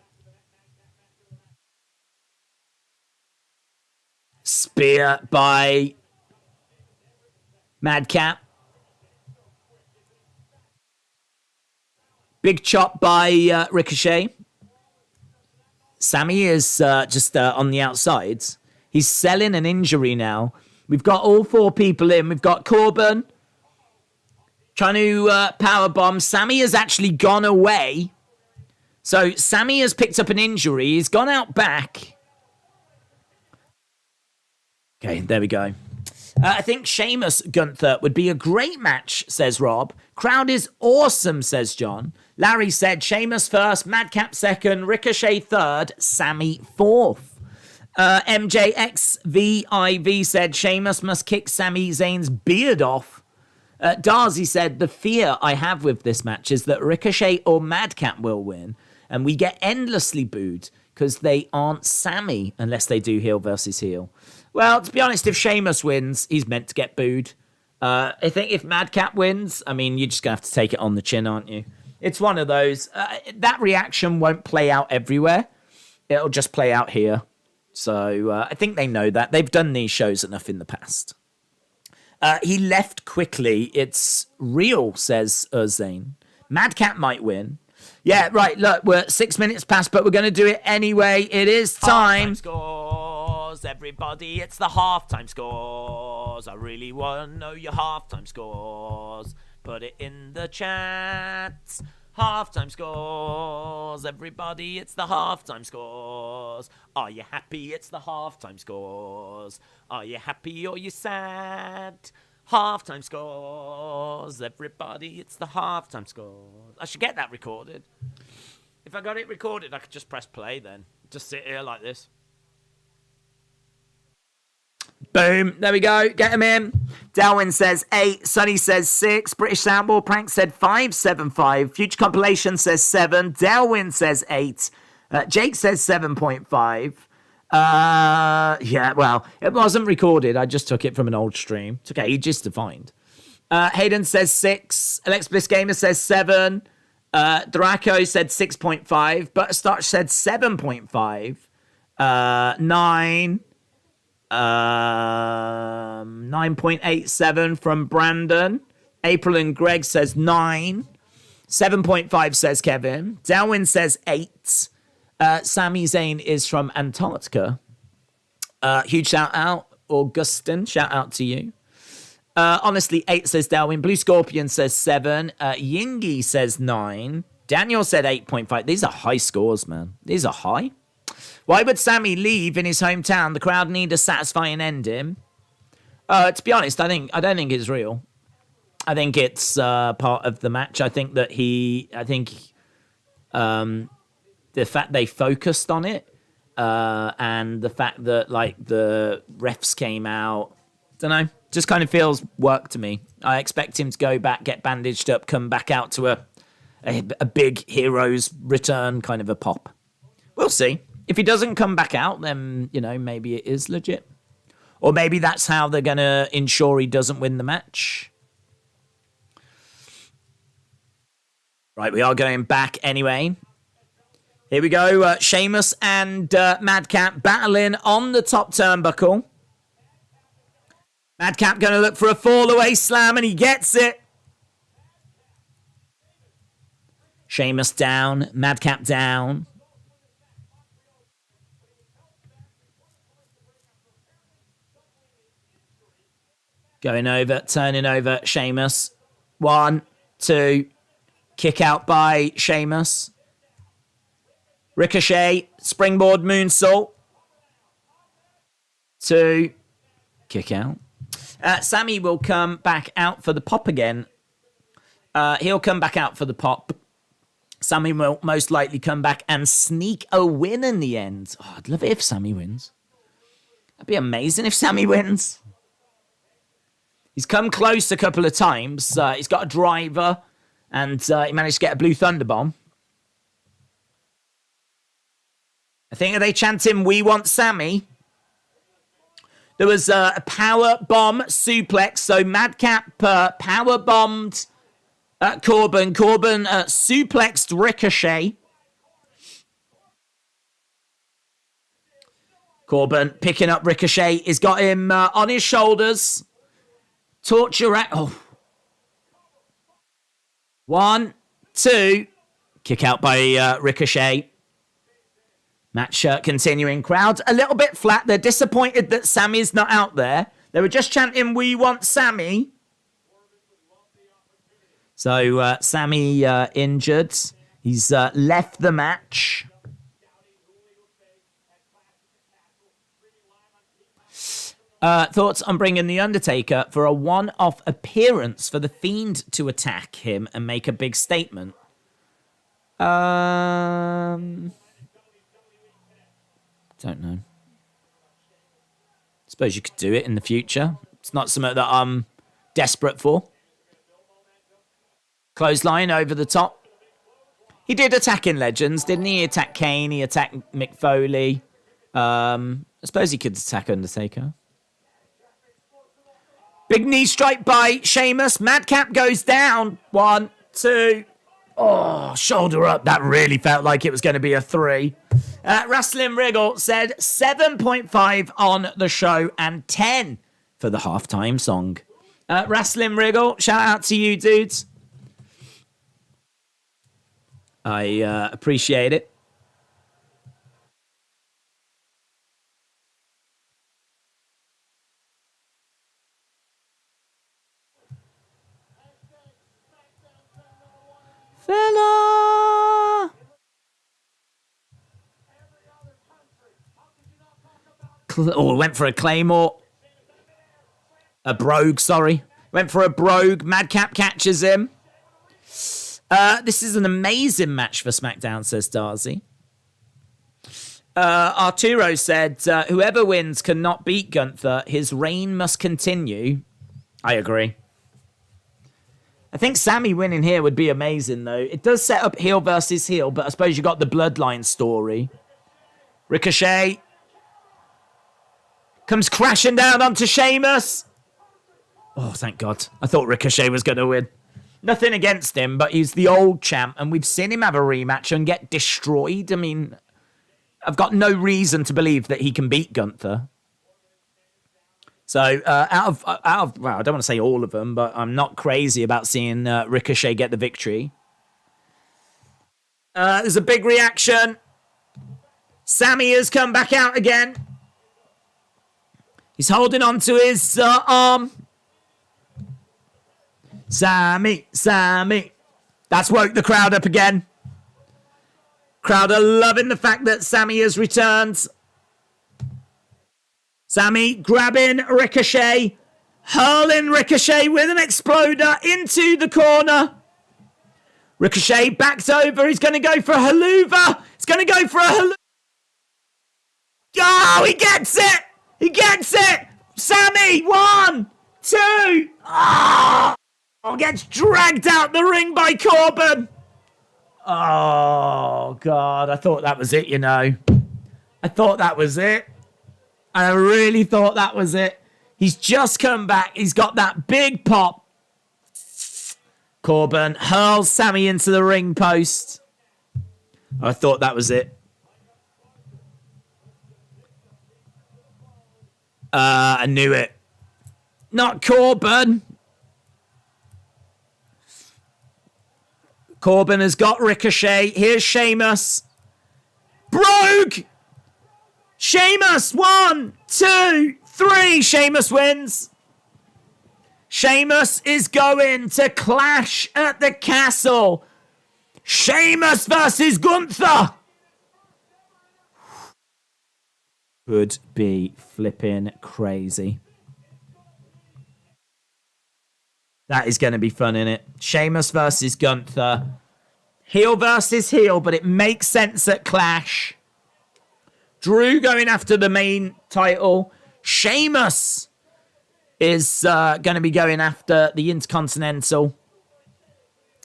Spear by Madcap. Big chop by Ricochet. Sammy is just on the outsides. He's selling an injury now. We've got all four people in. We've got Corbin trying to powerbomb. Sammy has actually gone away. So Sammy has picked up an injury. He's gone out back. Okay, there we go. I think Sheamus Gunther would be a great match, says Rob. Crowd is awesome, says John. Larry said Sheamus first, Madcap second, Ricochet third, Sammy fourth. MJXVIV said Sheamus must kick Sami Zayn's beard off. Darcy said the fear I have with this match is that Ricochet or Madcap will win, and we get endlessly booed because they aren't Sammy unless they do heel versus heel. Well, to be honest, if Sheamus wins, he's meant to get booed. I think if Madcap wins, I mean, you're just going to have to take it on the chin, aren't you? It's one of those. That reaction won't play out everywhere. It'll just play out here. So I think they know that. They've done these shows enough in the past. He left quickly. It's real, says Zayn. Madcap might win. Yeah, right. Look, we're 6 minutes past, but we're going to do it anyway. It is time. Scores, everybody. It's the halftime scores. I really want to know your halftime scores. Put it in the chat. Halftime scores, everybody. It's the halftime scores. Are you happy? It's the halftime scores. Are you happy or you sad? Halftime scores, everybody. It's the halftime scores. I should get that recorded. If I got it recorded, I could just press play then. Just sit here like this. Boom. There we go. Get him in. Darwin says 8. Sonny says 6. British Soundball Prank said 575. Future Compilation says 7. Darwin says 8. Jake says 7.5. Yeah, well, it wasn't recorded. I just took it from an old stream. Took ages to find. Hayden says 6. Alex Bliss Gamer says 7. Draco said 6.5. Butterstarch said 7.5. 9. 9.87 from Brandon. April and Greg says 9. 7.5 says Kevin. Darwin says 8. Sami Zayn is from Antarctica. Huge shout out. Augustin, shout out to you. Honestly, 8 says Darwin. Blue Scorpion says 7. Yingy says 9. Daniel said 8.5. These are high scores, man. These are high. Why would Sammy leave in his hometown? The crowd need a satisfying ending. To be honest, I don't think it's real. I think it's part of the match. I think that the fact they focused on it, and the fact that like the refs came out, don't know, just kind of feels work to me. I expect him to go back, get bandaged up, come back out to a big hero's return kind of a pop. We'll see. If he doesn't come back out, then, you know, maybe it is legit. Or maybe that's how they're going to ensure he doesn't win the match. Right, we are going back anyway. Here we go. Sheamus and Madcap battling on the top turnbuckle. Madcap going to look for a fall-away slam, and he gets it. Sheamus down. Madcap down. Going over, turning over Sheamus. 1, 2. Kick out by Sheamus. Ricochet. Springboard moonsault. 2. Kick out. Sammy will come back out for the pop again. He'll come back out for the pop. Sammy will most likely come back and sneak a win in the end. Oh, I'd love it if Sammy wins. That'd be amazing if Sammy wins. He's come close a couple of times. He's got a driver, and he managed to get a blue Thunderbomb. I think, are they chanting, "We want Sammy"? There was a power bomb suplex. So Madcap power bombed Corbin. Corbin suplexed Ricochet. Corbin picking up Ricochet. He's got him on his shoulders. Torture. Oh. 1, 2. Kick out by Ricochet. Match continuing. Crowd a little bit flat. They're disappointed that Sammy's not out there. They were just chanting, "We want Sammy." So Sammy injured. He's left the match. Thoughts on bringing The Undertaker for a one-off appearance for The Fiend to attack him and make a big statement? Don't know. Suppose you could do it in the future. It's not something that I'm desperate for. Clothesline over the top. He did attack in Legends, didn't he? He attacked Kane. He attacked Mick Foley. I suppose he could attack Undertaker. Big knee strike by Sheamus. Madcap goes down. 1, 2. Oh, shoulder up. That really felt like it was going to be a 3. Wrestling Wriggle said 7.5 on the show and 10 for the halftime song. Wrestling Wriggle, shout out to you, dudes. I appreciate it. Fella! Oh, went for a Claymore. A Brogue, sorry. Went for a Brogue. Madcap catches him. This is an amazing match for SmackDown, says Darcy. Arturo said, whoever wins cannot beat Gunther. His reign must continue. I agree. I think Sammy winning here would be amazing, though. It does set up heel versus heel, but I suppose you got the bloodline story. Ricochet comes crashing down onto Sheamus. Oh, thank God. I thought Ricochet was going to win. Nothing against him, but he's the old champ, and we've seen him have a rematch and get destroyed. I mean, I've got no reason to believe that he can beat Gunther. So, out of, well, I don't want to say all of them, but I'm not crazy about seeing Ricochet get the victory. There's a big reaction. Sammy has come back out again. He's holding on to his arm. Sammy. That's woke the crowd up again. Crowd are loving the fact that Sammy has returned. Sammy grabbing Ricochet, hurling Ricochet with an exploder into the corner. Ricochet backed over. He's going to go for a haluva. He's going to go for a haluva. Oh, he gets it. He gets it. Sammy, 1, 2. Oh, gets dragged out the ring by Corbin. Oh, God. I thought that was it, you know. I thought that was it. I really thought that was it. He's just come back. He's got that big pop. Corbin hurls Sammy into the ring post. I thought that was it. I knew it. Not Corbin. Corbin has got Ricochet. Here's Sheamus. Brogue! Sheamus, 1, 2, 3. Sheamus wins. Sheamus is going to Clash at the Castle. Sheamus versus Gunther. Could be flipping crazy. That is going to be fun, innit? Sheamus versus Gunther. Heel versus heel, but it makes sense at Clash. Drew going after the main title. Sheamus is going to be going after the Intercontinental.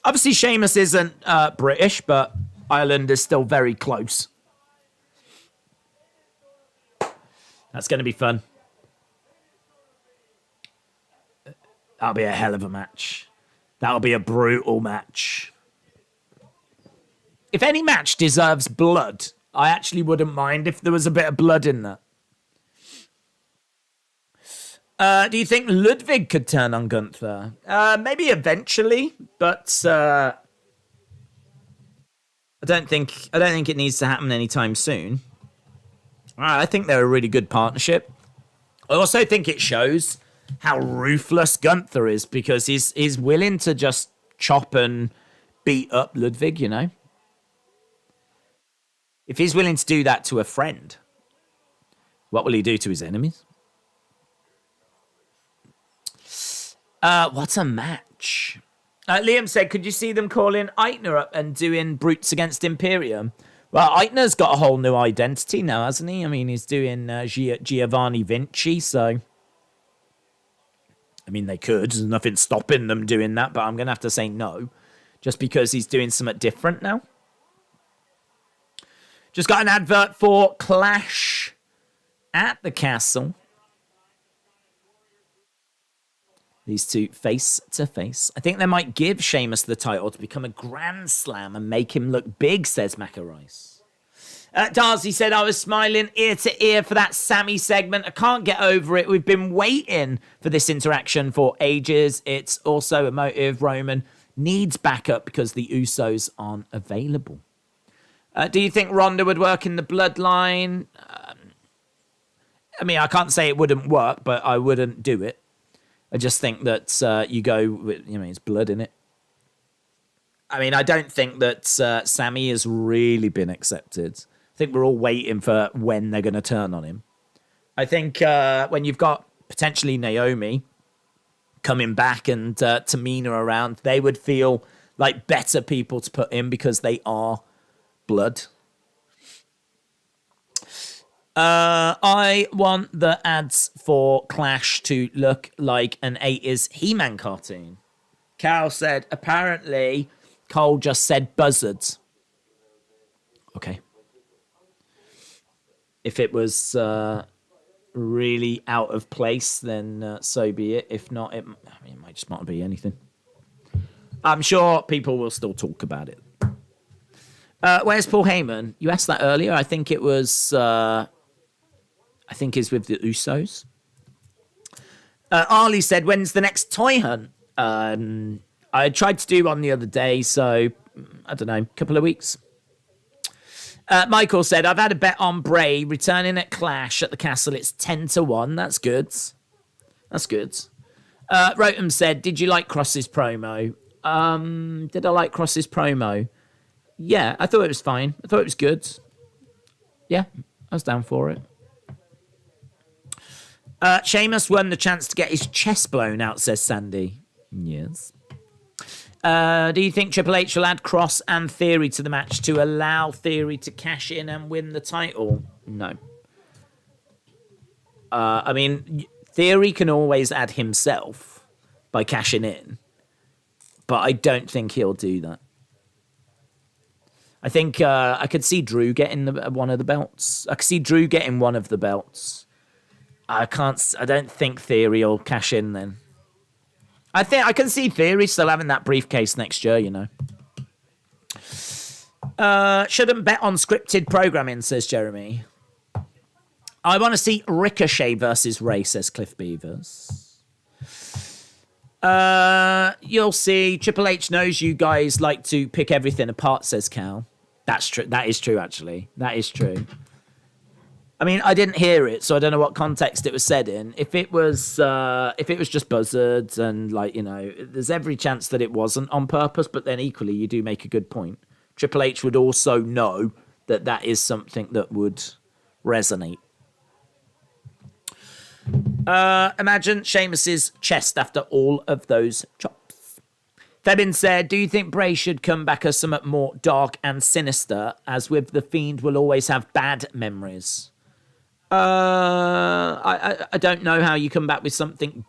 Obviously, Sheamus isn't British, but Ireland is still very close. That's going to be fun. That'll be a hell of a match. That'll be a brutal match. If any match deserves blood, I actually wouldn't mind if there was a bit of blood in that. Do you think Ludwig could turn on Gunther? Maybe eventually, but I don't think it needs to happen anytime soon. I think they're a really good partnership. I also think it shows how ruthless Gunther is because he's willing to just chop and beat up Ludwig, you know? If he's willing to do that to a friend, what will he do to his enemies? What a match. Liam said, could you see them calling Eichner up and doing Brutes against Imperium? Well, Eichner's got a whole new identity now, hasn't he? I mean, he's doing Giovanni Vinci, so... I mean, they could. There's nothing stopping them doing that, but I'm going to have to say no. Just because he's doing something different now. Just got an advert for Clash at the Castle. These two face to face. I think they might give Sheamus the title to become a Grand Slam and make him look big, says Macarice. Darcy said, I was smiling ear to ear for that Sammy segment. I can't get over it. We've been waiting for this interaction for ages. It's also emotive. Roman needs backup because the Usos aren't available. Do you think Ronda would work in the Bloodline? I mean, I can't say it wouldn't work, but I wouldn't do it. I just think that you go with, it's blood in it. I mean, I don't think that Sammy has really been accepted. I think we're all waiting for when they're going to turn on him. I think when you've got potentially Naomi coming back and Tamina around, they would feel like better people to put in because they are blood. I want the ads for Clash to look like an 80s He-Man cartoon. Cal said, apparently, Cole just said buzzards. Okay. If it was really out of place, then so be it. If not, it might just not be anything. I'm sure people will still talk about it. Where's Paul Heyman? You asked that earlier. I think it was... I think is with the Usos. Arlie said, when's the next toy hunt? I tried to do one the other day, so I don't know, a couple of weeks. Michael said, I've had a bet on Bray returning at Clash at the Castle. It's 10-1. That's good. That's good. Rotem said, did you like Cross's promo? Did I like Cross's promo? Yeah, I thought it was fine. I thought it was good. Yeah, I was down for it. Sheamus won the chance to get his chest blown out, says Sandy. Yes. Do you think Triple H will add Cross and Theory to the match to allow Theory to cash in and win the title? No. I mean, Theory can always add himself by cashing in, but I don't think he'll do that. I think I could see Drew getting one of the belts. I could see Drew getting one of the belts. I don't think Theory will cash in then. I can see Theory still having that briefcase next year, you know. Shouldn't bet on scripted programming, says Jeremy. I want to see Ricochet versus Ray, says Cliff Beavers. You'll see. Triple H knows you guys like to pick everything apart, says Cal. That's true. That is true, actually. That is true. I mean, I didn't hear it, so I don't know what context it was said in. If it was just buzzards and there's every chance that it wasn't on purpose, but then equally you do make a good point. Triple H would also know that that is something that would resonate. Imagine Sheamus's chest after all of those chops. Febin said, do you think Bray should come back as somewhat more dark and sinister, as with The Fiend will always have bad memories? I don't know how you come back with something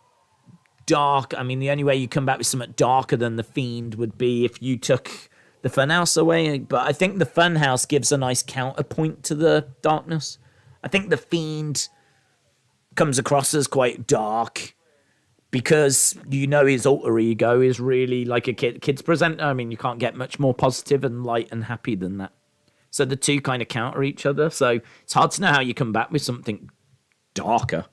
dark. I mean, the only way you come back with something darker than The Fiend would be if you took the Funhouse away. But I think the Funhouse gives a nice counterpoint to the darkness. I think The Fiend comes across as quite dark because his alter ego is really like a kid's presenter. I mean, you can't get much more positive and light and happy than that. So the two kind of counter each other. So it's hard to know how you come back with something darker.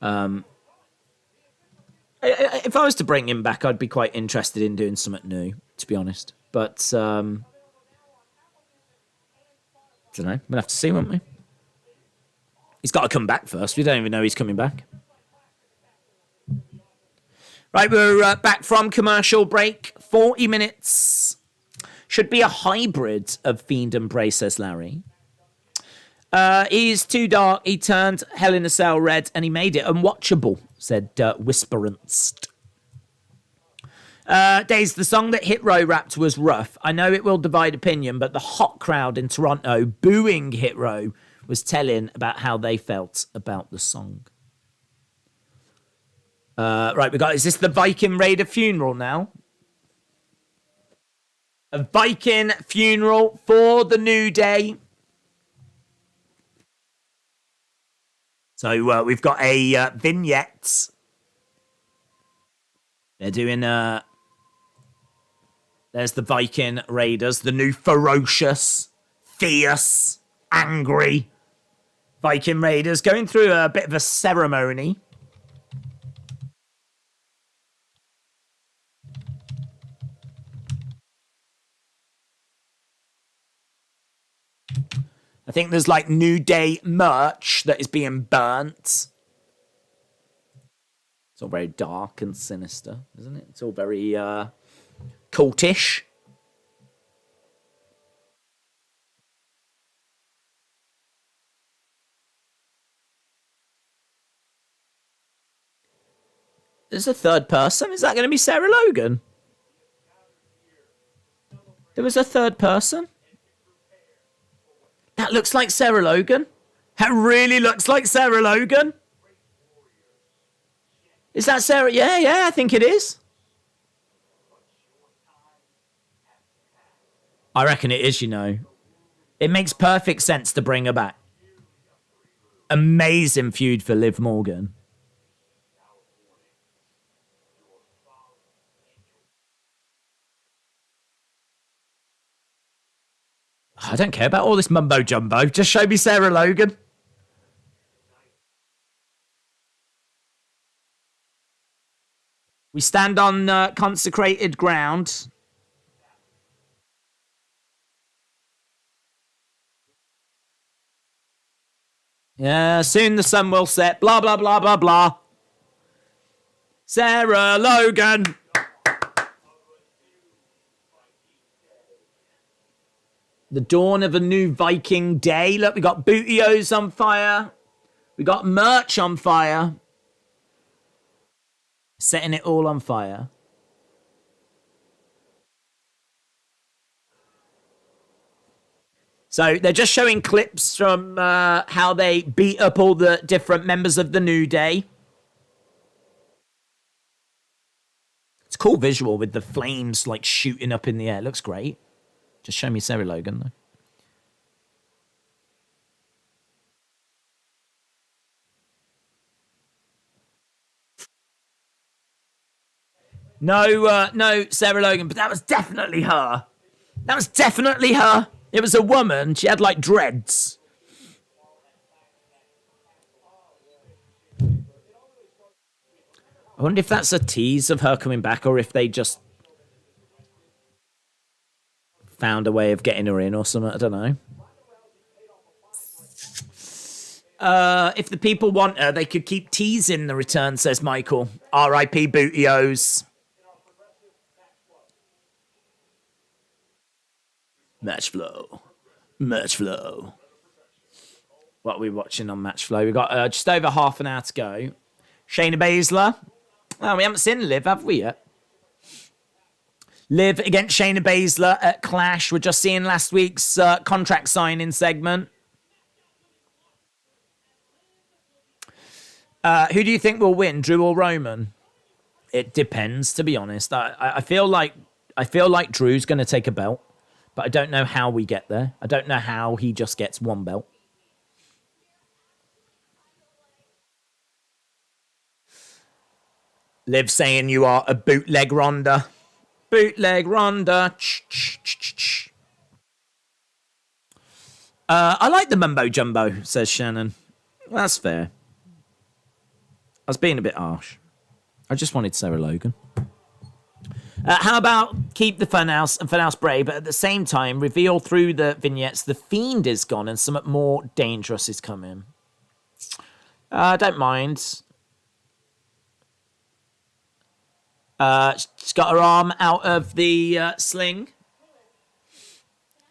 If I was to bring him back, I'd be quite interested in doing something new, to be honest. But don't know. We'll have to see, won't we? He's got to come back first. We don't even know he's coming back. Right, we're back from commercial break. 40 minutes. Should be a hybrid of Fiend and Bray, says Larry. He's too dark. He turned Hell in a Cell red and he made it unwatchable, said Whisperanst. Days, the song that Hit Row rapped was rough. I know it will divide opinion, but the hot crowd in Toronto booing Hit Row was telling about how they felt about the song. Right, is this the Viking Raider funeral now? A Viking funeral for the New Day. So we've got a vignette. They're doing there's the Viking Raiders, the new ferocious, fierce, angry Viking Raiders going through a bit of a ceremony. I think there's like New Day merch that is being burnt. It's all very dark and sinister, isn't it? It's all very cultish. There's a third person? Is that going to be Sarah Logan? There was a third person? That looks like Sarah Logan. That really looks like Sarah Logan. Is that Sarah? Yeah, I think it is. I reckon it is, you know. It makes perfect sense to bring her back. Amazing feud for Liv Morgan. I don't care about all this mumbo jumbo. Just show me Sarah Logan. We stand on consecrated ground. Yeah, soon the sun will set. Blah, blah, blah, blah, blah. Sarah Logan. The dawn of a new Viking day. Look, we got Bootios on fire. We got merch on fire. Setting it all on fire. So they're just showing clips from how they beat up all the different members of the New Day. It's a cool visual with the flames like shooting up in the air. It looks great. Just show me Sarah Logan, though. No, Sarah Logan, but that was definitely her. That was definitely her. It was a woman. She had, like, dreads. I wonder if that's a tease of her coming back or if they just found a way of getting her in or something. I don't know. If the people want her, they could keep teasing the return, says Michael. R.I.P. Bootios. Match flow. What are we watching on Match Flow? We've got just over half an hour to go. Shayna Baszler. Oh, we haven't seen Liv, have we yet? Liv against Shayna Baszler at Clash. We're just seeing last week's contract signing segment. Who do you think will win, Drew or Roman? It depends, to be honest. I feel like Drew's going to take a belt, but I don't know how we get there. I don't know how he just gets one belt. Liv saying you are a bootleg Ronda. Bootleg Ronda. I like the mumbo jumbo, says Shannon. That's fair. was being a bit harsh. I just wanted Sarah Logan. How about keep the Funhouse and Funhouse Bray, but at the same time, reveal through the vignettes the Fiend is gone and something more dangerous is coming? I don't mind. She's got her arm out of the sling.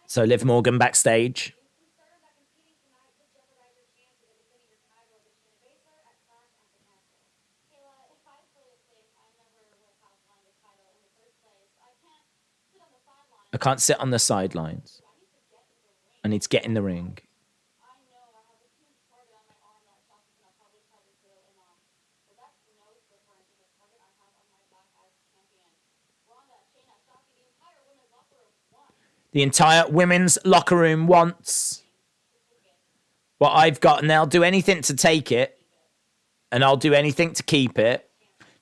So Liv Morgan backstage. I can't sit on the sidelines. I need to get in the ring. The entire women's locker room wants what I've got, and they'll do anything to take it, and I'll do anything to keep it.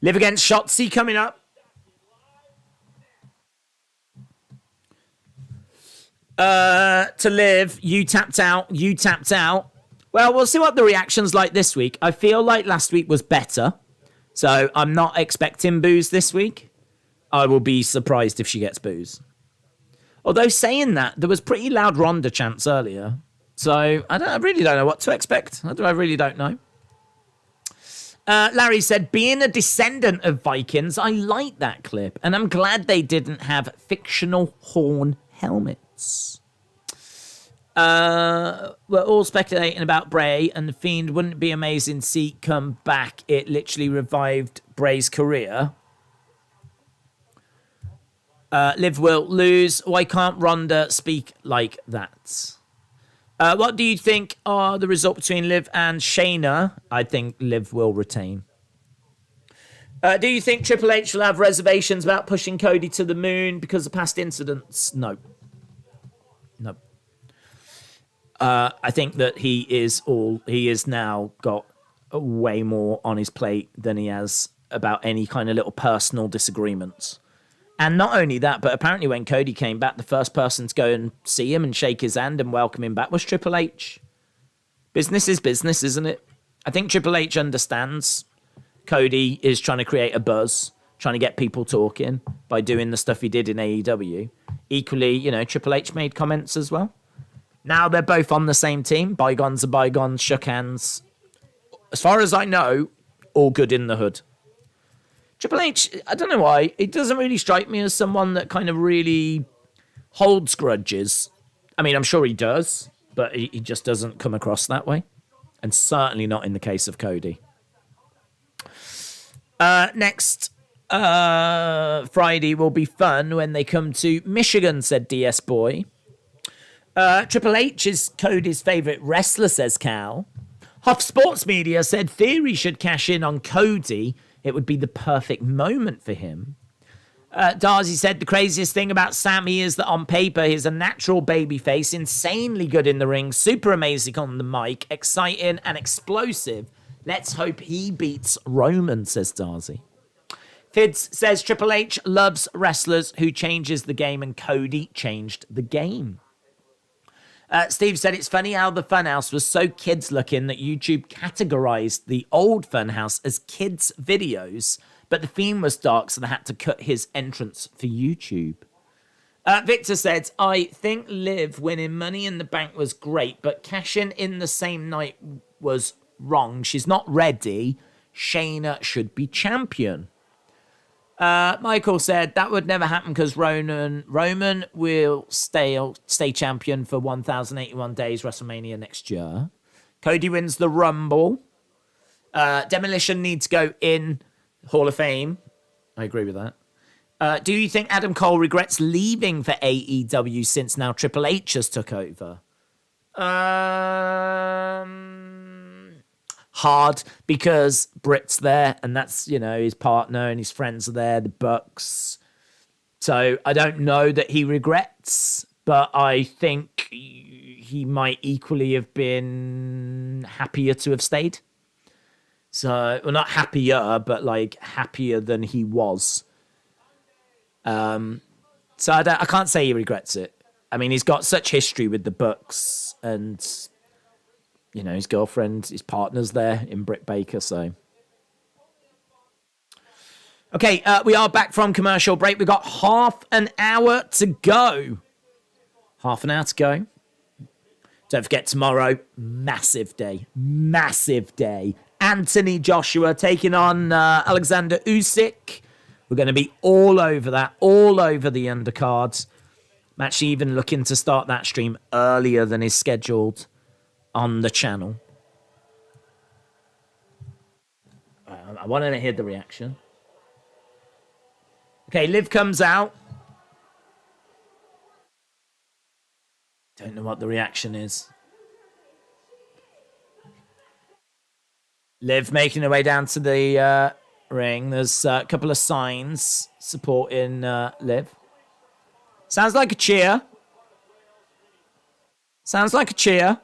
Liv against Shotzi coming up. To Liv, you tapped out. Well, we'll see what the reaction's like this week. I feel like last week was better, so I'm not expecting boos this week. I will be surprised if she gets boos. Although saying that, there was pretty loud Ronda chants earlier, so I really don't know what to expect. I really don't know. Larry said, being a descendant of Vikings, I like that clip, and I'm glad they didn't have fictional horn helmets. We're all speculating about Bray, and the Fiend. Wouldn't it be amazing to see come back? It literally revived Bray's career. Liv will lose. Why can't Ronda speak like that? What do you think are the result between Liv and Shayna? I think Liv will retain. Do you think Triple H will have reservations about pushing Cody to the moon because of past incidents? No. I think that he is now got way more on his plate than he has about any kind of little personal disagreements. And not only that, but apparently when Cody came back, the first person to go and see him and shake his hand and welcome him back was Triple H. Business is business, isn't it? I think Triple H understands Cody is trying to create a buzz, trying to get people talking by doing the stuff he did in AEW. Equally, Triple H made comments as well. Now they're both on the same team. Bygones are bygones, shook hands. As far as I know, all good in the hood. Triple H, I don't know why, it doesn't really strike me as someone that kind of really holds grudges. I mean, I'm sure he does, but he just doesn't come across that way. And certainly not in the case of Cody. Next Friday will be fun when they come to Michigan, said DS Boy. Triple H is Cody's favourite wrestler, says Cal. Huff Sports Media said Theory should cash in on Cody. It would be the perfect moment for him. Darcy said the craziest thing about Sammy is that on paper he's a natural babyface, insanely good in the ring, super amazing on the mic, exciting and explosive. Let's hope he beats Roman, says Darcy. Fids says Triple H loves wrestlers who changes the game, and Cody changed the game. Steve said it's funny how the Funhouse was so kids looking that YouTube categorized the old Funhouse as kids videos, but the theme was dark, so they had to cut his entrance for YouTube. Victor said, I think Liv winning Money in the Bank was great, but cashing in the same night was wrong. She's not ready. Shayna should be champion. Michael said that would never happen because Roman will stay champion for 1,081 days WrestleMania next year. Cody wins the Rumble. Demolition needs to go in Hall of Fame. I agree with that. Do you think Adam Cole regrets leaving for AEW since now Triple H has took over? Hard, because Britt's there and that's, his partner and his friends are there, the Bucks. So I don't know that he regrets, but I think he might equally have been happier to have stayed. So, well, not happier, but happier than he was. So I can't say he regrets it. I mean, he's got such history with the Bucks and his girlfriend, his partner's there in Britt Baker, so Okay, we are back from commercial break. We've got half an hour to go. Half an hour to go. Don't forget tomorrow, massive day. Massive day. Anthony Joshua taking on Alexander Usyk. We're going to be all over that, all over the undercards. I'm actually even looking to start that stream earlier than is scheduled on the channel. I wanted to hear the reaction. Okay, Liv comes out. Don't know what the reaction is. Liv making her way down to the ring. There's a couple of signs supporting Liv. Sounds like a cheer. Sounds like a cheer.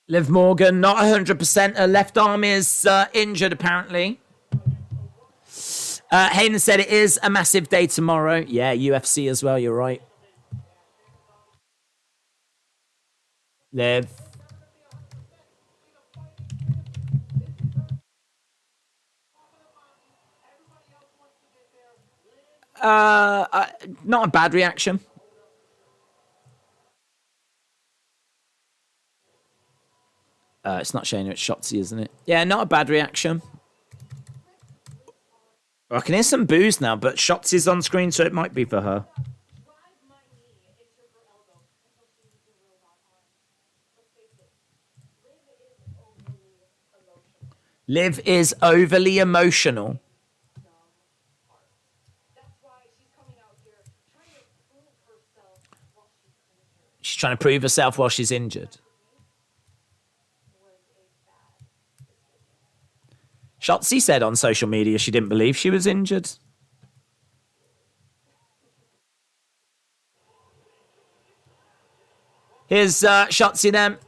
Liv Morgan, not 100%. Her left arm is injured, apparently. Hayden said it is a massive day tomorrow. Yeah, UFC as well, you're right. Liv. Not a bad reaction. It's not showing her, it's Shotzi, isn't it? Yeah, not a bad reaction. I can hear some boos now, but Shotzi's on screen, so it might be for her. Liv is overly emotional. She's trying to prove herself while she's injured. Shotzi said on social media she didn't believe she was injured. Here's Shotzi then.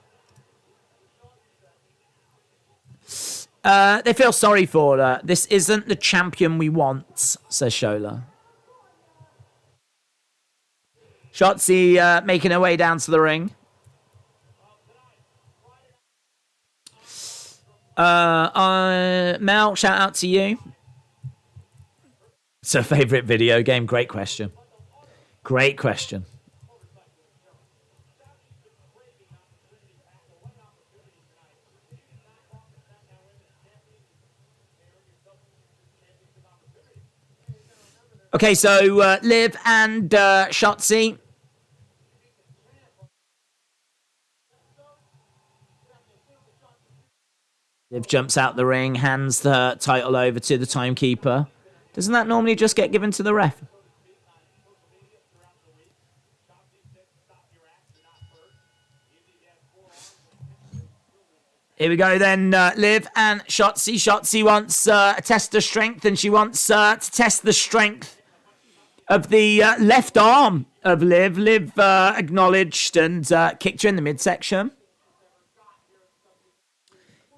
They feel sorry for her. This isn't the champion we want, says Shola. Shotzi making her way down to the ring. Mel, shout out to you. It's her favourite video game. Great question. Great question. Okay, so Liv and Shotzi. Liv jumps out the ring, hands the title over to the timekeeper. Doesn't that normally just get given to the ref? Here we go then, Liv and Shotzi. Shotzi wants a test of strength, and she wants to test the strength of the left arm of Liv. Liv acknowledged and kicked her in the midsection.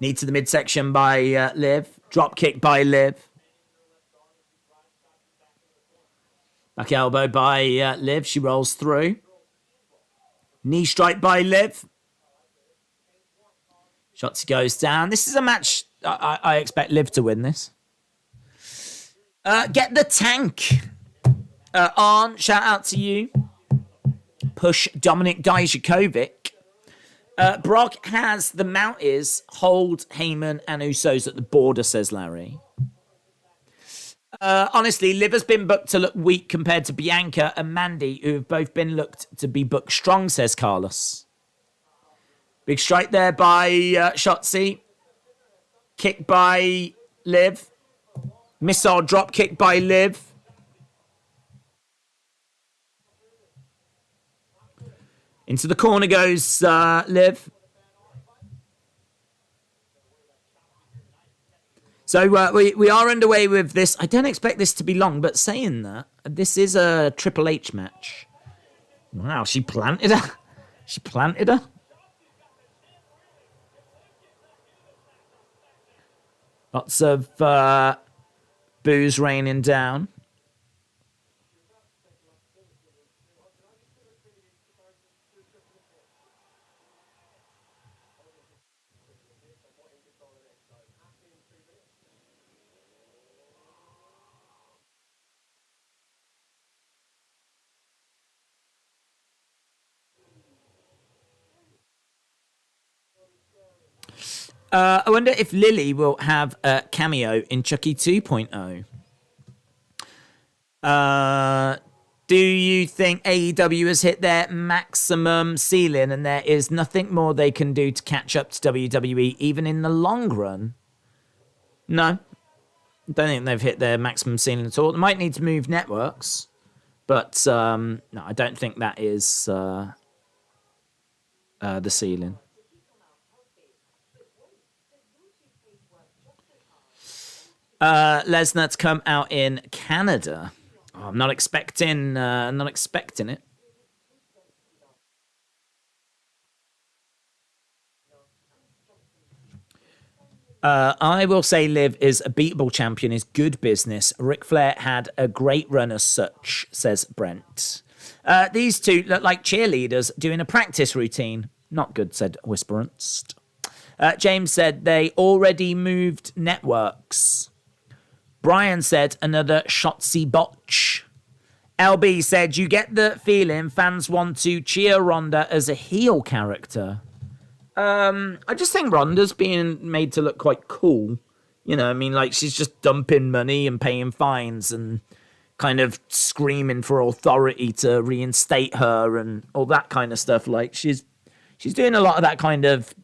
Knee to the midsection by Liv. Drop kick by Liv. Back elbow by Liv. She rolls through. Knee strike by Liv. Shotzi goes down. This is a match I expect Liv to win this. Get the tank on. Shout out to you. Push Dominic Dijakovic. Brock has the Mount is hold Heyman and Usos at the border, says Larry. Honestly, Liv has been booked to look weak compared to Bianca and Mandy, who have both been looked to be booked strong, says Carlos. Big strike there by Shotzi. Kick by Liv. Missile drop kick by Liv. Into the corner goes Liv. So we are underway with this. I don't expect this to be long, but saying that, this is a Triple H match. Wow, she planted her. She planted her. Lots of boos raining down. I wonder if Lily will have a cameo in Chucky 2.0. Do you think AEW has hit their maximum ceiling and there is nothing more they can do to catch up to WWE, even in the long run? No. Don't think they've hit their maximum ceiling at all. They might need to move networks, but no, I don't think that is the ceiling. Lesnar to come out in Canada. Oh, I'm not expecting it. I will say Liv is a beatable champion, is good business. Ric Flair had a great run as such, says Brent. These two look like cheerleaders doing a practice routine. Not good, said Whisperance. James said they already moved networks. Brian said another Shotzi botch. LB said you get the feeling fans want to cheer Ronda as a heel character. I just think Ronda's being made to look quite cool. You know, I mean, like she's just dumping money and paying fines and kind of screaming for authority to reinstate her and all that kind of stuff. Like she's doing a lot of that kind of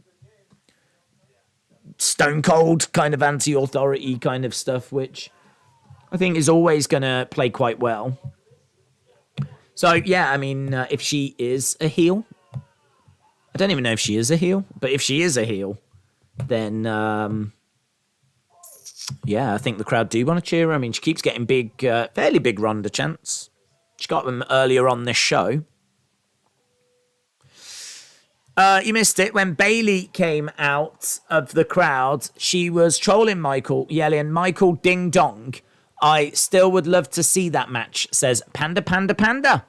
stone cold kind of anti-authority kind of stuff, which I think is always going to play quite well. So yeah, I mean, if she is a heel, I don't even know if she is a heel, but if she is a heel, then yeah, I think the crowd do want to cheer her. I mean, she keeps getting big, fairly big Ronda chants. She got them earlier on this show. You missed it. When Bailey came out of the crowd, she was trolling Michael, yelling, "Michael ding dong. I still would love to see that match," says Panda Panda Panda.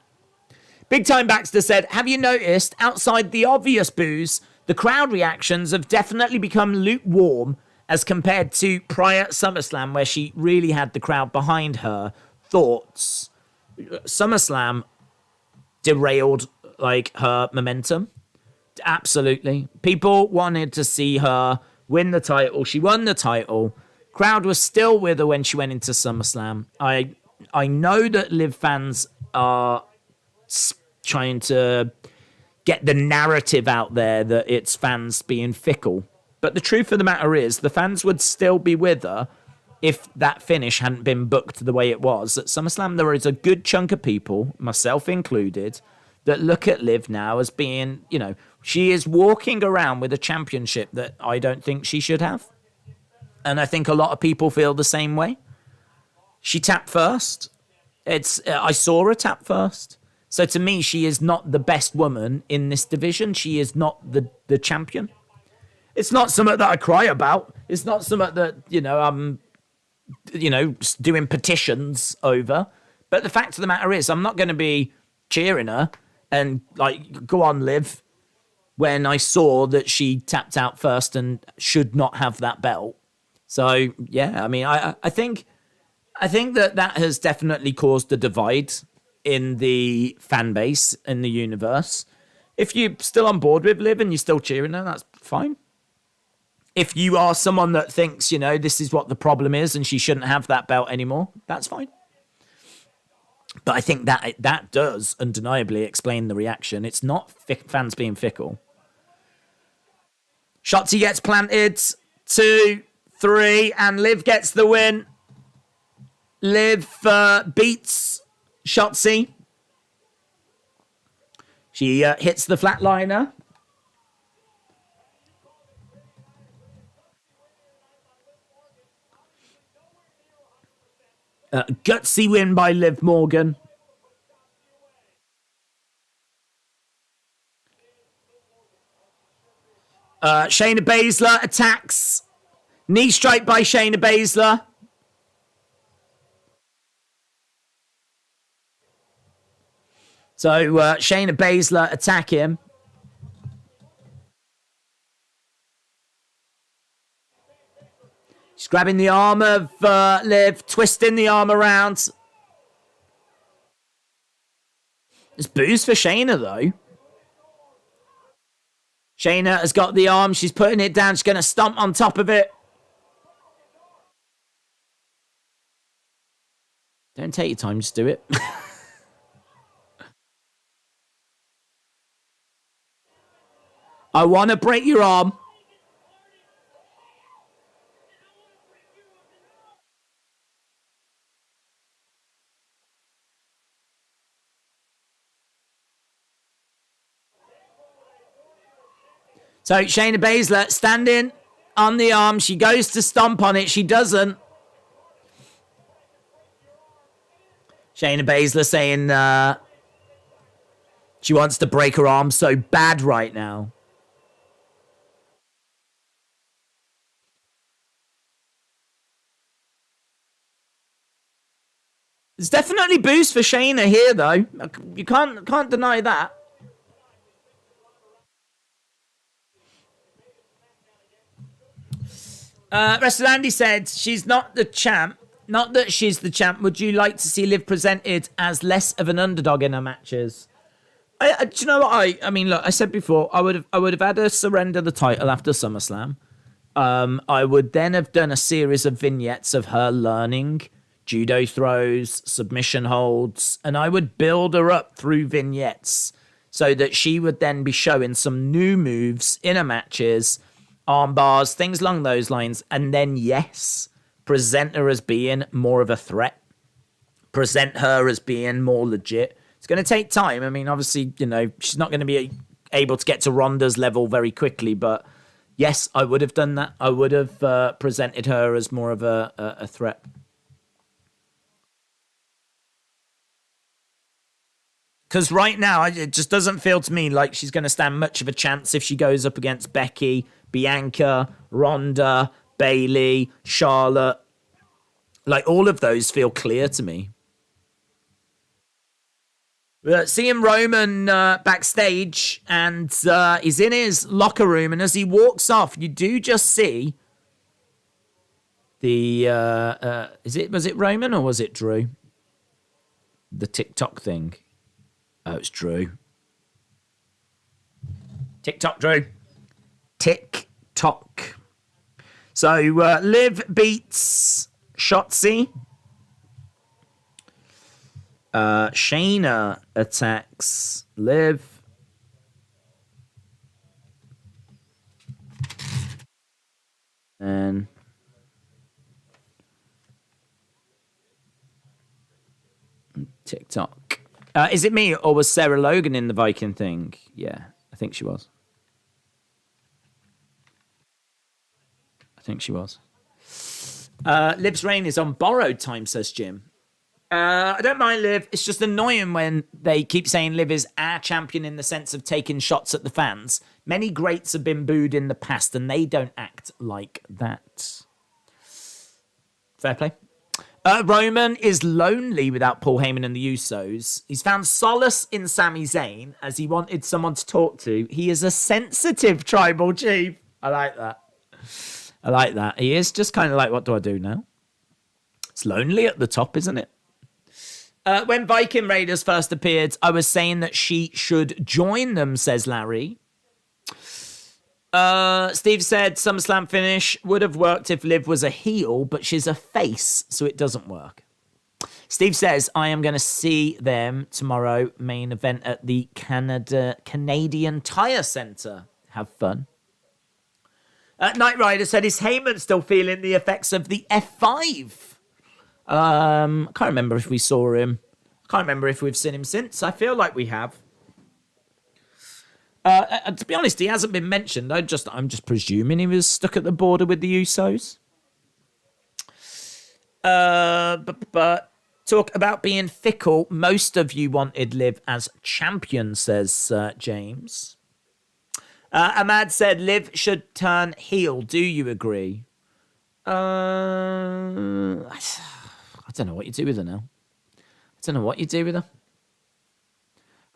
Big Time Baxter said, have you noticed, outside the obvious boos, the crowd reactions have definitely become lukewarm as compared to prior SummerSlam where she really had the crowd behind her. Thoughts? SummerSlam derailed like her momentum. Absolutely. People wanted to see her win the title. She won the title. Crowd was still with her when she went into SummerSlam. I know that Liv fans are trying to get the narrative out there that it's fans being fickle. But the truth of the matter is the fans would still be with her if that finish hadn't been booked the way it was. At SummerSlam, there is a good chunk of people, myself included, that look at Liv now as being, you know, she is walking around with a championship that I don't think she should have. And I think a lot of people feel the same way. She tapped first. I saw her tap first. So to me, she is not the best woman in this division. She is not the champion. It's not something that I cry about. It's not something that, I'm, doing petitions over. But the fact of the matter is, I'm not going to be cheering her and, go on, Liv, when I saw that she tapped out first and should not have that belt. So, yeah, I mean, I think that has definitely caused a divide in the fan base, in the universe. If you're still on board with Liv and you're still cheering her, that's fine. If you are someone that thinks, this is what the problem is and she shouldn't have that belt anymore, that's fine. But I think that does undeniably explain the reaction. It's not fans being fickle. Shotzi gets planted. 2, 3, and Liv gets the win. Liv beats Shotzi. She hits the flatliner. Gutsy win by Liv Morgan. Shayna Baszler attacks. Knee strike by Shayna Baszler. So Shayna Baszler attack him. She's grabbing the arm of Liv, twisting the arm around. There's boos for Shayna, though. Shayna has got the arm. She's putting it down. She's going to stomp on top of it. Don't take your time. Just do it. I want to break your arm. So Shayna Baszler standing on the arm. She goes to stomp on it. She doesn't. Shayna Baszler saying she wants to break her arm so bad right now. There's definitely boost for Shayna here, though. You can't deny that. Wrestler Andy said she's not the champ. Not that she's the champ. Would you like to see Liv presented as less of an underdog in her matches? Do you know what I mean? Look, I said before I would have had her surrender the title after SummerSlam. I would then have done a series of vignettes of her learning judo throws, submission holds, and I would build her up through vignettes so that she would then be showing some new moves in her matches, arm bars, things along those lines, and then yes, present her as being more of a threat, present her as being more legit. It's going to take time. I mean, obviously, you know, she's not going to be able to get to Ronda's level very quickly, but yes, I would have done that. I would have presented her as more of a threat. Because right now, it just doesn't feel to me like she's going to stand much of a chance if she goes up against Becky, Bianca, Ronda, Bayley, Charlotte. Like, all of those feel clear to me. Seeing Roman backstage, and he's in his locker room, and as he walks off, you do just see the was it Roman or was it Drew? The TikTok thing. Oh, it's Drew. TikTok, Drew. TikTok. So Liv beats Shotzi. Shayna attacks Liv. And TikTok. Is it me or was Sarah Logan in the Viking thing? Yeah, I think she was. Liv's reign is on borrowed time, says Jim. I don't mind Liv. It's just annoying when they keep saying Liv is our champion in the sense of taking shots at the fans. Many greats have been booed in the past and they don't act like that. Fair play. Roman is lonely without Paul Heyman and the Usos. He's found solace in Sami Zayn as he wanted someone to talk to. He is a sensitive tribal chief. I like that. He is just kind of like, what do I do now? It's lonely at the top, isn't it? When Viking Raiders first appeared, I was saying that she should join them, says Larry. Steve said SummerSlam finish would have worked if Liv was a heel, but she's a face, so it doesn't work. Steve says, I am going to see them tomorrow, main event at the Canadian Tire Centre. Have fun. Knight Rider said, is Heyman still feeling the effects of the F5? I can't remember if we saw him. I can't remember if we've seen him since. I feel like we have. To be honest, he hasn't been mentioned. I'm just presuming he was stuck at the border with the Usos. But talk about being fickle. Most of you wanted Liv as champion, says James. Ahmad said Liv should turn heel. Do you agree? I don't know what you do with her now.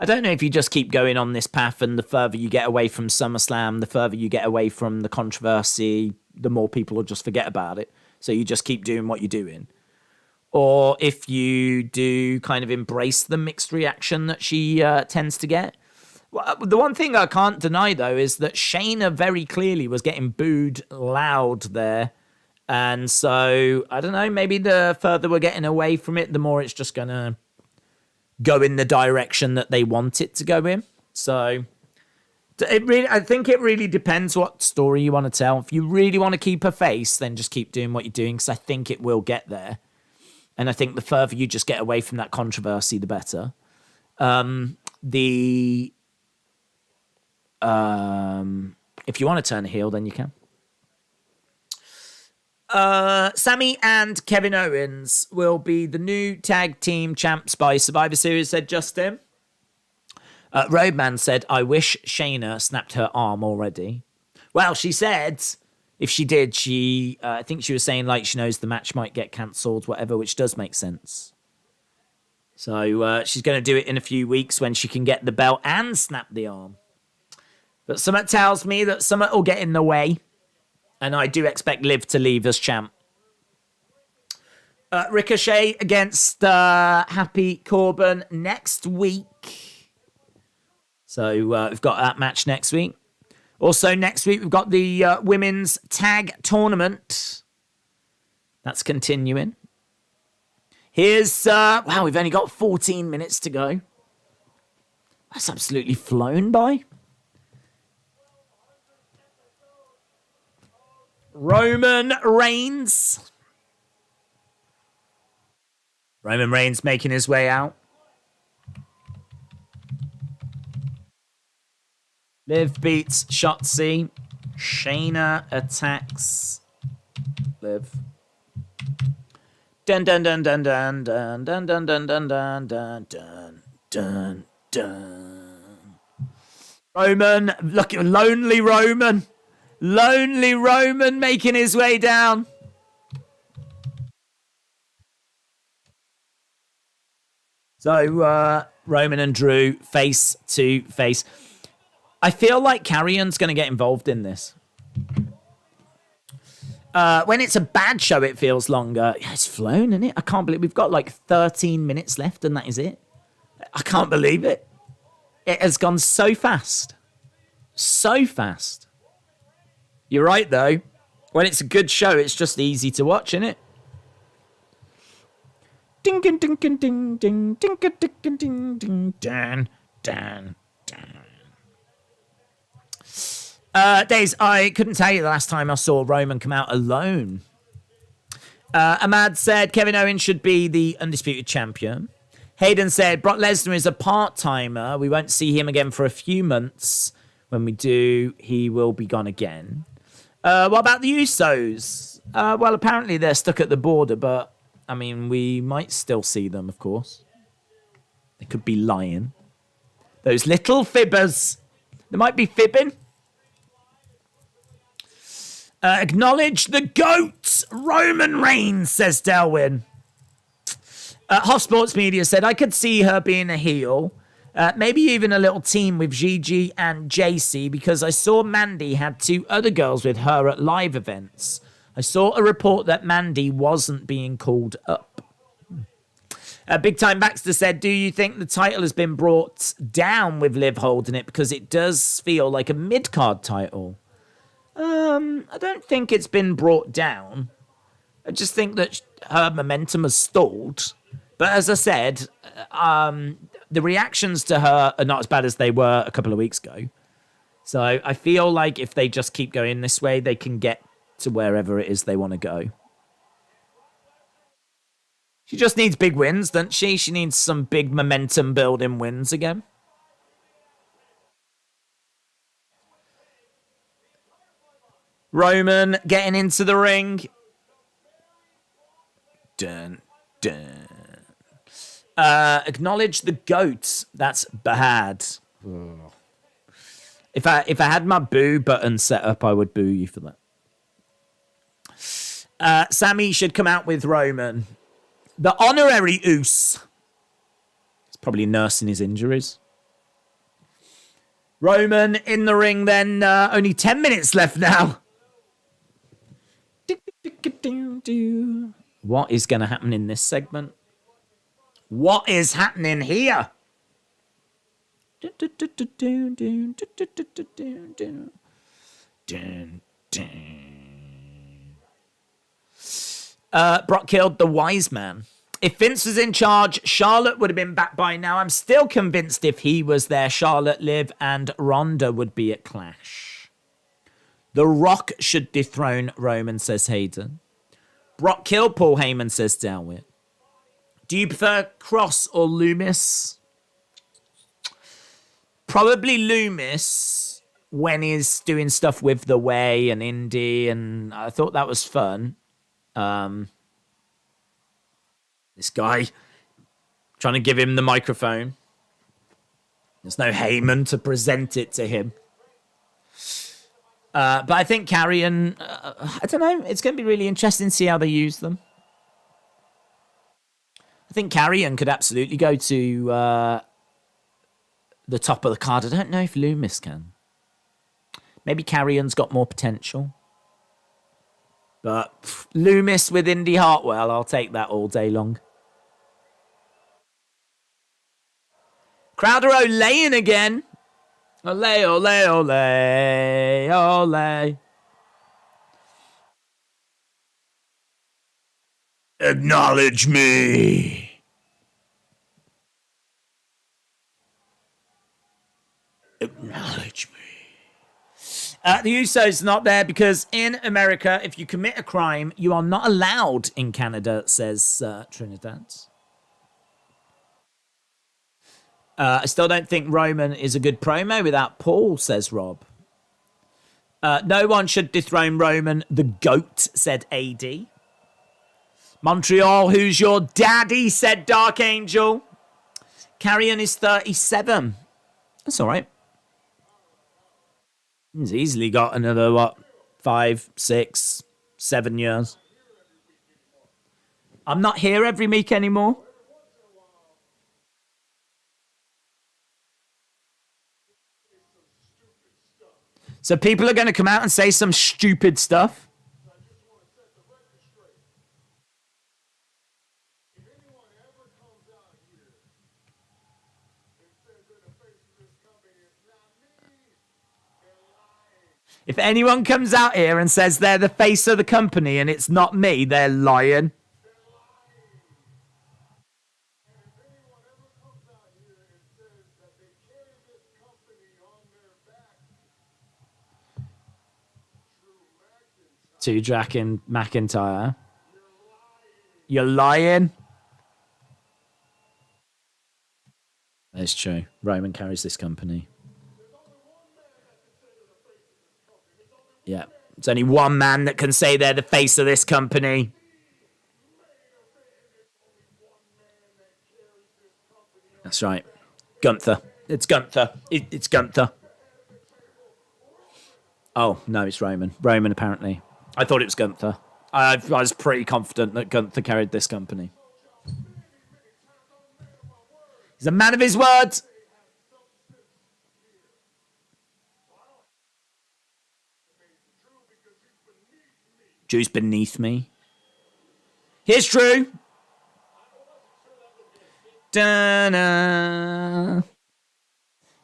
I don't know if you just keep going on this path and the further you get away from SummerSlam, the further you get away from the controversy, the more people will just forget about it. So you just keep doing what you're doing. Or if you do kind of embrace the mixed reaction that she tends to get. Well, the one thing I can't deny, though, is that Shayna very clearly was getting booed loud there. And so, I don't know, maybe the further we're getting away from it, the more it's just going to go in the direction that they want it to go in. So, I think it really depends what story you want to tell. If you really want to keep a face, then just keep doing what you're doing, because I think it will get there. And I think the further you just get away from that controversy, the better. If you want to turn heel, then you can. Sammy and Kevin Owens will be the new tag team champs by Survivor Series, said Justin. Roadman said, I wish Shayna snapped her arm already. Well, she said if she did, I think she was saying like she knows the match might get cancelled, whatever, which does make sense. So she's going to do it in a few weeks when she can get the belt and snap the arm. But something tells me that something will get in the way. And I do expect Liv to leave as champ. Ricochet against Happy Corbin next week. So we've got that match next week. Also next week, we've got the women's tag tournament. That's continuing. Here's, wow, we've only got 14 minutes to go. That's absolutely flown by. Roman Reigns. Roman Reigns making his way out. Liv beats Shotzi. Shayna attacks Liv. Dun dun dun dun dun dun dun dun dun dun dun dun dun dun dun. Roman, look at lonely Roman. Lonely Roman making his way down. So Roman and Drew face to face. I feel like Carrion's going to get involved in this. When it's a bad show, it feels longer. Yeah, it's flown, isn't it? I can't believe we've got like 13 minutes left and that is it. I can't believe it. It has gone so fast. So fast. You're right, though. When it's a good show, it's just easy to watch, isn't it? Ding ding ding ding ding ding ding ding ding ding dan dan dan. Days, I couldn't tell you the last time I saw Roman come out alone. Ahmad said Kevin Owens should be the undisputed champion. Hayden said Brock Lesnar is a part-timer. We won't see him again for a few months. When we do, he will be gone again. What about the Usos? Well, apparently they're stuck at the border, but, I mean, we might still see them, of course. They could be lying. Those little fibbers. They might be fibbing. Acknowledge the GOAT, Roman Reigns, says Delwyn. Hoff Sports Media said, I could see her being a heel. Maybe even a little team with Gigi and JC, because I saw Mandy had 2 other girls with her at live events. I saw a report that Mandy wasn't being called up. Big Time Baxter said, do you think the title has been brought down with Liv holding it? Because it does feel like a mid-card title. I don't think it's been brought down. I just think that her momentum has stalled. But as I said, the reactions to her are not as bad as they were a couple of weeks ago. So I feel like if they just keep going this way, they can get to wherever it is they want to go. She just needs big wins, doesn't she? She needs some big momentum building wins again. Roman getting into the ring. Dun, dun. Acknowledge the GOAT. That's bad. Ugh. If I had my boo button set up, I would boo you for that. Sammy should come out with Roman. The honorary Oos. He's probably nursing his injuries. Roman in the ring then. Only 10 minutes left now. What is going to happen in this segment? What is happening here? Brock killed the wise man. If Vince was in charge, Charlotte would have been back by now. I'm still convinced if he was there, Charlotte, Liv, and Ronda would be at Clash. The Rock should dethrone Roman, says Hayden. Brock killed Paul Heyman, says Dalwit. Do you prefer Cross or Loomis? Probably Loomis when he's doing stuff with The Way and Indy, and I thought that was fun. This guy trying to give him the microphone. There's no Heyman to present it to him. But I think Carrion, I don't know. It's going to be really interesting to see how they use them. I think Carrion could absolutely go to the top of the card. I don't know if Loomis can. Maybe Carrion's got more potential. But Loomis with Indy Hartwell, I'll take that all day long. Crowder Olaying again. Olay, olay, olay, olay. Acknowledge me. Acknowledge me. The Usos not there because in America, if you commit a crime, you are not allowed in Canada, says Trinidad. I still don't think Roman is a good promo without Paul, says Rob. No one should dethrone Roman. The GOAT, said AD. Montreal, who's your daddy, said Dark Angel. Carrion is 37. That's all right. He's easily got another, 5, 6, 7 years. I'm not here every week anymore. So people are going to come out and say some stupid stuff. If anyone comes out here and says they're the face of the company and it's not me, they're lying. To Drac and McIntyre. You're lying. That's true. Roman carries this company. Yeah. There's only one man that can say they're the face of this company. That's right. Gunther. It's Gunther. It's Gunther. Oh, no, it's Roman. Roman, apparently. I thought it was Gunther. I was pretty confident that Gunther carried this company. He's a man of his word. Drew's beneath me. Here's Drew. Da-na.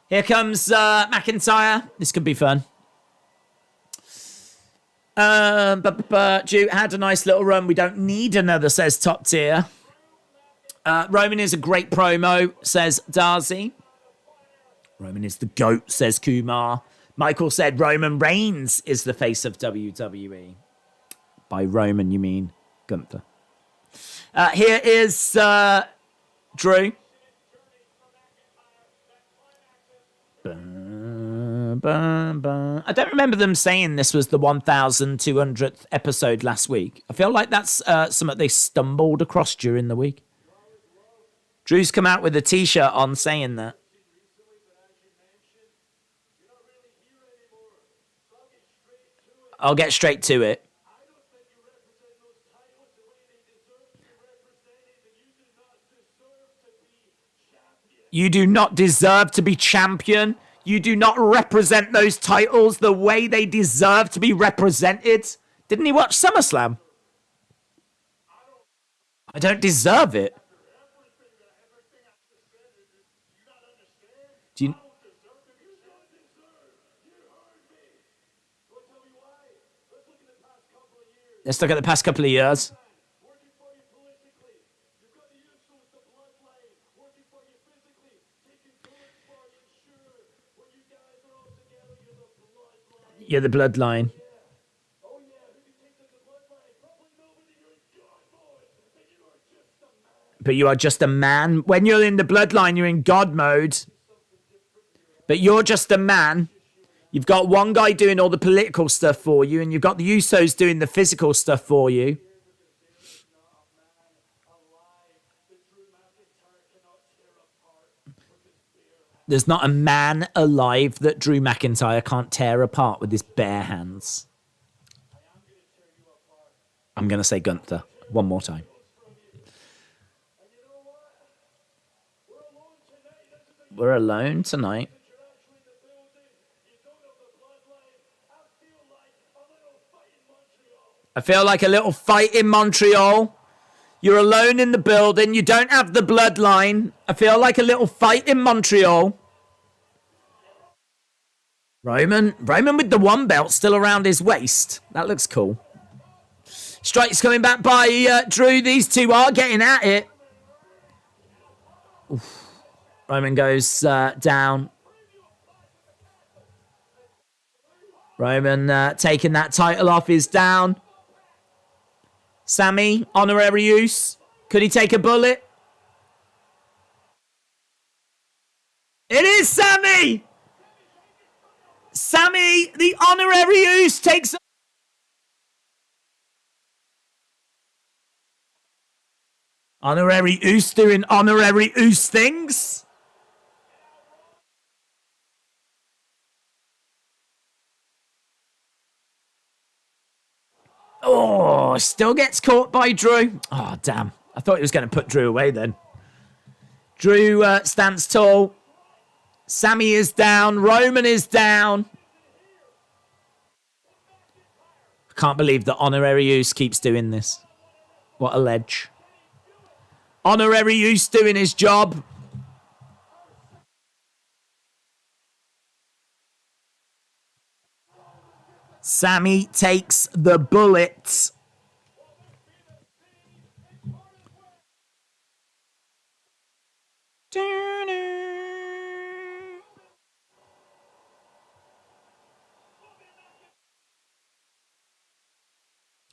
Here comes McIntyre. This could be fun. Drew had a nice little run. We don't need another, says Top Tier. Roman is a great promo, says Darcy. Roman is the GOAT, says Kumar. Michael said Roman Reigns is the face of WWE. By Roman, you mean Gunther. Here is Drew. I don't remember them saying this was the 1,200th episode last week. I feel like that's something they stumbled across during the week. Drew's come out with a t-shirt on saying that. I'll get straight to it. You do not deserve to be champion. You do not represent those titles the way they deserve to be represented. Didn't he watch SummerSlam? I don't deserve it. Let's look at the past couple of years. You're the bloodline. But you are just a man. When you're in the bloodline, you're in God mode. But you're just a man. You've got one guy doing all the political stuff for you, and you've got the Usos doing the physical stuff for you. There's not a man alive that Drew McIntyre can't tear apart with his bare hands. I'm going to say Gunther one more time. We're alone tonight. I feel like a little fight in Montreal. You're alone in the building. You don't have the bloodline. I feel like a little fight in Montreal. Roman with the one belt still around his waist. That looks cool. Strikes coming back by Drew. These two are getting at it. Oof. Roman goes down. Roman taking that title off is down. Sammy, honorary use. Could he take a bullet? It is Sammy! Sammy, the honorary use, takes... Honorary use doing honorary use things? Oh, still gets caught by Drew. Oh, damn. I thought he was going to put Drew away then. Drew stands tall. Sammy is down. Roman is down. I can't believe that Honorary Use keeps doing this. What a ledge. Honorary Use doing his job. Sammy takes the bullet.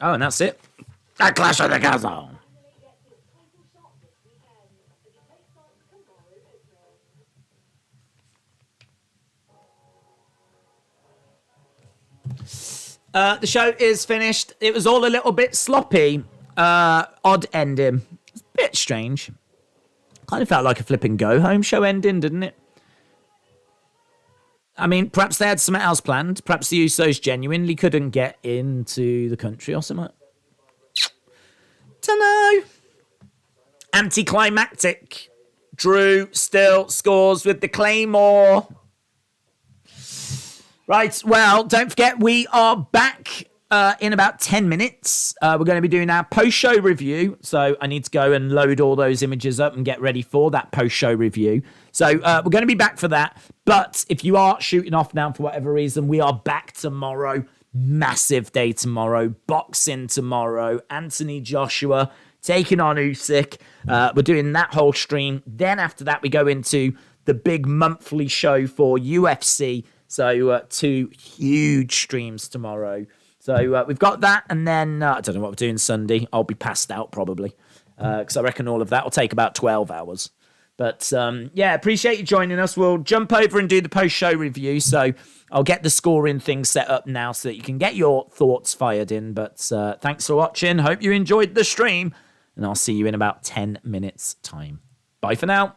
Oh, and that's it. A Clash of the Castle. The show is finished. It was all a little bit sloppy. Odd ending. It's a bit strange. Kind of felt like a flipping go-home show ending, didn't it? I mean, perhaps they had something else planned. Perhaps the Usos genuinely couldn't get into the country or something. Dunno. Anticlimactic. Drew still scores with the Claymore. Right, well, don't forget, we are back in about 10 minutes. We're going to be doing our post-show review, so I need to go and load all those images up and get ready for that post-show review. So we're going to be back for that, but if you are shooting off now for whatever reason, we are back tomorrow. Massive day tomorrow. Boxing tomorrow. Anthony Joshua taking on Usyk. We're doing that whole stream. Then after that, we go into the big monthly show for UFC. So 2 huge streams tomorrow. So we've got that. And then I don't know what we're doing Sunday. I'll be passed out probably. Because I reckon all of that will take about 12 hours. But yeah, appreciate you joining us. We'll jump over and do the post-show review. So I'll get the scoring thing set up now so that you can get your thoughts fired in. But thanks for watching. Hope you enjoyed the stream. And I'll see you in about 10 minutes time. Bye for now.